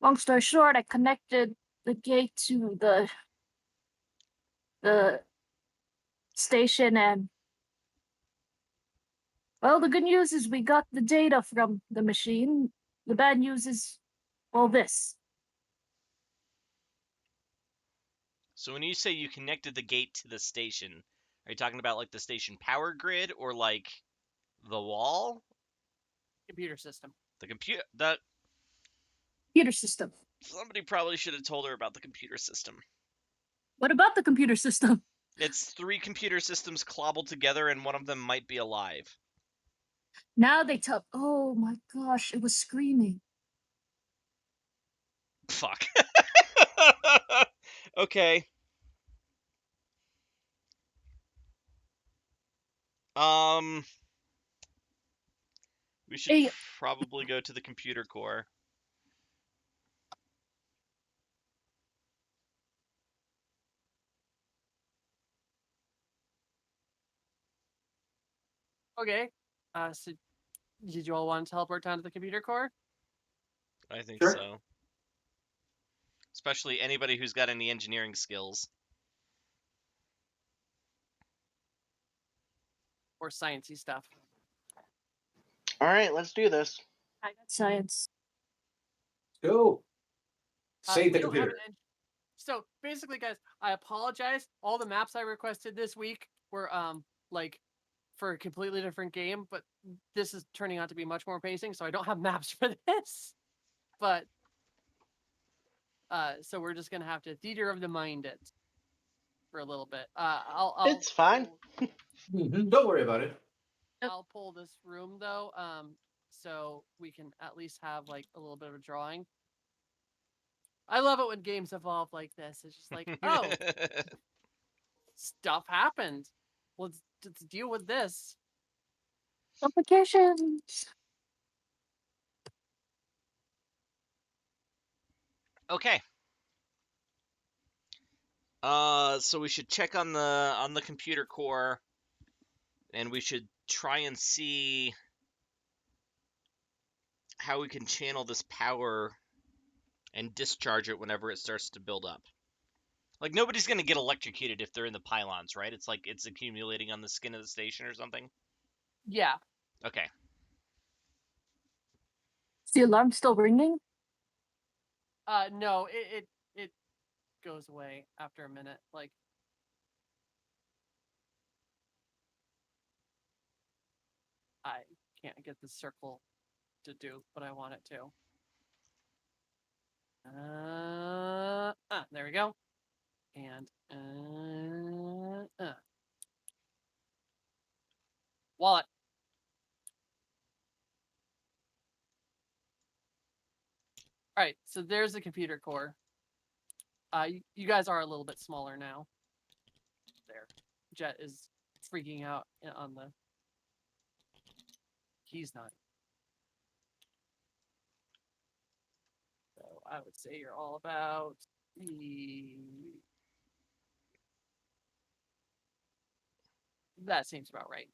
Speaker 5: Long story short, I connected the gate to the station, and well, the good news is we got the data from the machine. The bad news is all this.
Speaker 2: So when you say you connected the gate to the station, are you talking about like the station power grid or like the wall?
Speaker 1: Computer system.
Speaker 2: The computer. That
Speaker 5: Computer system.
Speaker 2: somebody probably should have told her about the computer system.
Speaker 5: What about the computer system?
Speaker 2: It's 3 computer systems clobbled together, and one of them might be alive.
Speaker 5: Now they tell. Oh my gosh, it was screaming.
Speaker 2: Fuck. Okay. Um, we should
Speaker 5: Hey,
Speaker 2: probably go to the computer core.
Speaker 1: Okay. So did you all want to teleport down to the computer core?
Speaker 2: I think
Speaker 3: Sure.
Speaker 2: so. Especially anybody who's got any engineering skills.
Speaker 1: Or sciencey stuff?
Speaker 4: All right, let's do this.
Speaker 5: I got science.
Speaker 3: Go. Save the
Speaker 1: we don't have
Speaker 3: computer.
Speaker 1: an So basically, guys, I apologize. All the maps I requested this week were like for a completely different game, but this is turning out to be much more pacing, so I don't have maps for this. But so we're just gonna have to theater of the mind it for a little bit. I'll
Speaker 4: It's fine.
Speaker 3: Don't worry about it.
Speaker 1: I'll pull this room though, so we can at least have like a little bit of a drawing. I love it when games evolve like this. It's just like, oh, stuff happened. Let's deal with this.
Speaker 5: Complications.
Speaker 2: Okay. So we should check on the computer core, and we should try and see how we can channel this power and discharge it whenever it starts to build up. Like, nobody's gonna get electrocuted if they're in the pylons, right? It's like it's accumulating on the skin of the station or something.
Speaker 1: Yeah.
Speaker 2: Okay.
Speaker 5: Is the alarm still ringing?
Speaker 1: No, it goes away after a minute. Like, I can't get the circle to do what I want it to. There we go. And wallet. All right, so there's the computer core. You guys are a little bit smaller now. There, Jet is freaking out on the. He's not. So I would say you're all about that seems about right.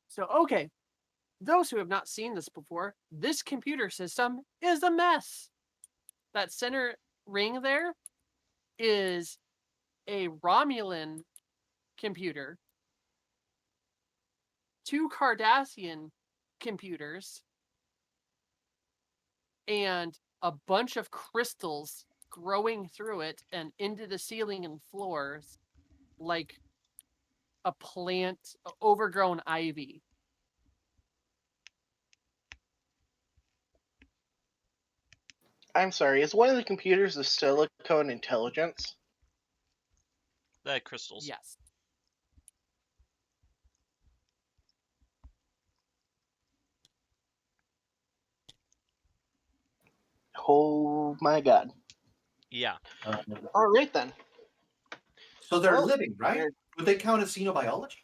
Speaker 1: So, okay, those who have not seen this before, this computer system is a mess. That center ring there is a Romulan computer, 2 Cardassian computers, and a bunch of crystals growing through it and into the ceiling and floors like a plant, overgrown ivy.
Speaker 4: I'm sorry. Is one of the computers the silicone intelligence?
Speaker 2: The crystals.
Speaker 1: Yes.
Speaker 4: Oh my god.
Speaker 2: Yeah.
Speaker 4: All right then.
Speaker 3: So they're
Speaker 4: Well,
Speaker 3: living, right?
Speaker 4: there-
Speaker 3: Would they count as xenobiology?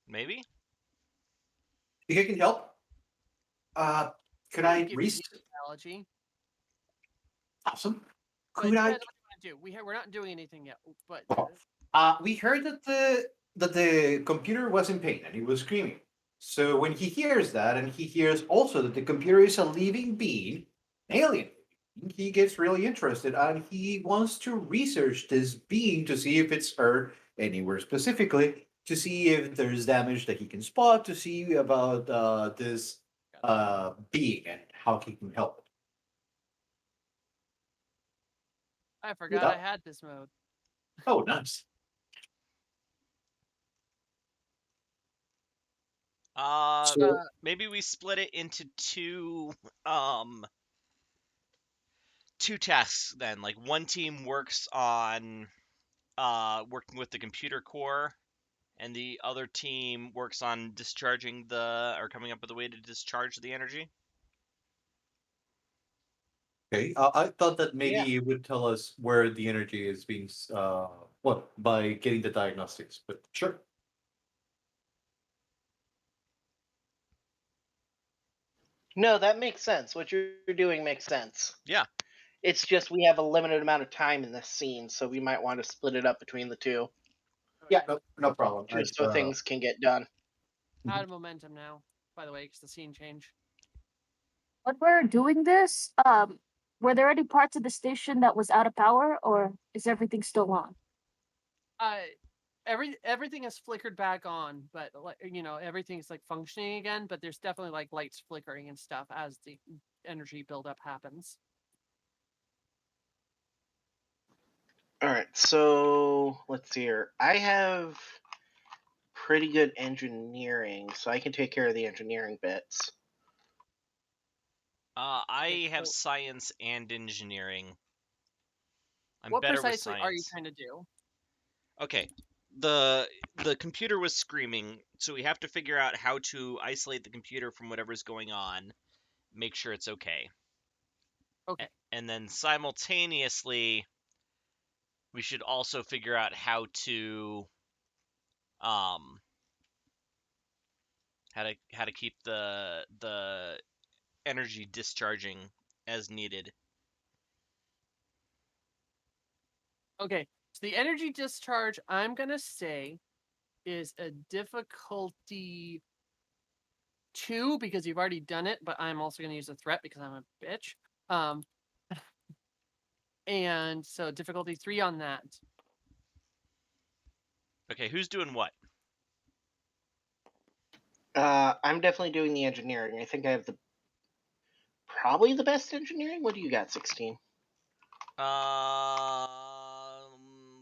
Speaker 2: Maybe.
Speaker 3: If you can help, could I
Speaker 1: Give you biology,
Speaker 3: Awesome.
Speaker 1: but it
Speaker 3: Could I?
Speaker 1: depends what you want to do. We're not doing anything yet, but
Speaker 3: We heard that the computer was in pain and he was screaming. So when he hears that, and he hears also that the computer is a living being, an alien, he gets really interested and he wants to research this being to see if it's hurt anywhere specifically, to see if there's damage that he can spot, to see about this being and how he can help it.
Speaker 1: I forgot I had this mode.
Speaker 3: Oh, nice. So-
Speaker 2: Maybe we split it into two tasks then. Like one team works on working with the computer core, and the other team works on discharging or coming up with a way to discharge the energy.
Speaker 3: Okay, I thought that maybe
Speaker 4: Yeah.
Speaker 3: it would tell us where the energy is being, by getting the diagnostics, but sure.
Speaker 4: No, that makes sense. What you're doing makes sense.
Speaker 2: Yeah.
Speaker 4: It's just we have a limited amount of time in this scene, so we might want to split it up between the two,
Speaker 3: Yeah, no problem.
Speaker 4: just so things can get done.
Speaker 1: Out of momentum now, by the way, because the scene change.
Speaker 5: When we're doing this, were there any parts of the station that was out of power, or is everything still on?
Speaker 1: Everything is flickered back on, but everything's like functioning again. But there's definitely like lights flickering and stuff as the energy buildup happens.
Speaker 4: All right, so let's see here. I have pretty good engineering, so I can take care of the engineering bits.
Speaker 2: I have
Speaker 1: so-
Speaker 2: science and engineering. I'm
Speaker 1: What
Speaker 2: better with
Speaker 1: precisely are you
Speaker 2: science.
Speaker 1: trying to do?
Speaker 2: Okay. The computer was screaming, so we have to figure out how to isolate the computer from whatever's going on, make sure it's okay.
Speaker 1: Okay.
Speaker 2: And then simultaneously we should also figure out how to how to keep the energy discharging as needed.
Speaker 1: Okay. So the energy discharge, I'm gonna say, is a difficulty 2 because you've already done it, but I'm also gonna use a threat because I'm a bitch. And so difficulty 3 on that.
Speaker 2: Okay, who's doing what?
Speaker 4: I'm definitely doing the engineering. I think I have probably the best engineering. What do you got, 16?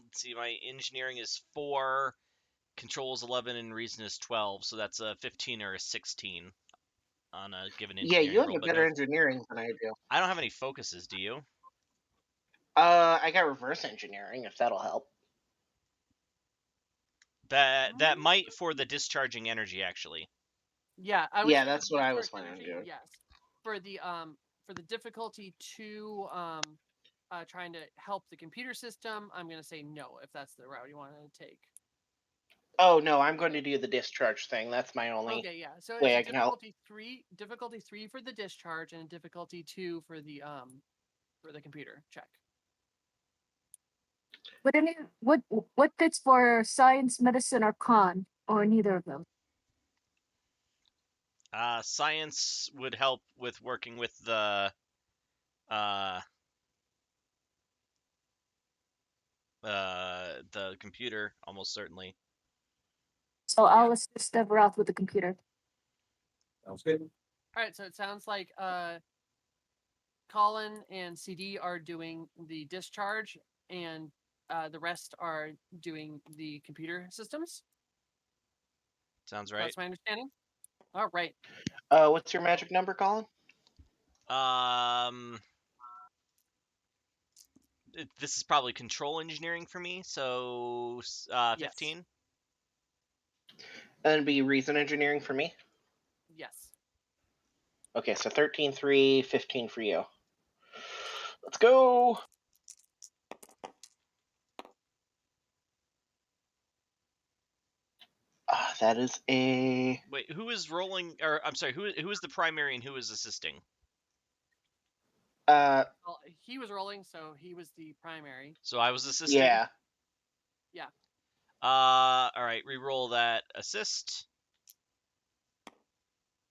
Speaker 2: Let's see, my engineering is 4, control is 11, and reason is 12, so that's a 15 or a 16 on a given
Speaker 4: Yeah,
Speaker 2: engineering
Speaker 4: you have
Speaker 2: roll.
Speaker 4: a
Speaker 2: But
Speaker 4: better
Speaker 2: no,
Speaker 4: engineering than I do.
Speaker 2: I don't have any focuses. Do you?
Speaker 4: I got reverse engineering, if that'll help.
Speaker 2: That might for the discharging energy actually.
Speaker 1: Yeah,
Speaker 4: Yeah, that's what I was planning on doing.
Speaker 1: Yes, for the difficulty 2, trying to help the computer system, I'm gonna say no if that's the route you want to take.
Speaker 4: Oh no, I'm going to do the discharge thing. That's my only
Speaker 1: Okay, yeah. So
Speaker 4: way I
Speaker 1: it's a
Speaker 4: can help.
Speaker 1: difficulty 3 for the discharge, and difficulty 2 for the computer check.
Speaker 5: What fits for science, medicine, or con, or neither of them?
Speaker 2: Science would help with working with the computer almost certainly.
Speaker 5: So I'll assist Everath with the computer.
Speaker 3: Sounds good.
Speaker 1: All right, so it sounds like Colin and CD are doing the discharge, and the rest are doing the computer systems.
Speaker 2: Sounds right.
Speaker 1: That's my understanding. All right.
Speaker 4: What's your magic number, Colin?
Speaker 2: This is probably control engineering for me, so 15.
Speaker 1: Yes.
Speaker 4: That'd be reason engineering for me.
Speaker 1: Yes.
Speaker 4: Okay, so 13, 3, 15 for you. Let's go. That is a
Speaker 2: Wait, who is rolling? Or I'm sorry, who is the primary and who is assisting?
Speaker 1: Well, he was rolling, so he was the primary.
Speaker 2: So I was assisting.
Speaker 4: yeah.
Speaker 1: Yeah.
Speaker 2: All right, re-roll that assist.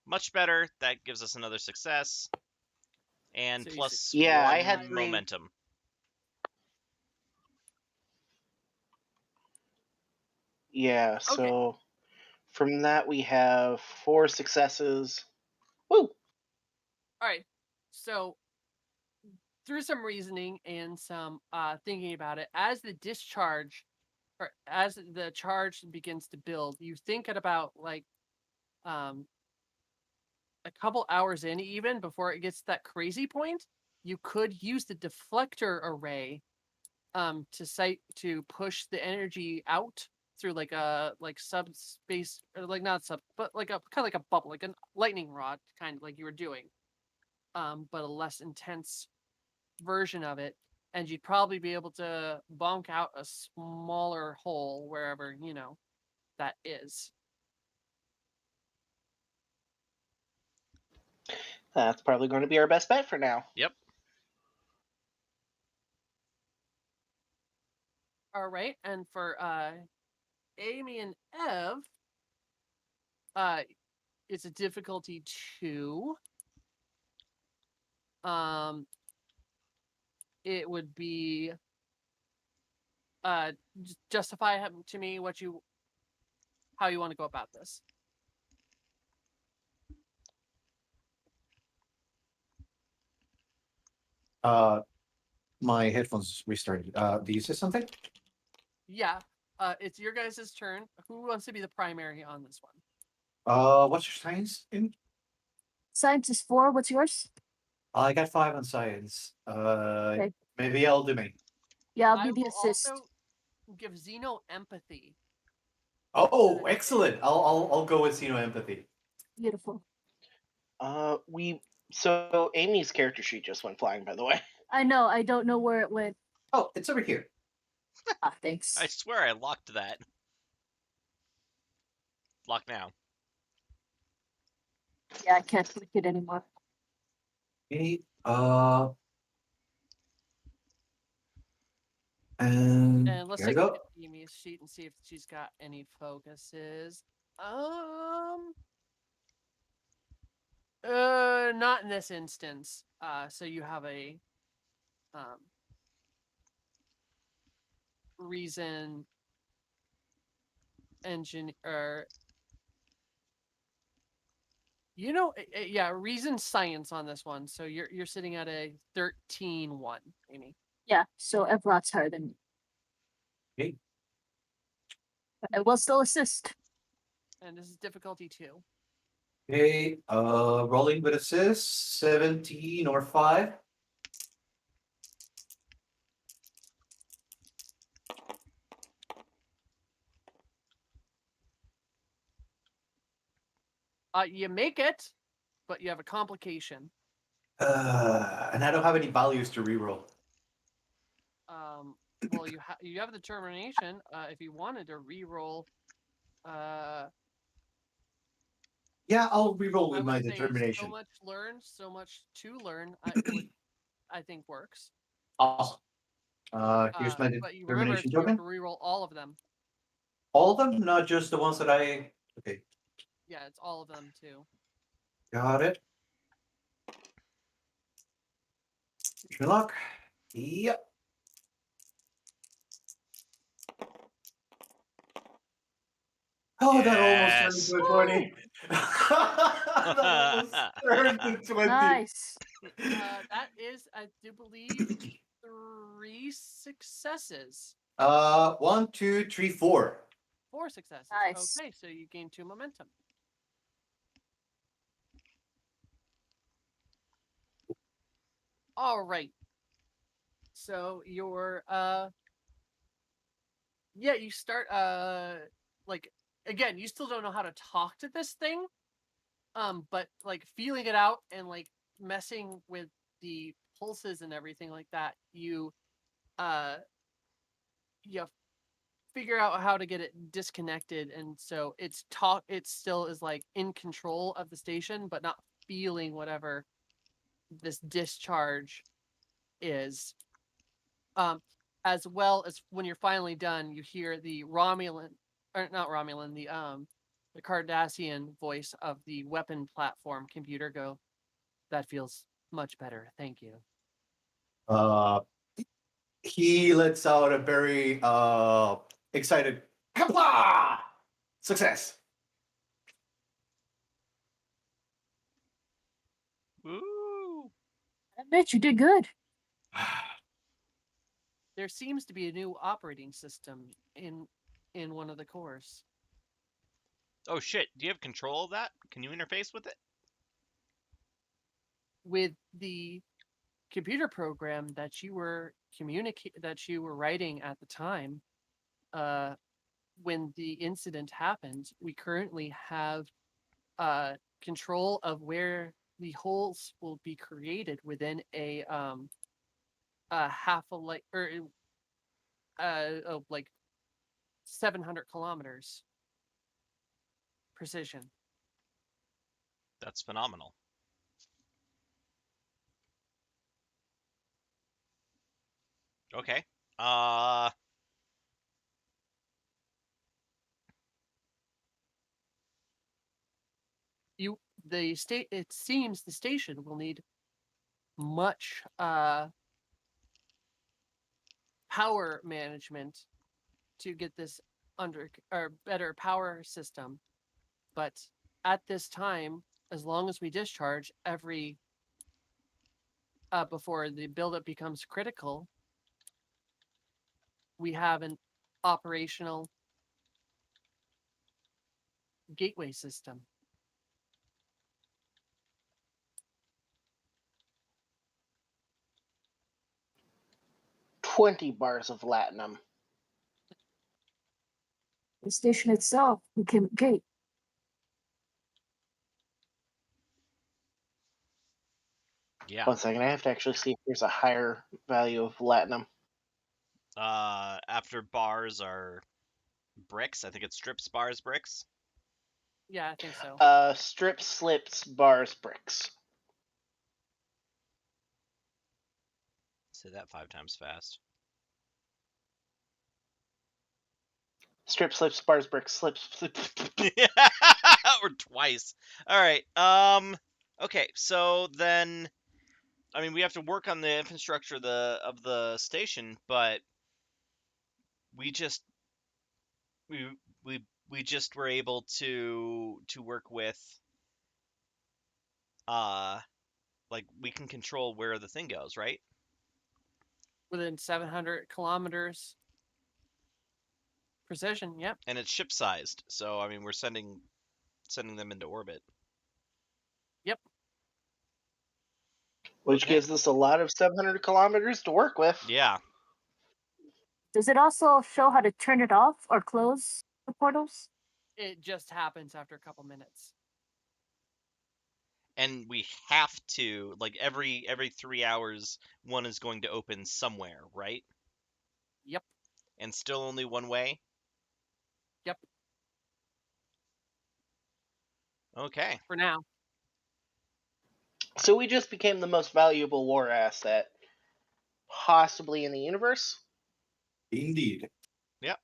Speaker 2: Much better. That gives us another success. And
Speaker 1: So you
Speaker 2: plus
Speaker 4: Yeah, I
Speaker 2: one
Speaker 4: had 3.
Speaker 2: momentum.
Speaker 4: Yeah, so from that we have 4 successes. Woo!
Speaker 1: All right. So through some reasoning and some thinking about it, as the discharge or as the charge begins to build, you think at about like um a couple hours in, even before it gets to that crazy point, you could use the deflector array to push the energy out through like a subspace, or like not sub, but like a kind of like a bubble, like a lightning rod, kind of like you were doing, but a less intense version of it, and you'd probably be able to bonk out a smaller hole wherever that is.
Speaker 4: That's probably going to be our best bet for now.
Speaker 2: Yep.
Speaker 1: All right, and for Amy and Ev, it's a difficulty 2. Um, it would be justify to me how you want to go about this.
Speaker 3: My headphones restarted. Do you say something?
Speaker 1: Yeah, it's your guys' turn. Who wants to be the primary on this one?
Speaker 3: What's your science in?
Speaker 5: Science is 4. What's yours?
Speaker 3: I got 5 on science.
Speaker 5: Okay.
Speaker 3: Maybe I'll do me.
Speaker 5: Yeah, I'll
Speaker 1: I
Speaker 5: be the
Speaker 1: will
Speaker 5: assist.
Speaker 1: also give Xeno empathy.
Speaker 3: Oh, excellent! I'll go with Xeno empathy.
Speaker 5: Beautiful.
Speaker 4: So Amy's character sheet just went flying, by the way.
Speaker 5: I know. I don't know where it went.
Speaker 3: Oh, it's over here.
Speaker 5: Ah, thanks.
Speaker 2: I swear I locked that. Lock now.
Speaker 5: Yeah, I can't click it anymore.
Speaker 3: Okay. And
Speaker 1: let's
Speaker 3: here I
Speaker 1: take a look
Speaker 3: go.
Speaker 1: at Amy's sheet and see if she's got any focuses. Not in this instance. So you have a reason engine or yeah, reason science on this one. So you're sitting at a 13-1, Amy.
Speaker 5: Yeah, so Evrot's higher than me.
Speaker 3: Okay.
Speaker 5: But I will still assist.
Speaker 1: And this is difficulty 2.
Speaker 3: Okay. Rolling with assist, 17 or 5.
Speaker 1: You make it, but you have a complication.
Speaker 3: And I don't have any values to reroll.
Speaker 1: Well, you have the determination. If you wanted to re-roll,
Speaker 3: Yeah, I'll reroll
Speaker 1: I
Speaker 3: with my
Speaker 1: would say so
Speaker 3: determination.
Speaker 1: much learn, so much to learn. I think works.
Speaker 3: Awesome. Here's my
Speaker 1: But you remember
Speaker 3: determination
Speaker 1: you have
Speaker 3: token.
Speaker 1: to re-roll all of them.
Speaker 3: All of them, not just the ones that I. Okay,
Speaker 1: Yeah, it's all of them too.
Speaker 3: got it. Wish me luck. Yep. Oh, that almost turned
Speaker 2: Yes.
Speaker 3: into a 20. That almost turned to 20.
Speaker 5: Nice.
Speaker 1: That is, I do believe, 3 successes.
Speaker 3: 1, 2, 3, 4.
Speaker 1: 4 successes.
Speaker 5: Nice.
Speaker 1: Okay, so you gain 2 momentum. All right. So you're yeah, you start like again, you still don't know how to talk to this thing. But like feeling it out and like messing with the pulses and everything like that, uh you figure out how to get it disconnected, and so it still is like in control of the station, but not feeling whatever this discharge is. Um, as well as when you're finally done, you hear the Romulan, or not Romulan, the Cardassian voice of the weapon platform computer go, "That feels much better, thank you."
Speaker 3: Uh, he lets out a very excited "Kapla!" Success.
Speaker 2: Woo!
Speaker 5: I bet you did good.
Speaker 1: There seems to be a new operating system in one of the cores.
Speaker 2: Oh shit! Do you have control of that? Can you interface with it?
Speaker 1: With the computer program that you were writing at the time, uh, when the incident happened, we currently have control of where the holes will be created within a half a light or like 700 kilometers precision.
Speaker 2: That's phenomenal. Okay. Uh,
Speaker 1: It seems the station will need much power management to get this under or better power system. But at this time, as long as we discharge every before the buildup becomes critical, we have an operational gateway system.
Speaker 4: 20 bars of latinum.
Speaker 5: The station itself became a gate.
Speaker 2: yeah.
Speaker 4: One second, I have to actually see if there's a higher value of latinum.
Speaker 2: After bars are bricks. I think it's strips, bars, bricks.
Speaker 1: Yeah, I think so.
Speaker 4: Strips, slips, bars, bricks.
Speaker 2: Say that 5 times fast.
Speaker 4: Strip, slips, bars, bricks, slips.
Speaker 2: Or twice. All right. Okay. So then, I mean, we have to work on the infrastructure of the station, but we just we we just were able to work with uh like we can control where the thing goes, right?
Speaker 1: Within 700 kilometers precision. Yep.
Speaker 2: And it's ship sized, so I mean we're sending them into orbit.
Speaker 1: Yep.
Speaker 4: Which
Speaker 2: Okay.
Speaker 4: gives us a lot of 700 kilometers to work with.
Speaker 2: Yeah.
Speaker 5: Does it also show how to turn it off or close the portals?
Speaker 1: It just happens after a couple minutes.
Speaker 2: And we have to, like, every 3 hours one is going to open somewhere, right?
Speaker 1: Yep.
Speaker 2: And still only one way.
Speaker 1: Yep.
Speaker 2: Okay.
Speaker 1: For now.
Speaker 4: So we just became the most valuable war asset possibly in the universe.
Speaker 3: Indeed.
Speaker 2: Yep.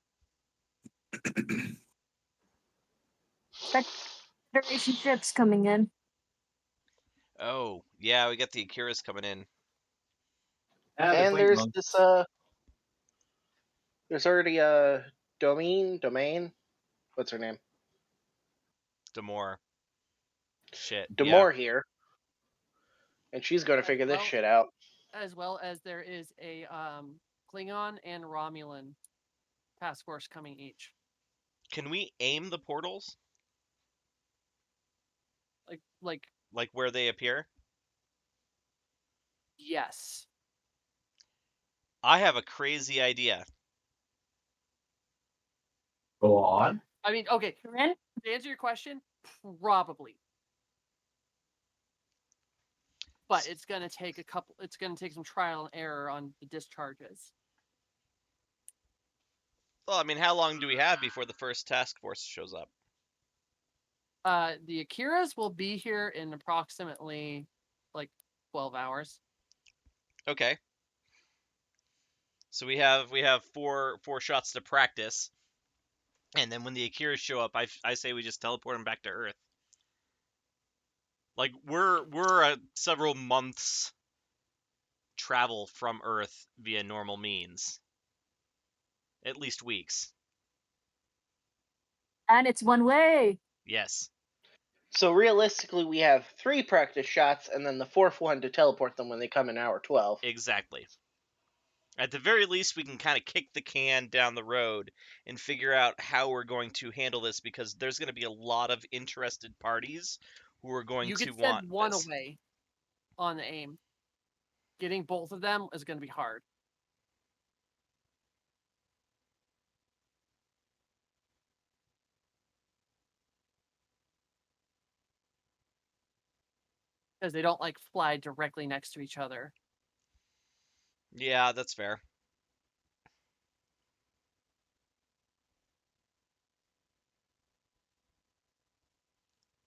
Speaker 5: Federation ships coming in.
Speaker 2: Oh yeah, we got the Akiras coming in.
Speaker 3: Ah, the
Speaker 4: And there's
Speaker 3: Klingons.
Speaker 4: this there's already a domain. What's her name?
Speaker 2: Demore. Shit. Yeah.
Speaker 4: Demore here. And she's gonna
Speaker 1: As
Speaker 4: figure this
Speaker 1: well,
Speaker 4: shit out.
Speaker 1: as well as there is a Klingon and Romulan task force coming each.
Speaker 2: Can we aim the portals
Speaker 1: Like
Speaker 2: like where they appear?
Speaker 1: yes.
Speaker 2: I have a crazy idea.
Speaker 3: Go on.
Speaker 1: I mean, okay.
Speaker 5: Corinne?
Speaker 1: To answer your question, probably. but it's gonna take It's gonna take some trial and error on the discharges.
Speaker 2: Well, I mean, how long do we have before the first task force shows up?
Speaker 1: The Akiras will be here in approximately like 12 hours.
Speaker 2: Okay. So we have four shots to practice, and then when the Akiras show up, I say we just teleport them back to Earth. Like we're several months travel from Earth via normal means. At least weeks.
Speaker 5: And it's one way.
Speaker 2: Yes.
Speaker 4: So realistically, we have 3 practice shots, and then the 4th one to teleport them when they come in hour 12.
Speaker 2: Exactly. At the very least, we can kind of kick the can down the road and figure out how we're going to handle this, because there's going to be a lot of interested parties who are going
Speaker 1: You
Speaker 2: to
Speaker 1: could send
Speaker 2: want
Speaker 1: one
Speaker 2: this.
Speaker 1: away on the aim. Getting both of them is going to be hard. Because they don't like fly directly next to each other.
Speaker 2: Yeah, that's fair.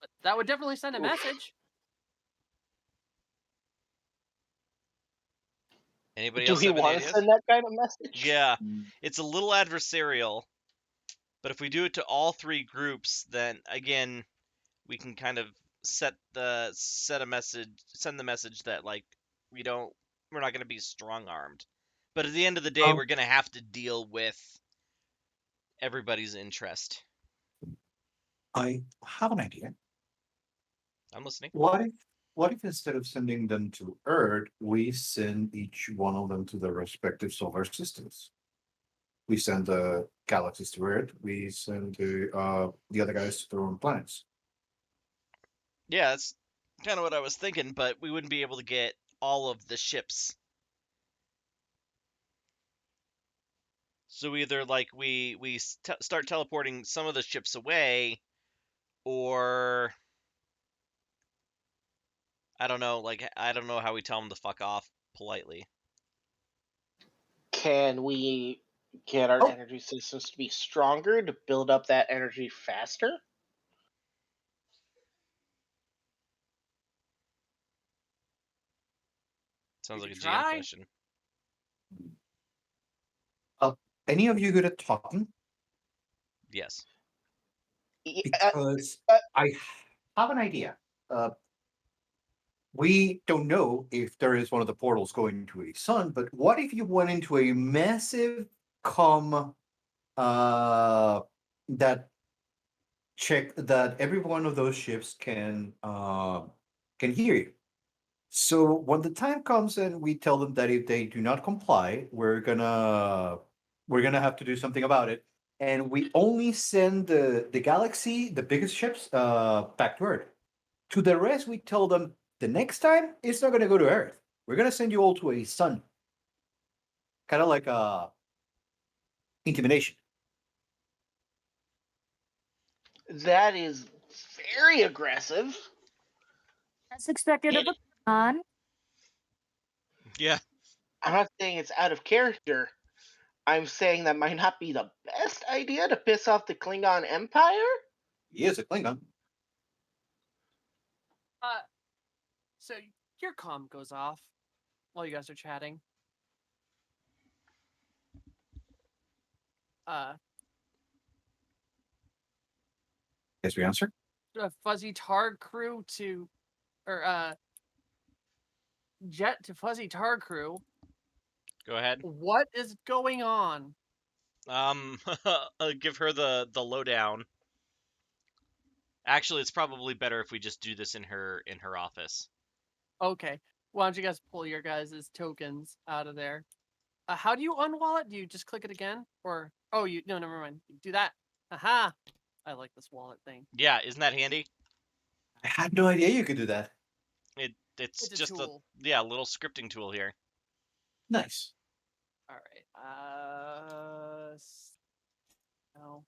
Speaker 1: But that would definitely send a
Speaker 4: Oof.
Speaker 1: message.
Speaker 2: Anybody
Speaker 4: Do
Speaker 2: else
Speaker 4: we
Speaker 2: have any
Speaker 4: want to
Speaker 2: ideas?
Speaker 4: send that kind of message?
Speaker 2: Yeah,
Speaker 3: Mm.
Speaker 2: it's a little adversarial, but if we do it to all 3 groups, then again, we can kind of send the message that like we're not going to be strong-armed. But at the end of the day,
Speaker 3: Um,
Speaker 2: we're going to have to deal with everybody's interest.
Speaker 3: I have an idea.
Speaker 2: I'm listening.
Speaker 3: What if instead of sending them to Earth, we send each one of them to their respective solar systems? We send the galaxies to Earth. We send the other guys to their own planets.
Speaker 2: Yeah, that's kind of what I was thinking, but we wouldn't be able to get all of the ships. So either like we start teleporting some of the ships away, or I don't know, like I don't know how we tell them to fuck off politely.
Speaker 4: Can we get our
Speaker 3: Oh.
Speaker 4: energy systems to be stronger to build up that energy faster?
Speaker 2: Sounds
Speaker 1: You
Speaker 2: like
Speaker 1: could
Speaker 2: a GM
Speaker 1: try.
Speaker 2: question.
Speaker 3: Uh, any of you good at talking?
Speaker 2: Yes.
Speaker 4: Y-
Speaker 3: Because
Speaker 4: uh,
Speaker 3: I have an idea. Uh, we don't know if there is one of the portals going to a sun, but what if you went into a massive com that check that every one of those ships can hear you. So when the time comes and we tell them that if they do not comply, we're gonna have to do something about it. And we only send the galaxy, the biggest ships, back to Earth. To the rest, we tell them the next time it's not gonna go to Earth. We're gonna send you all to a sun. Kind of like intimidation.
Speaker 4: that is very aggressive.
Speaker 5: As expected of a con.
Speaker 2: Yeah.
Speaker 4: I'm not saying it's out of character. I'm saying that might not be the best idea to piss off the Klingon Empire.
Speaker 3: He is a Klingon.
Speaker 1: So your comm goes off while you guys are chatting. Uh,
Speaker 3: Yes, we answer.
Speaker 1: Fuzzy Targ crew to, or Jet to Fuzzy Targ crew.
Speaker 2: Go ahead.
Speaker 1: What is going on?
Speaker 2: I'll give her the lowdown. Actually, it's probably better if we just do this in her office.
Speaker 1: Okay, why don't you guys pull your guys' tokens out of there? How do you unwallet? Do you just click it again, or no, never mind. Do that. Aha! I like this wallet thing.
Speaker 2: Yeah, isn't that handy?
Speaker 3: I had no idea you could do that.
Speaker 2: It's
Speaker 1: It's a
Speaker 2: just
Speaker 1: tool.
Speaker 2: a little scripting tool here.
Speaker 3: Nice.
Speaker 1: All right. No.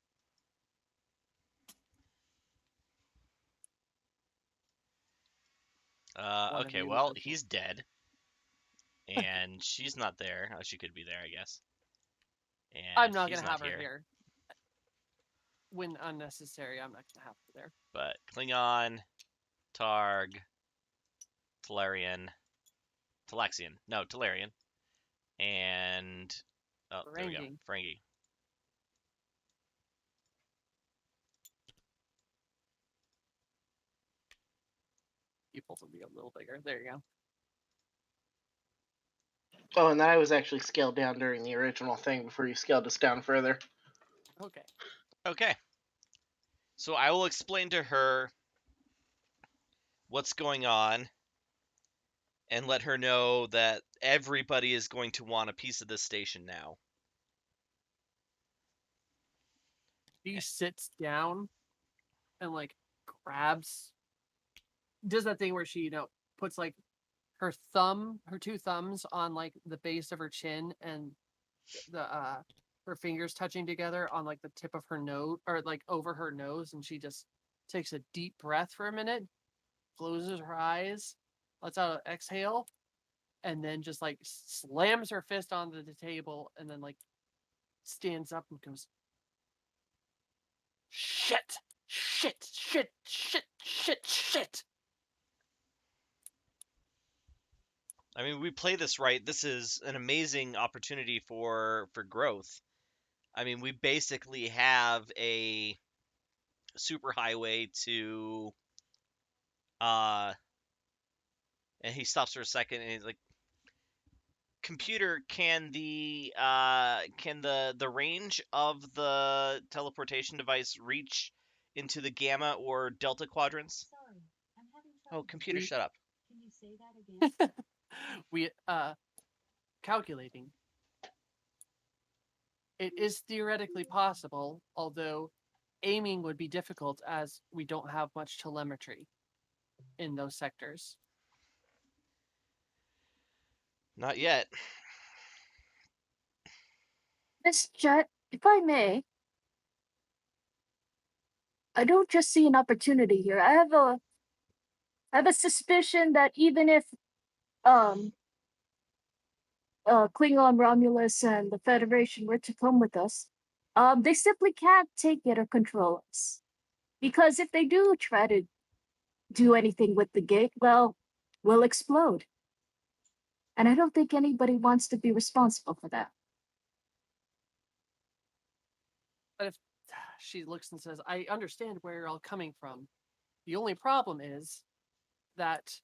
Speaker 1: One of
Speaker 2: Okay,
Speaker 1: you
Speaker 2: well,
Speaker 1: doesn't.
Speaker 2: he's dead. And she's not there. Oh, she could be there, I guess.
Speaker 1: I'm
Speaker 2: And
Speaker 1: not
Speaker 2: he's
Speaker 1: gonna
Speaker 2: not
Speaker 1: have her
Speaker 2: here.
Speaker 1: here. When unnecessary, I'm not gonna have her there.
Speaker 2: But Klingon, Targ, Talarian, Talaxian. No, Talarian. And oh, there we go.
Speaker 1: Ferengi.
Speaker 2: Ferengi.
Speaker 1: Peoples will be a little bigger. There you go.
Speaker 4: Oh, and that was actually scaled down during the original thing before you scaled us down further.
Speaker 1: Okay.
Speaker 2: Okay. So I will explain to her what's going on and let her know that everybody is going to want a piece of this station now.
Speaker 1: She sits down and like grabs, does that thing where she, puts like her two thumbs on like the base of her chin and the her fingers touching together on like the tip of her nose or like over her nose, and she just takes a deep breath for a minute, closes her eyes, lets out an exhale, and then just like slams her fist onto the table and then like stands up and goes, shit, shit, shit, shit, shit, shit.
Speaker 2: I mean, we play this right. This is an amazing opportunity for growth. I mean, we basically have a superhighway to and he stops for a second and he's like, computer, can the range of the teleportation device reach into the gamma or delta quadrants?
Speaker 6: Sorry, I'm having trouble.
Speaker 2: Oh, computer,
Speaker 1: We-
Speaker 2: shut up.
Speaker 6: Can you say that again?
Speaker 1: We calculating. It is theoretically possible, although aiming would be difficult as we don't have much telemetry in those sectors.
Speaker 2: Not yet.
Speaker 5: Miss Jet, if I may, I don't just see an opportunity here. I have a suspicion that even if um Klingon, Romulus, and the Federation were to come with us, they simply can't take it or control us. Because if they do try to do anything with the gate, well, we'll explode. And I don't think anybody wants to be responsible for that.
Speaker 1: But if she looks and says, I understand where you're all coming from. The only problem is that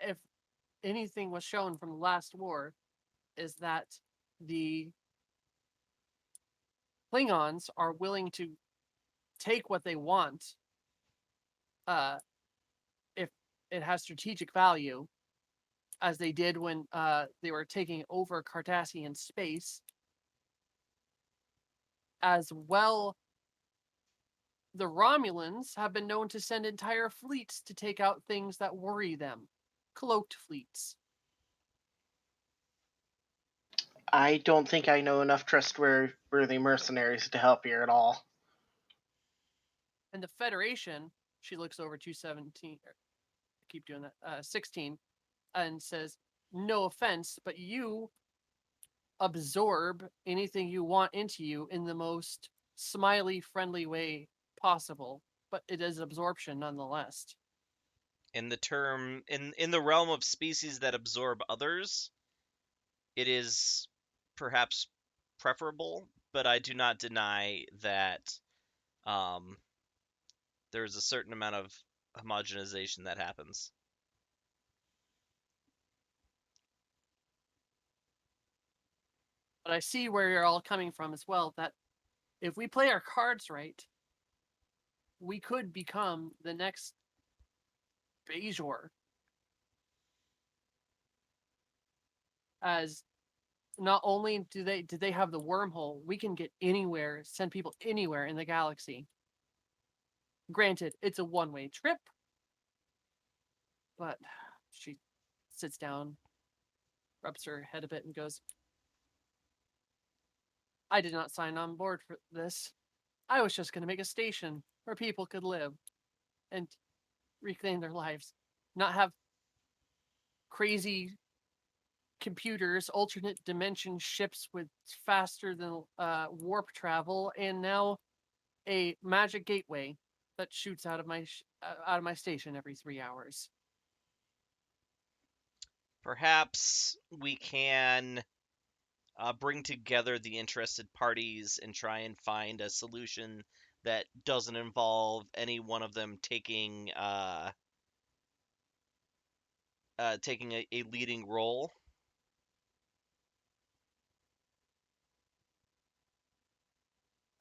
Speaker 1: if anything was shown from the last war, is that the Klingons are willing to take what they want, if it has strategic value, as they did when they were taking over Cardassian space. As well, the Romulans have been known to send entire fleets to take out things that worry them. Cloaked fleets.
Speaker 4: I don't think I know enough trustworthy mercenaries to help here at all.
Speaker 1: And the Federation, she looks over to 17, I keep doing that, 16, and says, no offense, but you absorb anything you want into you in the most smiley, friendly way possible. But it is absorption nonetheless.
Speaker 2: In the realm of species that absorb others, it is perhaps preferable, but I do not deny that there's a certain amount of homogenization that happens.
Speaker 1: But I see where you're all coming from as well, that if we play our cards right, we could become the next Bajor. As not only do they have the wormhole, we can get anywhere, send people anywhere in the galaxy. Granted, it's a one-way trip, but she sits down, rubs her head a bit, and goes, I did not sign on board for this. I was just going to make a station where people could live. and reclaim their lives, not have crazy computers, alternate dimension ships with faster than warp travel, and now a magic gateway that shoots out of my station every 3 hours.
Speaker 2: Perhaps we can bring together the interested parties and try and find a solution that doesn't involve any one of them taking taking a leading role.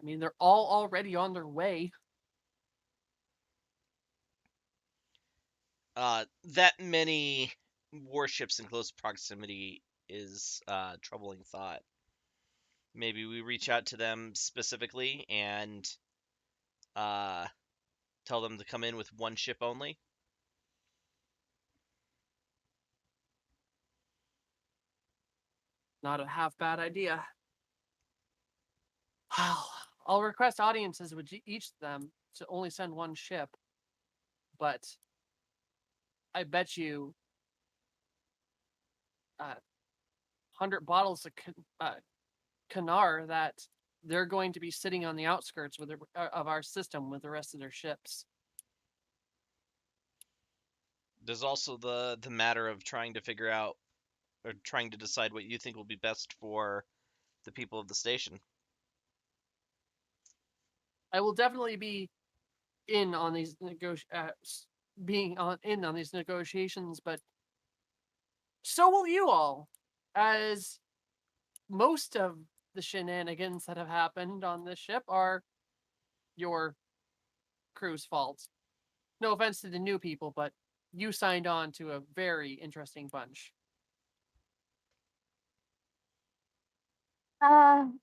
Speaker 1: I mean, they're all already on their way.
Speaker 2: That many warships in close proximity is a troubling thought. Maybe we reach out to them specifically and tell them to come in with one ship only.
Speaker 1: Not a half bad idea. I'll request audiences with each of them to only send one ship, but I bet you 100 bottles of Kanar that they're going to be sitting on the outskirts of our system with the rest of their ships.
Speaker 2: There's also the matter of trying to figure out or trying to decide what you think will be best for the people of the station.
Speaker 1: I will definitely be in on these in on these negotiations, but so will you all, as most of the shenanigans that have happened on this ship are your crew's fault. No offense to the new people, but you signed on to a very interesting bunch.
Speaker 5: I'll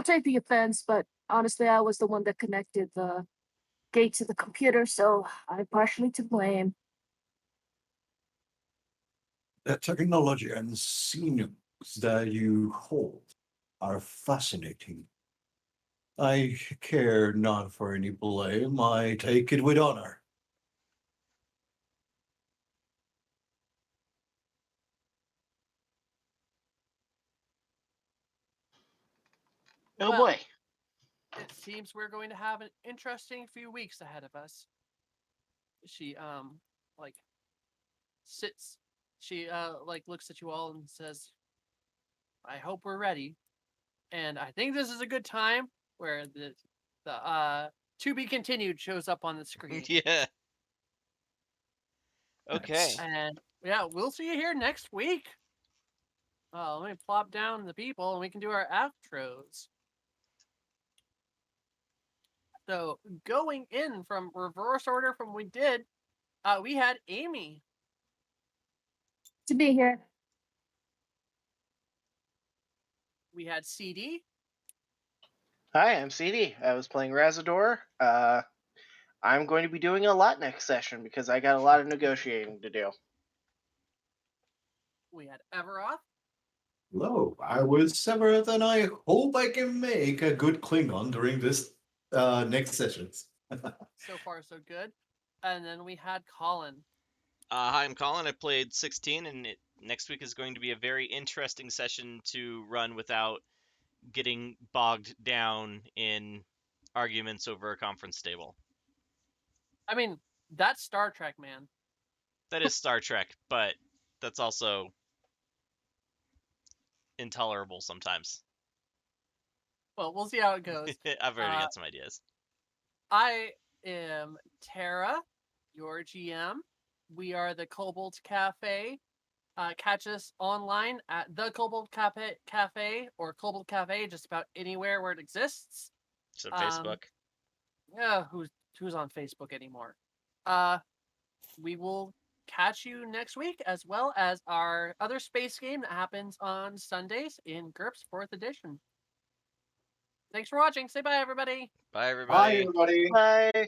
Speaker 5: take the offense, but honestly, I was the one that connected the gate to the computer, so I'm partially to blame.
Speaker 3: The technology and scenes that you hold are fascinating. I care not for any blame. I take it with honor.
Speaker 4: Oh
Speaker 1: Well,
Speaker 4: boy.
Speaker 1: it seems we're going to have an interesting few weeks ahead of us. She like sits. She like looks at you all and says, "I hope we're ready." And I think this is a good time where the to be continued shows up on the screen.
Speaker 2: Yeah. Okay.
Speaker 3: Nice.
Speaker 1: And yeah, we'll see you here next week. Let me plop down the people and we can do our outros. So going in from reverse order from we did, we had Amy.
Speaker 5: To be here.
Speaker 1: We had CD.
Speaker 4: Hi, I'm CD. I was playing Razador. I'm going to be doing a lot next session because I got a lot of negotiating to do.
Speaker 1: We had Everoth.
Speaker 3: Hello, I was Severeth, and I hope I can make a good Klingon during this next sessions.
Speaker 1: So far, so good. And then we had Colin.
Speaker 2: Hi, I'm Colin. I played 16, and next week is going to be a very interesting session to run without getting bogged down in arguments over a conference table.
Speaker 1: I mean, that's Star Trek, man.
Speaker 2: That is Star Trek, but that's also intolerable sometimes.
Speaker 1: Well, we'll see how it goes.
Speaker 2: I've already got some ideas.
Speaker 1: I am Tara, your GM. We are the Cobalt Cafe. Catch us online at the Cobalt Cafe or Cobalt Cafe, just about anywhere where it exists.
Speaker 2: So Facebook.
Speaker 1: Yeah, who's on Facebook anymore? We will catch you next week, as well as our other space game that happens on Sundays in GURPS 4th edition. Thanks for watching. Say bye, everybody.
Speaker 2: Bye,
Speaker 3: Bye,
Speaker 2: everybody.
Speaker 3: everybody.
Speaker 4: Bye.